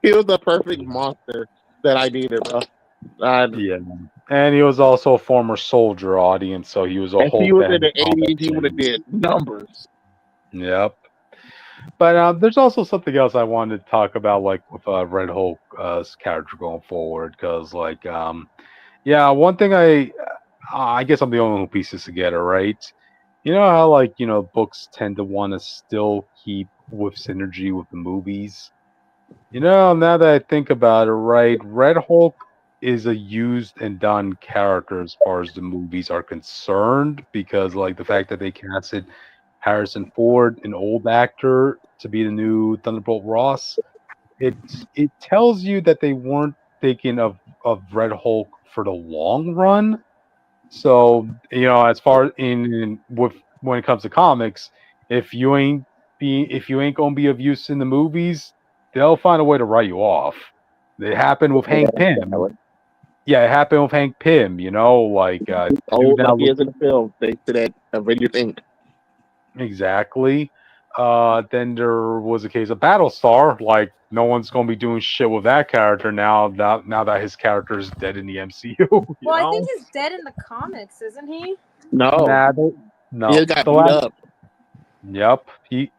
S4: he was the perfect monster that I needed, bro. And
S3: yeah. And he was also a former soldier, audience, so he was a
S4: if he
S3: Hulk
S4: was
S3: that
S4: in
S3: had
S4: the
S3: combat
S4: 80s, he would have
S3: training.
S4: did numbers.
S3: Yep. But there's also something else I wanted to talk about, like with Red Hulk's character going forward, because yeah, one thing I guess I'm the only one who pieces this together, right? You know how like books tend to want to still keep with synergy with the movies. Now that I think about it, right, Red Hulk is a used and done character as far as the movies are concerned, because like the fact that they casted Harrison Ford, an old actor, to be the new Thunderbolt Ross, it tells you that they weren't thinking of Red Hulk for the long run. So as far in with when it comes to comics, if you ain't gonna be of use in the movies, they'll find a way to write you off. It happened with Hank Pym. Yeah, it happened with Hank Pym. Like the dude
S4: Old
S3: now
S4: like he
S3: looks
S4: is in the film, thanks to that Avengers Inc.
S3: exactly. Then there was a case of Battlestar. Like no one's gonna be doing shit with that character now that his character is dead in the MCU.
S2: well, I think he's dead in the comics, isn't he?
S4: No,
S3: Nah,
S4: he
S3: no.
S4: just got
S3: The
S4: beat
S3: last,
S4: up.
S3: yep.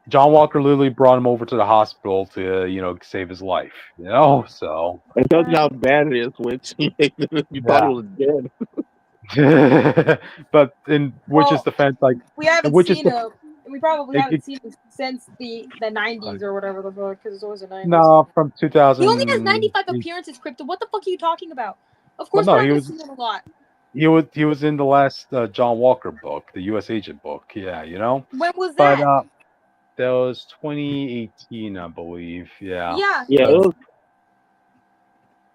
S3: John Walker literally brought him over to the hospital to save his life. So
S4: It tells you how bad it is, which you thought he
S3: yeah.
S4: was dead.
S3: But in Witch's
S2: Well,
S3: defense, like
S2: we
S3: in
S2: haven't
S3: Witch's
S2: seen
S3: def-
S2: him. We probably
S3: it,
S2: haven't seen him since the 90s or whatever the fuck, because it's always the 90s.
S3: no, from
S2: He only has
S3: 2000.
S2: 95 appearances, Crypto. What the fuck are you talking about? Of
S3: But
S2: course, we're
S3: no,
S2: not going to see him a lot.
S3: he was in the last John Walker book, the U.S. Agent book. Yeah,
S2: When was
S3: But
S2: that?
S3: that was 2018, I believe. Yeah.
S2: Yeah.
S4: Yeah, it was.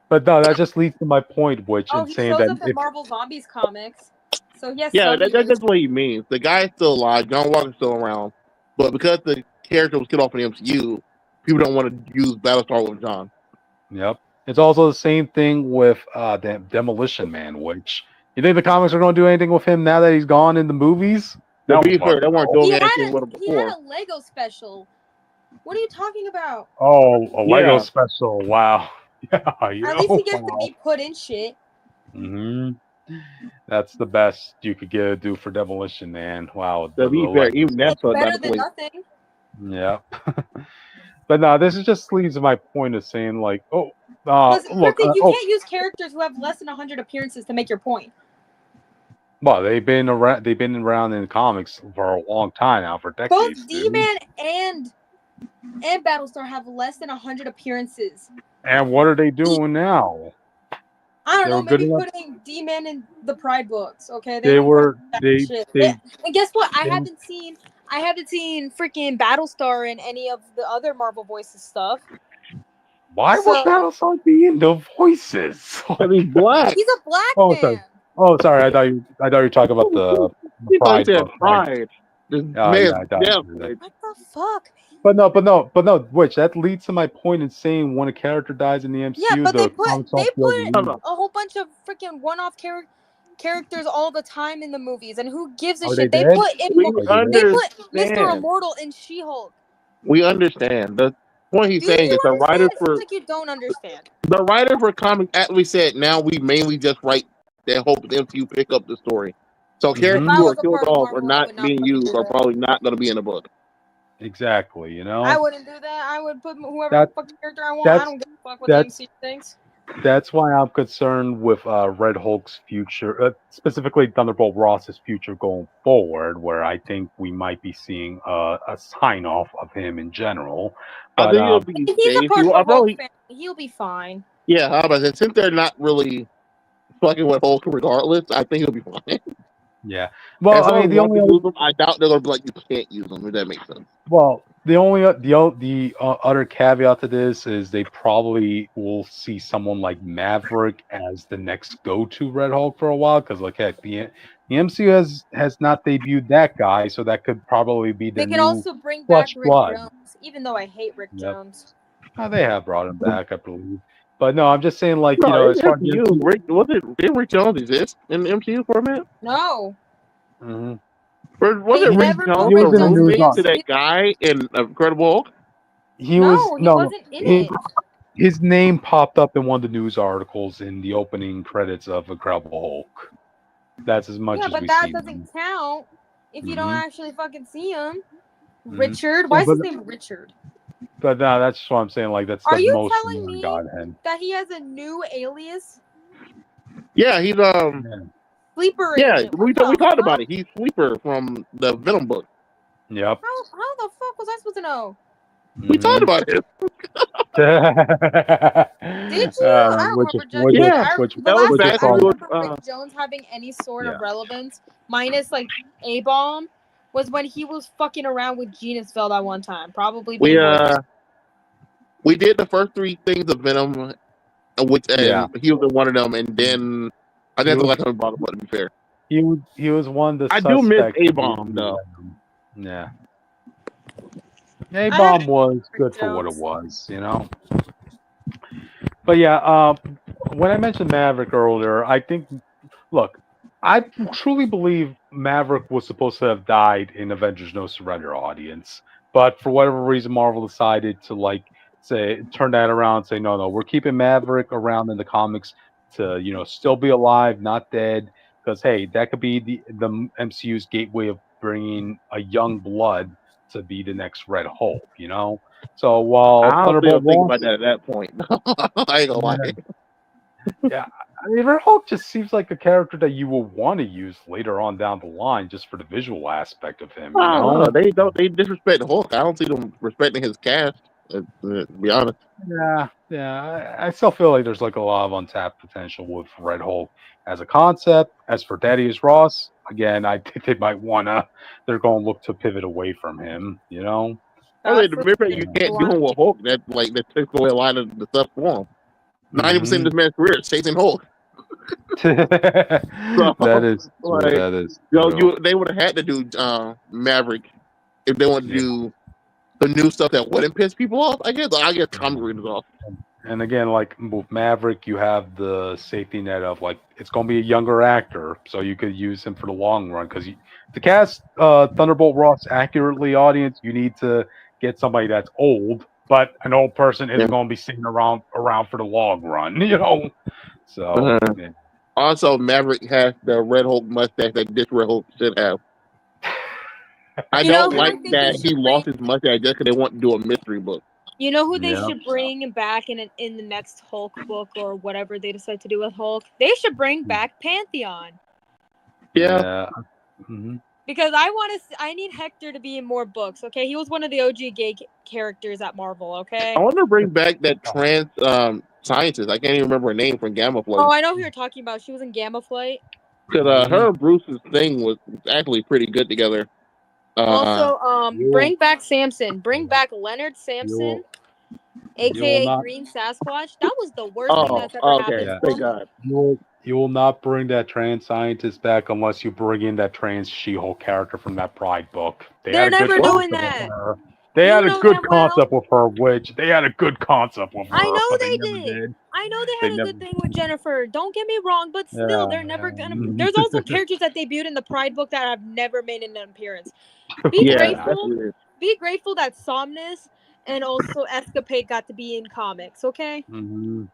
S3: But no, that just leads to my point, which
S2: Oh,
S3: in
S2: he
S3: saying
S2: shows
S3: that
S2: up in
S3: if
S2: Marvel Zombies comics. So yes,
S4: Yeah,
S2: Sony
S4: that's
S2: is.
S4: what he means. The guy's still alive. John Walker's still around, but because the character was killed off in the MCU, people don't want to use Battlestar with John.
S3: Yep. It's also the same thing with Demolition Man, which you think the comics are going to do anything with him now that he's gone in the movies?
S4: To
S3: No,
S4: be fair, they weren't doing
S2: He
S4: anything with him
S2: he had
S4: before.
S2: a Lego special. What are you talking about?
S3: Oh, a Lego
S4: Yeah.
S3: special. Wow. Yeah.
S2: At least he gets to be put in shit.
S3: Hmm. That's the best you could do for Demolition Man. Wow.
S4: To be fair, even that's
S2: It's
S4: not
S2: better than
S4: point.
S2: nothing.
S3: Yeah. But no, this is just leads to my point of saying like, oh,
S2: Listen,
S3: look,
S2: you can't use characters who have less than 100 appearances to make your point.
S3: well, they've been around. They've been around in the comics for a long time now, for decades.
S2: Both D-Man and Battlestar have less than 100 appearances.
S3: And what are they doing now?
S2: I don't know. Maybe putting D-Man in the Pride books. Okay,
S3: They were
S2: shit. And guess what? I haven't seen freaking Battlestar in any of the other Marvel Voices stuff.
S3: Why would Battlestar be in the voices?
S4: Because he's black.
S2: He's a black man.
S3: Sorry. Oh, sorry. I thought you were talking about the Pride book.
S4: Pride.
S2: What the fuck?
S3: But no. Which that leads to my point in saying when a character dies in the MCU,
S2: yeah, but they put
S3: a
S2: whole bunch of freaking one-off characters all the time in the movies, and who gives a
S3: Are
S2: shit?
S3: they
S2: They
S3: dead?
S2: put Mr. Immortal in She-Hulk.
S4: We understand. The point he's saying is the writer for
S2: like you don't understand.
S4: The writer for comics actually said, now we mainly just write that hope the MCU pick up the story. So characters who are killed off or not being used are probably not going to be in the book.
S3: Exactly, you know.
S2: I wouldn't do that. I would put whoever fucking character I want. I don't give a fuck what the MCU thinks.
S3: That's why I'm concerned with Red Hulk's future, specifically Thunderbolt Ross's future going forward, where I think we might be seeing a sign off of him in general. But,
S4: I think
S2: he's a part of the Hulk family. He'll be fine.
S4: Yeah, but since they're not really fucking with Hulk regardless, I think he'll be fine.
S3: Yeah. Well, I mean,
S4: I doubt they're gonna be like, you can't use them. If that makes sense.
S3: Well, the other caveat to this is they probably will see someone like Maverick as the next go-to Red Hulk for a while, because like heck, the MCU has not debuted that guy, so that could probably be the.
S2: They can also bring back Rick Jones, even though I hate Rick Jones.
S3: They have brought him back, I believe. But no, I'm just saying, like, you know, as far as
S4: didn't Rick Jones exist in the MCU format?
S2: No.
S3: Mm-hmm.
S4: Was it Rick Jones to that guy in Incredible Hulk?
S3: He wasn't in it. His name popped up in one of the news articles in the opening credits of Incredible Hulk. That's as much as we see.
S2: Yeah, but that doesn't count if you don't actually fucking see him. Richard? Why is his name Richard?
S3: But no, that's just what I'm saying. Like, that's
S2: the most. Are you telling me that he has a new alias?
S4: Yeah, he's
S2: Sleeper.
S4: Yeah, we talked about it. He's Sleeper from the Venom book.
S3: Yep.
S2: How the fuck was I supposed to know?
S4: We talked about it.
S2: Did you? I remember Rick Jones having any sort of relevance, minus like A-Bomb, was when he was fucking around with Genisfeld at one time. Probably.
S4: We did the first 3 things of Venom, which he was in one of them, and then I think the last time we brought him up, to be fair.
S3: He was one of the
S4: I do miss A-Bomb, though.
S3: Yeah. A-Bomb was good for what it was, you know? But yeah, when I mentioned Maverick earlier, I think, look, I truly believe Maverick was supposed to have died in Avengers No Surrender audience. But for whatever reason, Marvel decided to, like, turn that around and say, no, we're keeping Maverick around in the comics to, you know, still be alive, not dead. Because, hey, that could be the MCU's gateway of bringing a young blood to be the next Red Hulk, you know? So while
S4: I don't think about that at that point. I ain't gonna lie.
S3: Yeah, I mean, Red Hulk just seems like a character that you will want to use later on down the line just for the visual aspect of him. You know?
S4: They disrespect Hulk. I don't see them respecting his cast, to be honest.
S3: Yeah. I still feel like there's like a lot of untapped potential with Red Hulk as a concept. As for Thaddeus Ross, again, I think they're going to look to pivot away from him, you know?
S4: You can't do him with Hulk. That took away a lot of the stuff for him. 90% of this man's career is chasing Hulk.
S3: That is true.
S4: Like,
S3: That is
S4: yo,
S3: true.
S4: they would have had to do Maverick if they wanted to do the new stuff that wouldn't piss people off. I guess comic readers off.
S3: And again, like with Maverick, you have the safety net of like it's going to be a younger actor, so you could use him for the long run. Because to cast Thunderbolt Ross accurately, audience, you need to get somebody that's old, but an old person isn't going to be sitting around for the long run, you know. So yeah.
S4: Also, Maverick has the Red Hulk mustache that this Red Hulk should have. I don't like that he lost his mustache just because they want to do a mystery book.
S2: You know who they should bring back in the next Hulk book or whatever they decide to do with Hulk? They should bring back Pantheon.
S4: Yeah.
S3: Mm-hmm.
S2: Because I need Hector to be in more books. Okay, he was one of the OG gay characters at Marvel. Okay.
S4: I want to bring back that trans scientist. I can't even remember her name from Gamma Flight.
S2: Oh, I know who you're talking about. She was in Gamma Flight.
S4: Because her and Bruce's thing was actually pretty good together.
S2: Also, bring back Samson. Bring back Leonard Samson, aka Green Sasquatch. That was the worst thing that's ever happened.
S3: Yeah.
S4: Thank God.
S3: You will not bring that trans scientist back unless you bring in that trans She-Hulk character from that Pride book.
S2: They're never doing that.
S3: They had a good concept with her, which they had a good concept with her.
S2: I know they did. I know they had a good thing with Jennifer. Don't get me wrong, but still, they're never gonna. There's also characters that debuted in the Pride book that have never made an appearance. Be grateful that Somnus and also Escapade got to be in comics. Okay.
S3: Mm-hmm.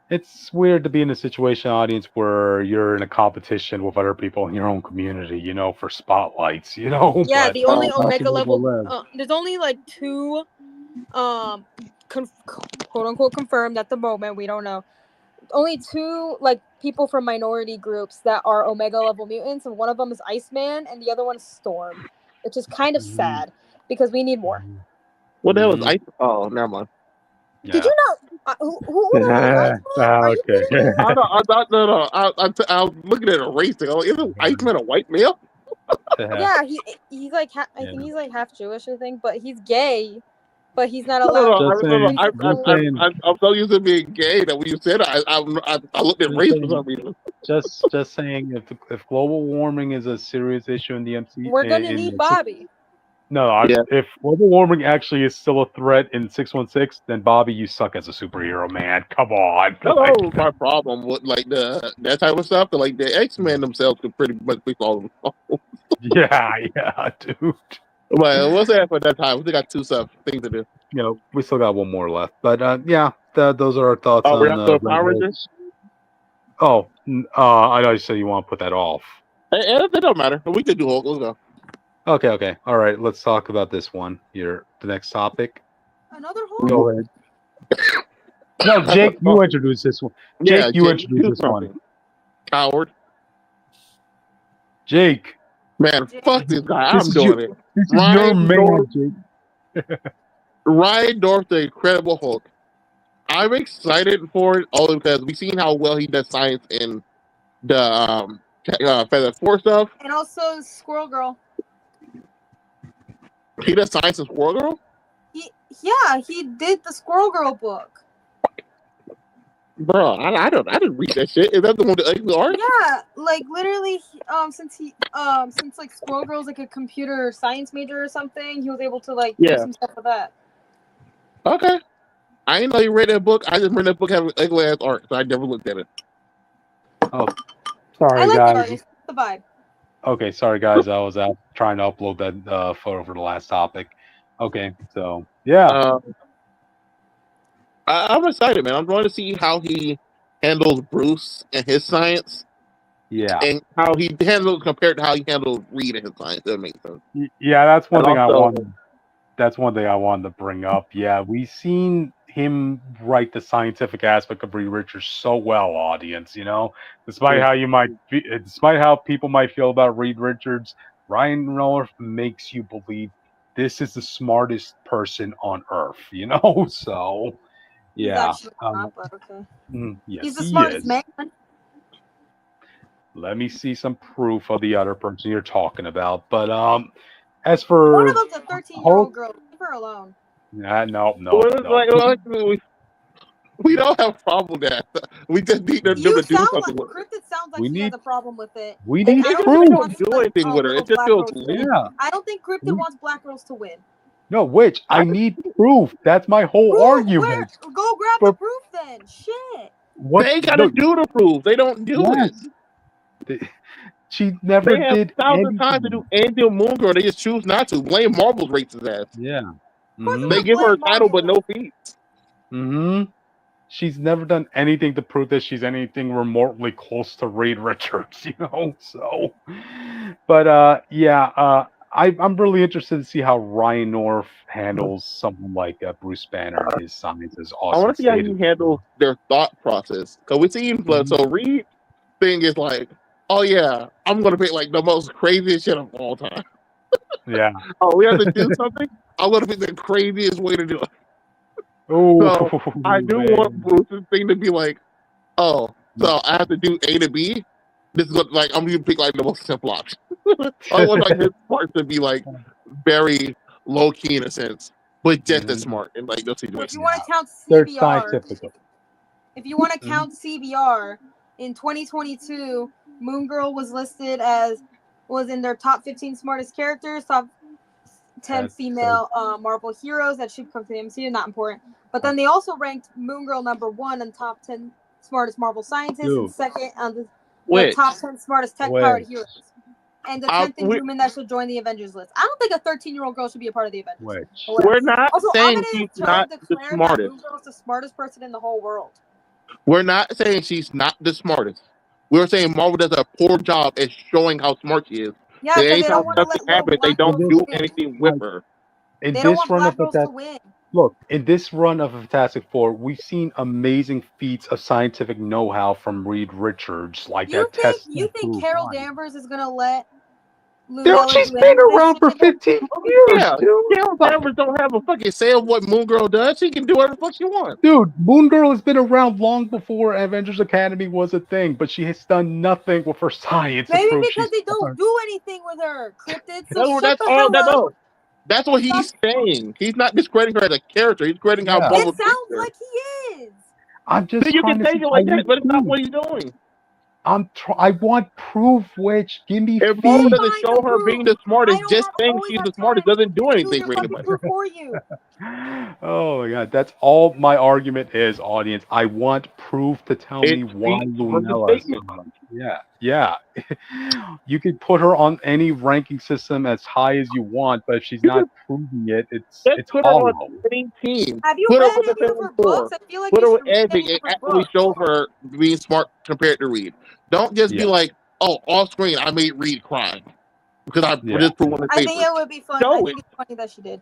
S3: It's weird to be in a situation, audience, where you're in a competition with other people in your own community, you know, for spotlights, you know.
S2: Yeah,
S3: but,
S2: the only Omega level. There's only like 2, quote unquote confirmed at the moment. We don't know. Only 2 like people from minority groups that are Omega level mutants, and one of them is Iceman, and the other one is Storm, which is kind of sad because we need more.
S4: What the hell is Ice? Oh, never mind.
S3: Yeah.
S2: Did you know who the hell is Iceman?
S3: Okay.
S4: I was looking at a race thing. Isn't Iceman a white male?
S2: Yeah, he's like I think he's like half Jewish, I think, but he's gay. But he's not allowed.
S4: I'm so used to being gay that when you said it, I looked at race for some reason.
S3: Just saying, if global warming is a serious issue in the MCU,
S2: we're gonna need Bobby.
S3: No, if global warming actually is still a threat in 616, then Bobby, you suck as a superhero, man. Come on.
S4: That was my problem with like that type of stuff. Like the X-Men themselves could pretty much be all.
S3: Yeah, dude.
S4: Well, what's that for that time? We got 2 things to do.
S3: You know, we still got one more left, but those are our thoughts on.
S4: We're after Power Rangers.
S3: Oh, I know you said you want to put that off.
S4: It don't matter. We could do Hulk. Let's go.
S3: Okay. All right, let's talk about this one. The next topic.
S2: Another Hulk?
S3: Go ahead. No, Jake, you introduce this one. Jake, you introduce this one.
S4: Coward.
S3: Jake.
S4: Man, fuck this guy. I'm doing it.
S3: This is your man, Jake.
S4: Ryan North, the Incredible Hulk. I'm excited for it only because we've seen how well he does science in the Feather 4 stuff.
S2: And also Squirrel Girl.
S4: He does science in Squirrel Girl?
S2: He did the Squirrel Girl book.
S4: Bro, I didn't read that shit. Is that the one with the ugly art?
S2: Yeah, like literally, since like Squirrel Girl's like a computer science major or something, he was able to like do some stuff with that.
S4: Okay. I didn't know you read that book. I just read that book having ugly ass art, so I never looked at it.
S3: Oh, sorry,
S2: I like
S3: guys.
S2: the artist. The vibe.
S3: Okay, sorry guys. I was out trying to upload that photo for the last topic. Okay, so yeah.
S4: I'm excited, man. I'm going to see how he handles Bruce and his science.
S3: Yeah.
S4: And how he handled compared to how he handled Reed and his science. That makes sense.
S3: Yeah, that's one thing I wanted. That's one thing I wanted to bring up. Yeah, we've seen him write the scientific aspect of Reed Richards so well, audience. You know, despite how people might feel about Reed Richards, Ryan North makes you believe this is the smartest person on Earth. You know, so yeah.
S2: He's actually not, but okay.
S3: Yes,
S2: he's the smartest man.
S3: Let me see some proof of the other person you're talking about. But as for
S2: one of them's a 13-year-old girl, leave her alone.
S3: No.
S4: We don't have a problem with that. We just need them to
S2: You
S4: do
S2: sound
S4: something
S2: like
S4: with it.
S2: Cryptid sounds like
S3: We
S2: he has
S3: need
S2: a problem with it.
S3: we
S2: Like,
S3: need
S2: I don't
S4: They
S2: think he
S3: proof.
S2: wants
S4: don't do
S2: like
S4: anything with her.
S2: little
S4: It just
S2: black
S4: feels
S2: girls to win.
S4: weird.
S3: Yeah.
S2: I don't think Cryptid
S3: We-
S2: wants black girls to win.
S3: No, which I need proof. That's my whole
S2: Proof? Where?
S3: argument.
S2: Go grab
S3: For
S2: the proof then. Shit.
S3: what?
S4: They gotta
S3: No,
S4: do the proof. They don't do it.
S3: yes. She never
S4: They have
S3: did
S4: thousands of times to
S3: anything.
S4: do anything with Moon Girl. They just choose not to. Blame Marvel's racist ass.
S3: Yeah.
S2: Of course I'm
S3: Mm-hmm.
S4: They
S2: gonna
S4: give her a
S2: blame
S4: title but
S2: Marvel.
S4: no feats.
S3: Mm-hmm. She's never done anything to prove that she's anything remotely close to Reed Richards, you know. So, but I'm really interested to see how Ryan North handles someone like Bruce Banner and his science, as
S4: I
S3: Austin
S4: want to see how
S3: stated.
S4: he handles their thought process. Because we see so Reed thing is like, oh yeah, I'm gonna pick like the most craziest shit of all time.
S3: Yeah.
S4: Oh, we have to do something. I'm gonna pick the craziest way to do it.
S3: Oh,
S4: So I do want
S3: man.
S4: Bruce's thing to be like, oh, so I have to do A to B. This is what, like I'm gonna pick like the most simple option. I want like his part to be like very low key in a sense, but just as smart in like those
S2: So if
S4: situations.
S2: you want to count
S3: They're
S2: CBR,
S3: scientific.
S2: if you want to count CBR, in 2022, Moon Girl was listed was in their top 15 smartest characters, top 10 female Marvel heroes that should come to the MCU. Not important, but then they also ranked Moon Girl #1 on top 10 smartest Marvel scientists and second on the top 10 smartest tech-powered heroes. And the 10th human that should join the Avengers list. I don't think a 13-year-old girl should be a part of the Avengers.
S4: We're not
S2: Also,
S4: saying she's not the
S2: declared that
S4: smartest.
S2: Moon Girl is the smartest person in the whole world.
S4: We're not saying she's not the smartest. We're saying Marvel does a poor job at showing how smart she is.
S2: Yeah, because they don't want to let
S4: happen, they don't do anything with her.
S2: They don't want black girls to win.
S3: Look, in this run of Fantastic Four, we've seen amazing feats of scientific know-how from Reed Richards, like
S2: You
S3: that test.
S2: You think Carol Danvers is gonna let
S3: Dude, she's been around for 15 years,
S4: Yeah,
S3: dude.
S4: Carol Danvers don't have a fucking say of what Moon Girl does. She can do whatever the fuck she wants.
S3: Dude, Moon Girl has been around long before Avengers Academy was a thing, but she has done nothing with her science.
S2: Maybe because they don't do anything with her. Cryptid. So
S4: that's all that knows. That's what he's saying. He's not discrediting her as a character. He's crediting how Marvel.
S2: It sounds like he is.
S3: I'm just.
S4: So you can take it like that, but it's not what he's doing.
S3: I want proof, which give me.
S4: If Marvel doesn't show her being the smartest, just saying she's the smartest doesn't do anything for anybody.
S2: For you.
S3: Oh my god, that's all my argument is, audience. I want proof to tell me why Lunella. Yeah. You could put her on any ranking system as high as you want, but if she's not proving it, it's hollow.
S4: Any team.
S2: Have you read any of her books? I feel like
S4: put her with anything and actually show her being smart compared to Reed. Don't just be like, oh, off screen I made Reed cry because I just put one of the
S2: I think it would be funny. I think it's funny that she did.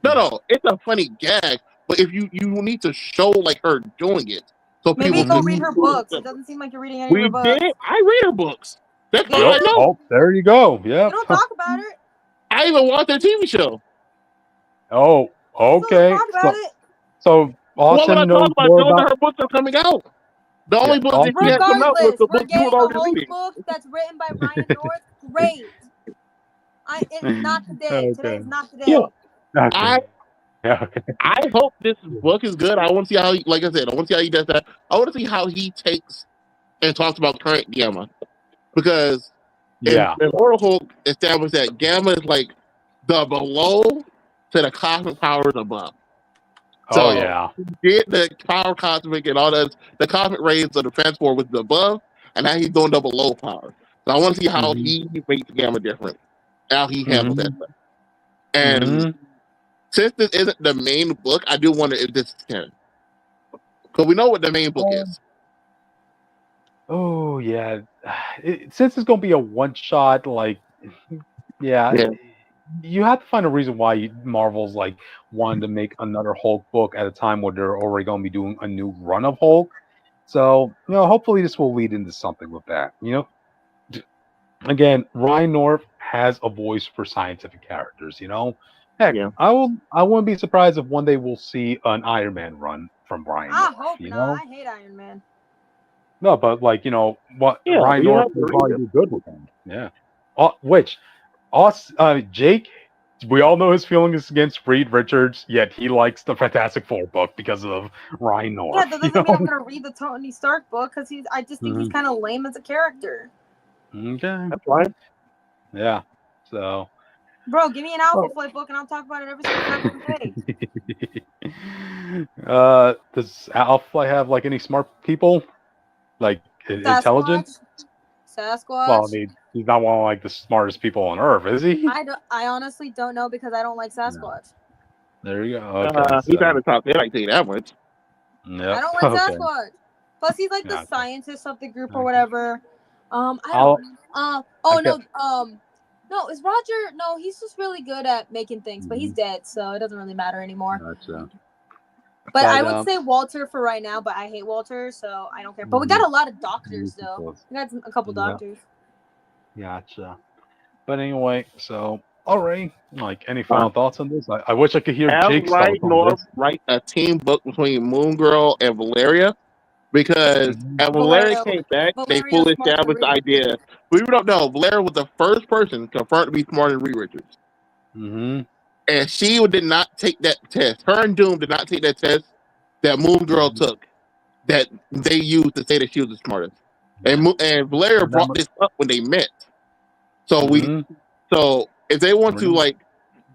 S4: No, it's a funny gag, but if you need to show like her doing it, so
S2: maybe
S4: people
S2: go read her books. It doesn't seem like you're reading any of her books.
S4: We did. I read her books. That's all I know.
S3: Oh, there you go. Yeah.
S2: You don't talk about it.
S4: I even watched their TV show.
S3: Oh, okay.
S2: Talk about it.
S3: So Austin knows more about
S4: her books are coming out. The only book that she had come out was the book you were already reading.
S2: Book that's written by Ryan North. Great. It's not today. Today is not today.
S4: I hope this book is good. I want to see how, like I said, I want to see how he does that. I want to see how he takes and talks about current Gamma, because Immortal Hulk established that Gamma is like the below to the cosmic powers above. So he did the power cosmic and all that, the cosmic rays of the transport was the above, and now he's doing the below power. So I want to see how he makes Gamma different, how he handles that stuff. And since this isn't the main book, I do wonder if this is canon, because we know what the main book is.
S3: Oh yeah, since it's gonna be a one shot, like you have to find a reason why Marvel's like wanted to make another Hulk book at a time where they're already gonna be doing a new run of Hulk. So hopefully this will lead into something with that. Again, Ryan North has a voice for scientific characters. Heck, I wouldn't be surprised if one day we'll see an Iron Man run from Ryan North.
S2: I hope not. I hate Iron Man.
S3: No, but Ryan North will probably do good with him. Yeah. Jake we all know his feelings against Reed Richards, yet he likes the Fantastic Four book because of Ryan North.
S2: Yeah, that doesn't mean I'm gonna read the Tony Stark book because I just think he's kind of lame as a character.
S3: Okay,
S4: That's fine.
S3: Yeah. So.
S2: Bro, give me an Alpha Flight book and I'll talk about it every single goddamn page.
S3: Does Alpha Flight have like any smart people, like intelligence?
S2: Sasquatch.
S3: Well, I mean, he's not one of like the smartest people on Earth, is he?
S2: I honestly don't know because I don't like Sasquatch.
S3: No. There you go. Okay,
S4: he's not in the top 10. I can tell you that much.
S3: Yep.
S2: I don't like Sasquatch. Plus, he's like the scientist of the group or whatever. No, is Roger? No, he's just really good at making things, but he's dead, so it doesn't really matter anymore.
S3: Gotcha.
S2: But I would say Walter for right now, but I hate Walter, so I don't care. But we got a lot of doctors, though. We got a couple doctors.
S3: Gotcha. But anyway, so all right. Like, any final thoughts on this? I wish I could hear Jake's thoughts on this.
S4: Write a team book between Moon Girl and Valeria, because as Valeria came back, they fully established the idea. We don't know. Valeria was the first person confirmed to be smarter than Reed Richards.
S3: Mm-hmm.
S4: And she did not take that test. Her and Doom did not take that test that Moon Girl took, that they used to say that she was the smartest. And Valeria brought this up when they met. So so if they want to like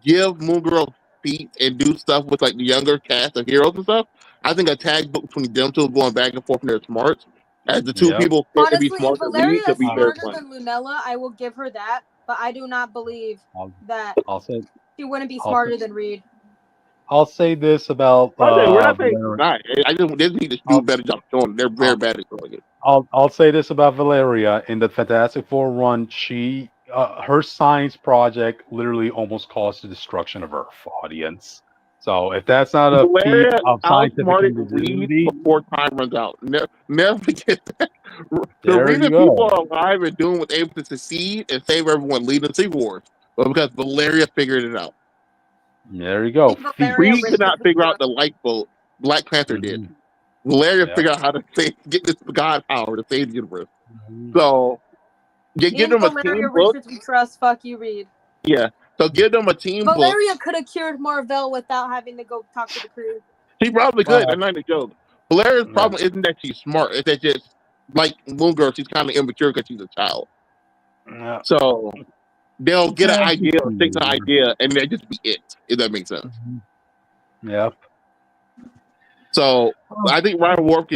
S4: give Moon Girl feats and do stuff with like the younger cast of heroes and stuff, I think a tag book between them two going back and forth in their smarts as the two people fit to be smarter than Valeria could be very fun.
S2: Than Lunella, I will give her that, but I do not believe that she wouldn't be smarter than Reed.
S3: I'll say this about
S4: we're not saying not. I just need to do a better job showing. They're very bad at showing it.
S3: I'll say this about Valeria in the Fantastic Four run. She her science project literally almost caused the destruction of Earth, audience. So if that's not a feat of scientific ingenuity,
S4: before time runs out, never forget that. The reason people are alive and Doom was able to succeed and save everyone, leading the Secret Wars, was because Valeria figured it out.
S3: There you go.
S4: Reed could not figure out the light bolt. Black Panther did. Valeria figured out how to get this god power to save the universe. So give them a team book.
S2: We trust. Fuck you, Reed.
S4: Yeah. So give them a team book.
S2: Valeria could have cured Marvel without having to go talk to the crew.
S4: She probably could. That's not a joke. Valeria's problem isn't that she's smart. It's that just like Moon Girl, she's kind of immature because she's a child.
S3: Yeah.
S4: So they'll get an idea or stick to an idea, and they just be it. If that makes sense.
S3: Yep.
S4: So I think Ryan North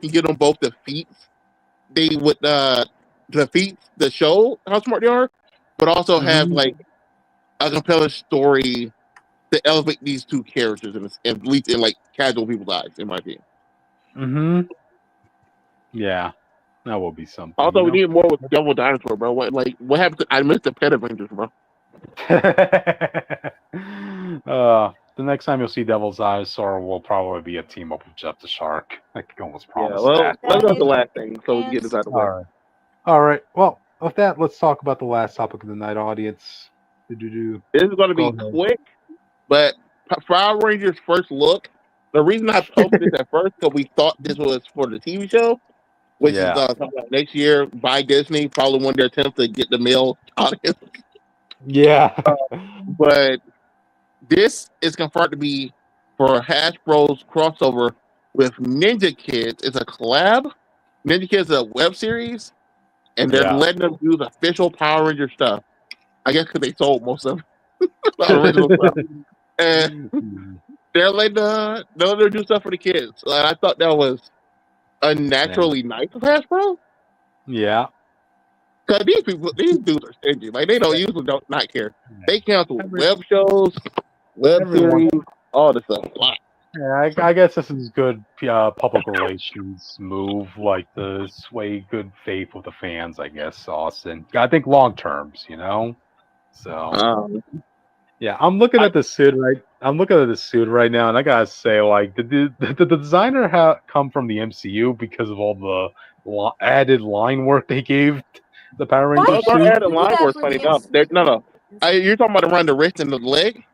S4: can get them both the feats. They would defeat the show how smart they are, but also have like a compelling story to elevate these two characters and at least in like casual people's eyes, in my opinion.
S3: Yeah, that will be something.
S4: Also, we need more with Devil Dinosaur, bro. What happened? I missed the Pet Avengers, bro.
S3: The next time you'll see Devil's Dinosaur will probably be a team up with Jeff the Shark. I can almost promise that.
S4: Let's go to the last thing, so we can get this out of the way.
S3: All right. Well, with that, let's talk about the last topic of the night, audience.
S4: This is going to be quick, but Power Rangers first look. The reason I posted this at first because we thought this was for the TV show, which is next year by Disney. Probably one of their attempts to get the male audience.
S3: Yeah,
S4: but this is confirmed to be for Hasbro's crossover with Ninja Kids. It's a collab. Ninja Kids is a web series, and they're letting them use official Power Ranger stuff. I guess because they sold most of the original stuff. And they're letting they'll do stuff for the kids. I thought that was unnaturally nice of Hasbro.
S3: Yeah.
S4: Because these dudes are stingy. Like, they don't usually not care. They cancel web shows, web series, all the stuff.
S3: Yeah, I guess this is good public relations move, like to sway good faith with the fans, I guess, Austin. I think long terms, So yeah, I'm looking at the suit right now, and I gotta say, like, did the designer come from the MCU because of all the added line work they gave the Power Rangers?
S4: Added line work, funny enough. No. You're talking about around the wrist and the leg.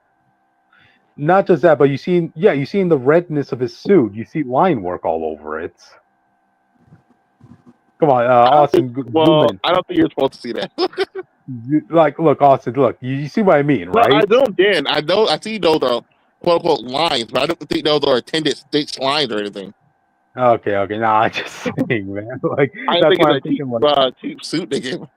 S3: Not just that, but you seen the redness of his suit. You see line work all over it. Come on, Austin. Zoom
S4: I don't think you're supposed to see that.
S3: Like, look, Austin. Look, you see what I mean,
S4: No,
S3: right?
S4: I don't, Dan. I know. I see those are quote unquote lines, but I don't think those are attended stitched lines or anything.
S3: Okay. Nah, I'm just saying, man. Like,
S4: I
S3: that's
S4: think
S3: why I'm
S4: it's a cheap,
S3: thinking, like,
S4: cheap suit they gave him.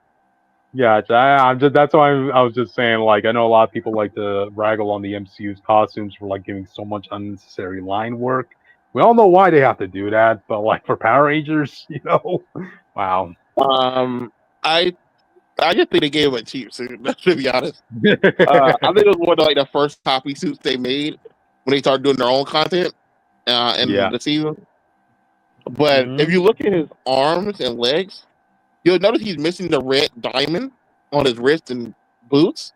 S3: yeah, I'm just. That's why I was just saying, like, I know a lot of people like to raggle on the MCU's costumes for like giving so much unnecessary line work. We all know why they have to do that, but like for Power Rangers, wow.
S4: I just think they gave him a cheap suit. To be honest, I think it was one of like the first copy suits they made when they started doing their own content in the season. But if you look at his arms and legs, you'll notice he's missing the red diamond on his wrist and boots,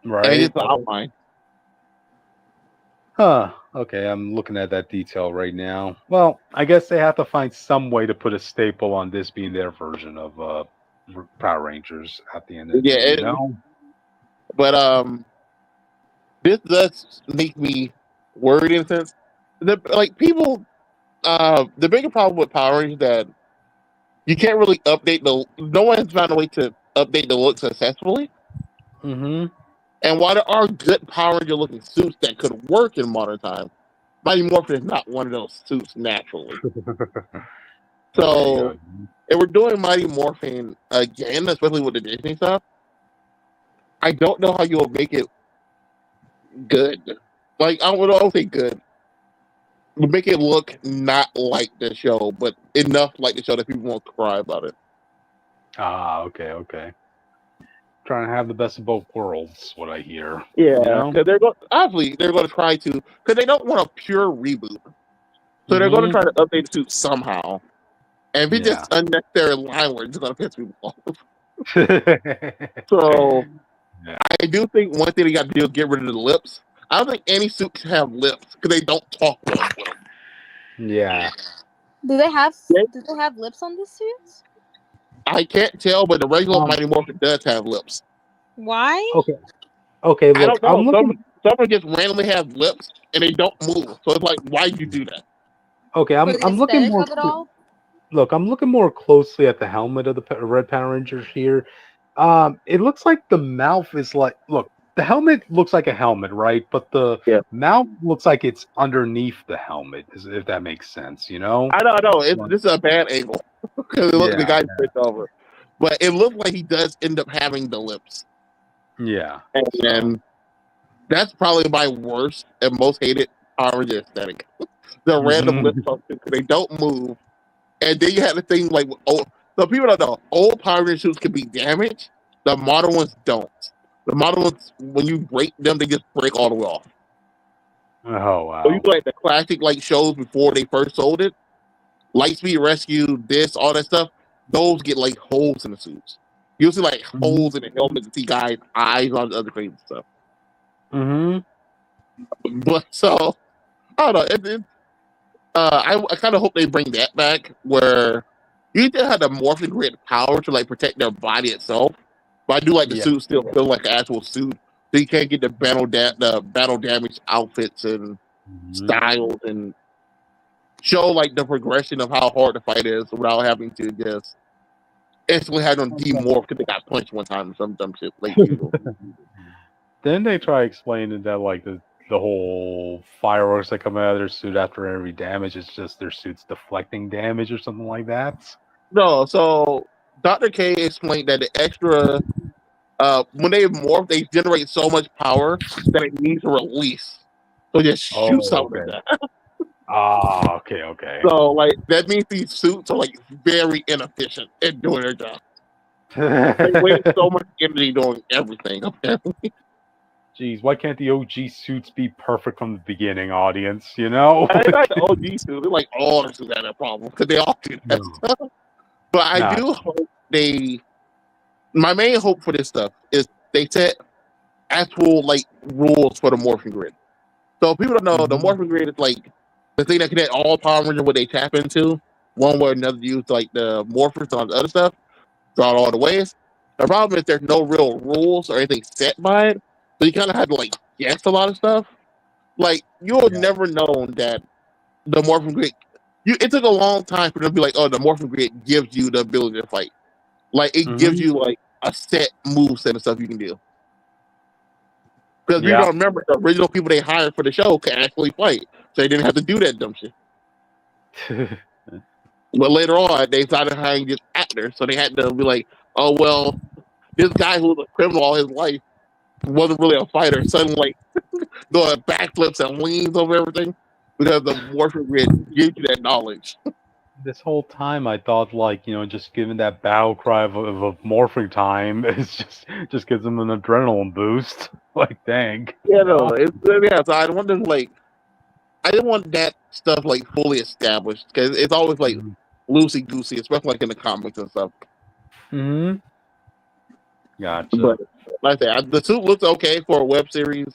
S3: Right.
S4: and it's the outline.
S3: Huh. Okay, I'm looking at that detail right now. Well, I guess they have to find some way to put a staple on this being their version of Power Rangers at the end of the day,
S4: But this does make me worried in a sense. People, the bigger problem with Power Rangers is that you can't really update no one has found a way to update the look successfully.
S3: Mm-hmm.
S4: And while there are good Power Ranger looking suits that could work in modern times, Mighty Morphin is not one of those suits naturally. So if we're doing Mighty Morphin again, especially with the Disney stuff, I don't know how you'll make it good. Like, I would say good. Make it look not like the show, but enough like the show that people won't cry about it.
S3: Okay. Trying to have the best of both worlds, what I hear.
S4: Yeah, because they're going to try to, because they don't want a pure reboot. So they're going to try to update the suit somehow. And if it's just unnecessary line work, it's going to piss people off. So I do think one thing they got to do is get rid of the lips. I don't think any suit can have lips because they don't talk well with them.
S3: Yeah.
S2: Do they have lips on this suit?
S4: I can't tell, but the regular Mighty Morphin does have lips.
S2: Why?
S3: Okay. Look,
S4: I don't know.
S3: I'm looking.
S4: Some just randomly have lips and they don't move. So it's like, why do you do that?
S3: Okay, I'm looking more. Look, I'm looking more closely at the helmet of the Red Power Rangers here. It looks like the mouth is like. Look, the helmet looks like a helmet, right? But the mouth looks like it's underneath the helmet. If that makes sense,
S4: I know. This is a bad angle because the guy flipped over, but it looks like he does end up having the lips.
S3: Yeah,
S4: and that's probably my worst and most hated Power Ranger aesthetic. The random lips because they don't move, and then you have the thing like so people don't know old Power Ranger suits can be damaged. The modern ones don't. The modern ones, when you break them, they just break all the way off.
S3: Oh wow!
S4: So you like the classic shows before they first sold it, Lightspeed Rescue, all that stuff. Those get like holes in the suits. You'll see like holes in the helmet to see guys' eyes on the other crazy stuff. But so I don't know. I kind of hope they bring that back where you still have the morphing grid power to like protect their body itself. But I do like the suit still feel like an actual suit, so you can't get the battle damage outfits and styles and show like the progression of how hard the fight is without having to just instantly have them demorph because they got punched one time or some dumb shit like usual.
S3: Then they try explaining that like the whole fireworks that come out of their suit after every damage is just their suits deflecting damage or something like that.
S4: No, so Dr. K explained that the extra when they morph, they generate so much power that it needs a release. So just shoot something like that.
S3: Okay.
S4: So like that means these suits are like very inefficient in doing their job. They waste so much energy doing everything, apparently.
S3: Jeez, why can't the OG suits be perfect from the beginning, audience?
S4: They're not the OG suits. They're like all the suits have that problem because they all do that stuff. But I do hope my main hope for this stuff is they set actual like rules for the morphing grid. So people don't know the morphing grid is like the thing that connect all Power Rangers what they tap into. One way or another use like the morphers on the other stuff. Throughout all the ways. The problem is there's no real rules or anything set by it. So you kind of have to like guess a lot of stuff. Like you'll never know that the morphing grid It took a long time for them to be like, oh, the morphin grid gives you the ability to fight. Like it gives you like a set move set and stuff you can do. Because you don't remember the original people they hired for the show could actually fight, so they didn't have to do that dumb shit. But later on, they started hiring just actors, so they had to be like, oh well, this guy who was a criminal all his life wasn't really a fighter. Suddenly, like doing backflips and leans over everything because the morphin grid gives you that knowledge.
S3: This whole time, I thought like just giving that battle cry of morphing time is just gives them an adrenaline boost. Like, dang.
S4: Yeah, no, yeah. So I wanted like I didn't want that stuff like fully established because it's always like loosey goosey, especially like in the comics and stuff.
S3: Mm-hmm. Gotcha.
S4: But like I said, the suit looks okay for a web series.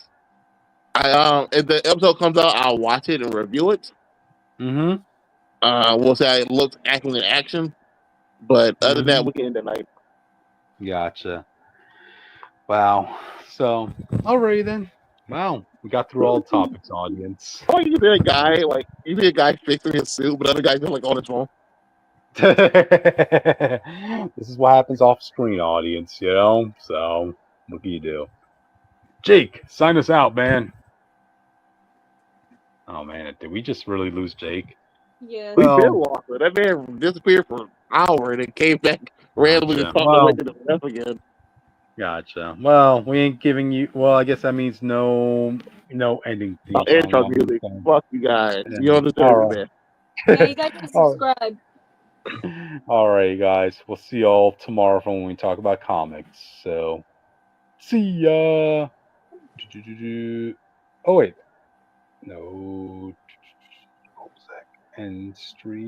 S4: If the episode comes out, I'll watch it and review it.
S3: Mm-hmm.
S4: We'll say it looks acting in action, but other than that, we can end the night.
S3: Gotcha. Wow. So, alrighty then. Wow, we got through all topics, audience.
S4: Oh, you see a guy fixing his suit, but other guys just like on his phone.
S3: This is what happens off screen, audience. So what can you do? Jake, sign us out, man. Oh man, did we just really lose Jake?
S2: Yeah.
S4: We did lost it. That man disappeared for an hour and then came back randomly to talk away to the left again.
S3: Gotcha. Well, we ain't giving you. Well, I guess that means no ending theme.
S4: Intro music. Fuck you guys. You don't deserve it, man.
S2: Yeah, you guys can subscribe.
S3: All right, guys. We'll see y'all tomorrow when we talk about comics. So, see ya. Oh wait, no. End stream.